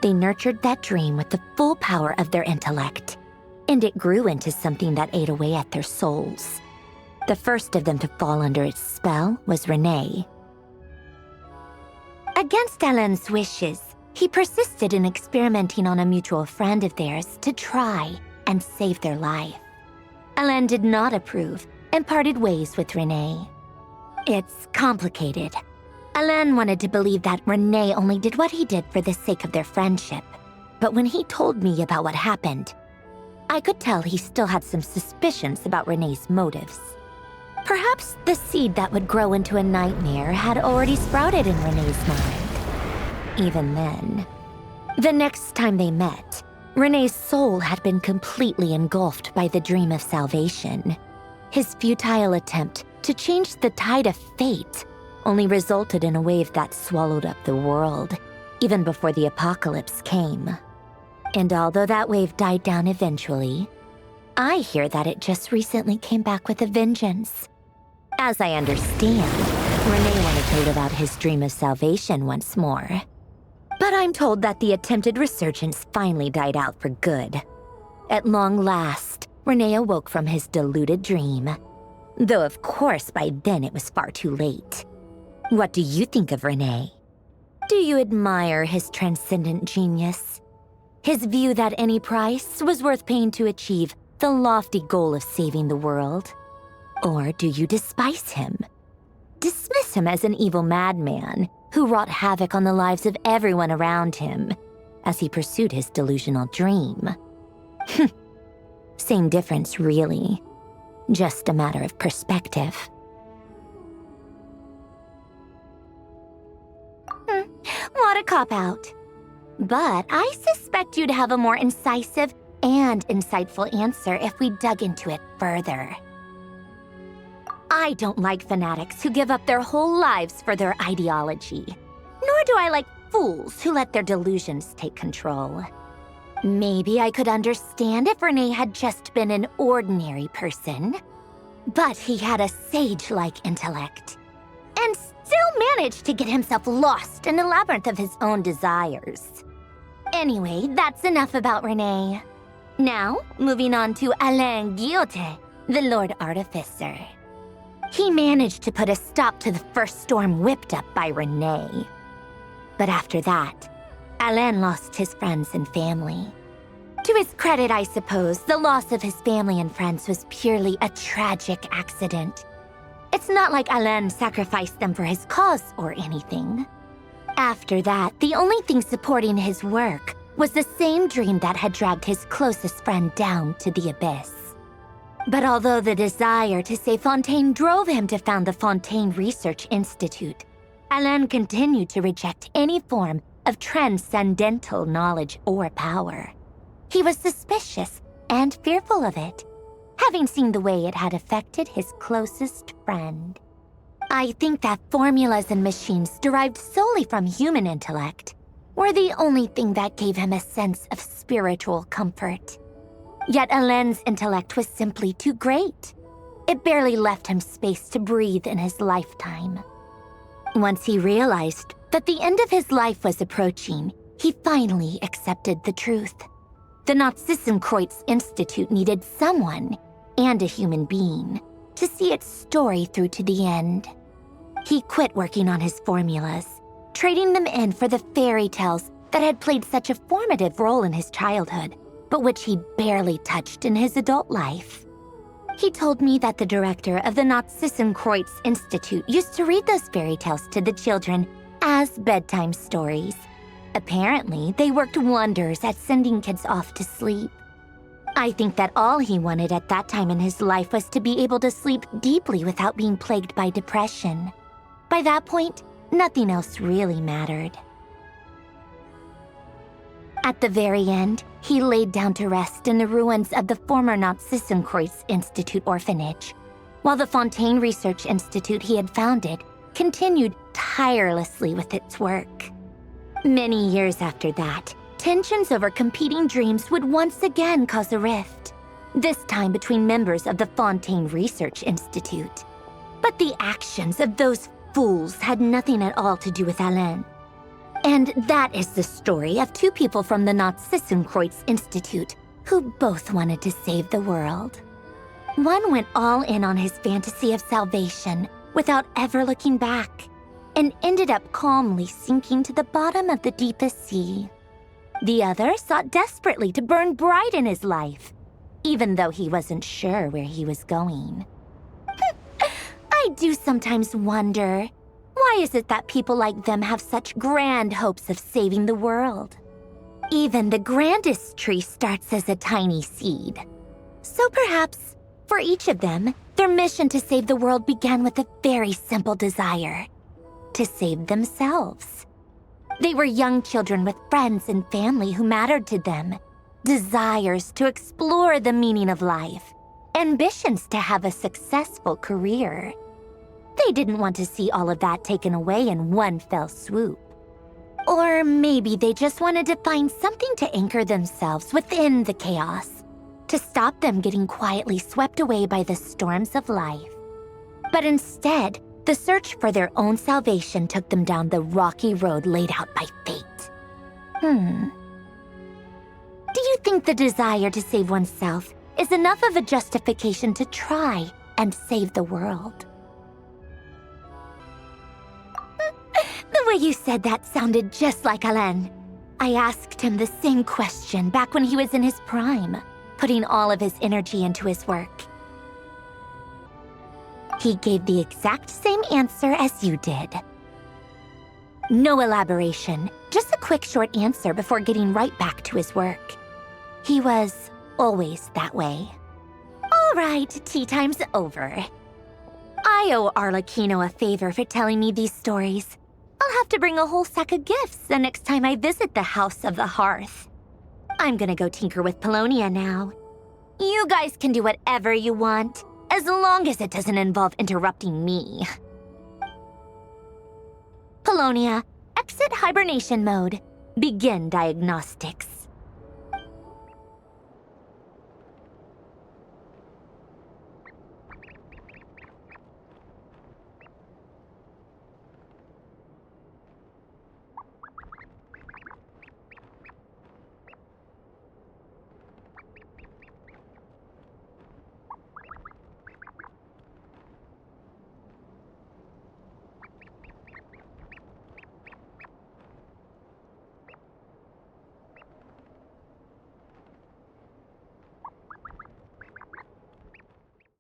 They nurtured that dream with the full power of their intellect, and it grew into something that ate away at their souls. The first of them to fall under its spell was Renee. Against Alain's wishes, he persisted in experimenting on a mutual friend of theirs to try and save their life. Alain did not approve and parted ways with Renee. It's complicated. Alain wanted to believe that Renee only did what he did for the sake of their friendship. But when he told me about what happened, I could tell he still had some suspicions about Renee's motives. Perhaps the seed that would grow into a nightmare had already sprouted in Renee's mind. Even then, the next time they met, Renee's soul had been completely engulfed by the dream of salvation. His futile attempt to change the tide of fate only resulted in a wave that swallowed up the world, even before the apocalypse came. And although that wave died down eventually, I hear that it just recently came back with a vengeance. As I understand, Renee wanted to live out his dream of salvation once more. But I'm told that the attempted resurgence finally died out for good. At long last, Renee awoke from his deluded dream. Though of course by then it was far too late. What do you think of Renee? Do you admire his transcendent genius? His view that any price was worth paying to achieve the lofty goal of saving the world? Or do you despise him? Dismiss him as an evil madman who wrought havoc on the lives of everyone around him as he pursued his delusional dream? Same difference, really. Just a matter of perspective. What a cop-out. But I suspect you'd have a more incisive and insightful answer if we dug into it further. I don't like fanatics who give up their whole lives for their ideology. Nor do I like fools who let their delusions take control. Maybe I could understand if Renee had just been an ordinary person. But he had a sage-like intellect. And still managed to get himself lost in the labyrinth of his own desires. Anyway, that's enough about Renee. Now, moving on to Alain Guillotin, the Lord Artificer. He managed to put a stop to the first storm whipped up by Renee. But after that, Alain lost his friends and family. To his credit, I suppose, the loss of his family and friends was purely a tragic accident. It's not like Alain sacrificed them for his cause or anything. After that, the only thing supporting his work was the same dream that had dragged his closest friend down to the abyss. But although the desire to save Fontaine drove him to found the Fontaine Research Institute, Alain continued to reject any form of transcendental knowledge or power. He was suspicious and fearful of it, having seen the way it had affected his closest friend. I think that formulas and machines derived solely from human intellect were the only thing that gave him a sense of spiritual comfort. Yet Alain's intellect was simply too great. It barely left him space to breathe in his lifetime. Once he realized that the end of his life was approaching, he finally accepted the truth. The Nod-Krai Institute needed someone, and a human being, to see its story through to the end. He quit working on his formulas, trading them in for the fairy tales that had played such a formative role in his childhood, but which he barely touched in his adult life. He told me that the director of the Nod-Krai Institute used to read those fairy tales to the children as bedtime stories. Apparently, they worked wonders at sending kids off to sleep. I think that all he wanted at that time in his life was to be able to sleep deeply without being plagued by depression. By that point, nothing else really mattered. At the very end, he laid down to rest in the ruins of the former Nod-Krai Institute orphanage, while the Fontaine Research Institute he had founded continued tirelessly with its work. Many years after that, tensions over competing dreams would once again cause a rift, this time between members of the Fontaine Research Institute. But the actions of those fools had nothing at all to do with Alain. And that is the story of two people from the Nod-Krai Institute who both wanted to save the world. One went all in on his fantasy of salvation without ever looking back, and ended up calmly sinking to the bottom of the deepest sea. The other sought desperately to burn bright in his life, even though he wasn't sure where he was going. I do sometimes wonder, why is it that people like them have such grand hopes of saving the world? Even the grandest tree starts as a tiny seed. So perhaps, for each of them, their mission to save the world began with a very simple desire: to save themselves. They were young children with friends and family who mattered to them, desires to explore the meaning of life, ambitions to have a successful career. They didn't want to see all of that taken away in one fell swoop. Or maybe they just wanted to find something to anchor themselves within the chaos, to stop them getting quietly swept away by the storms of life. But instead, the search for their own salvation took them down the rocky road laid out by fate. Do you think the desire to save oneself is enough of a justification to try and save the world? The way you said that sounded just like Alain. I asked him the same question back when he was in his prime, putting all of his energy into his work. He gave the exact same answer as you did. No elaboration, just a quick short answer before getting right back to his work. He was always that way. All right, tea time's over. I owe Arlecchino a favor for telling me these stories. I'll have to bring a whole sack of gifts the next time I visit the House of the Hearth. I'm gonna go tinker with Polonia now. You guys can do whatever you want, as long as it doesn't involve interrupting me. Polonia, exit hibernation mode. Begin diagnostics.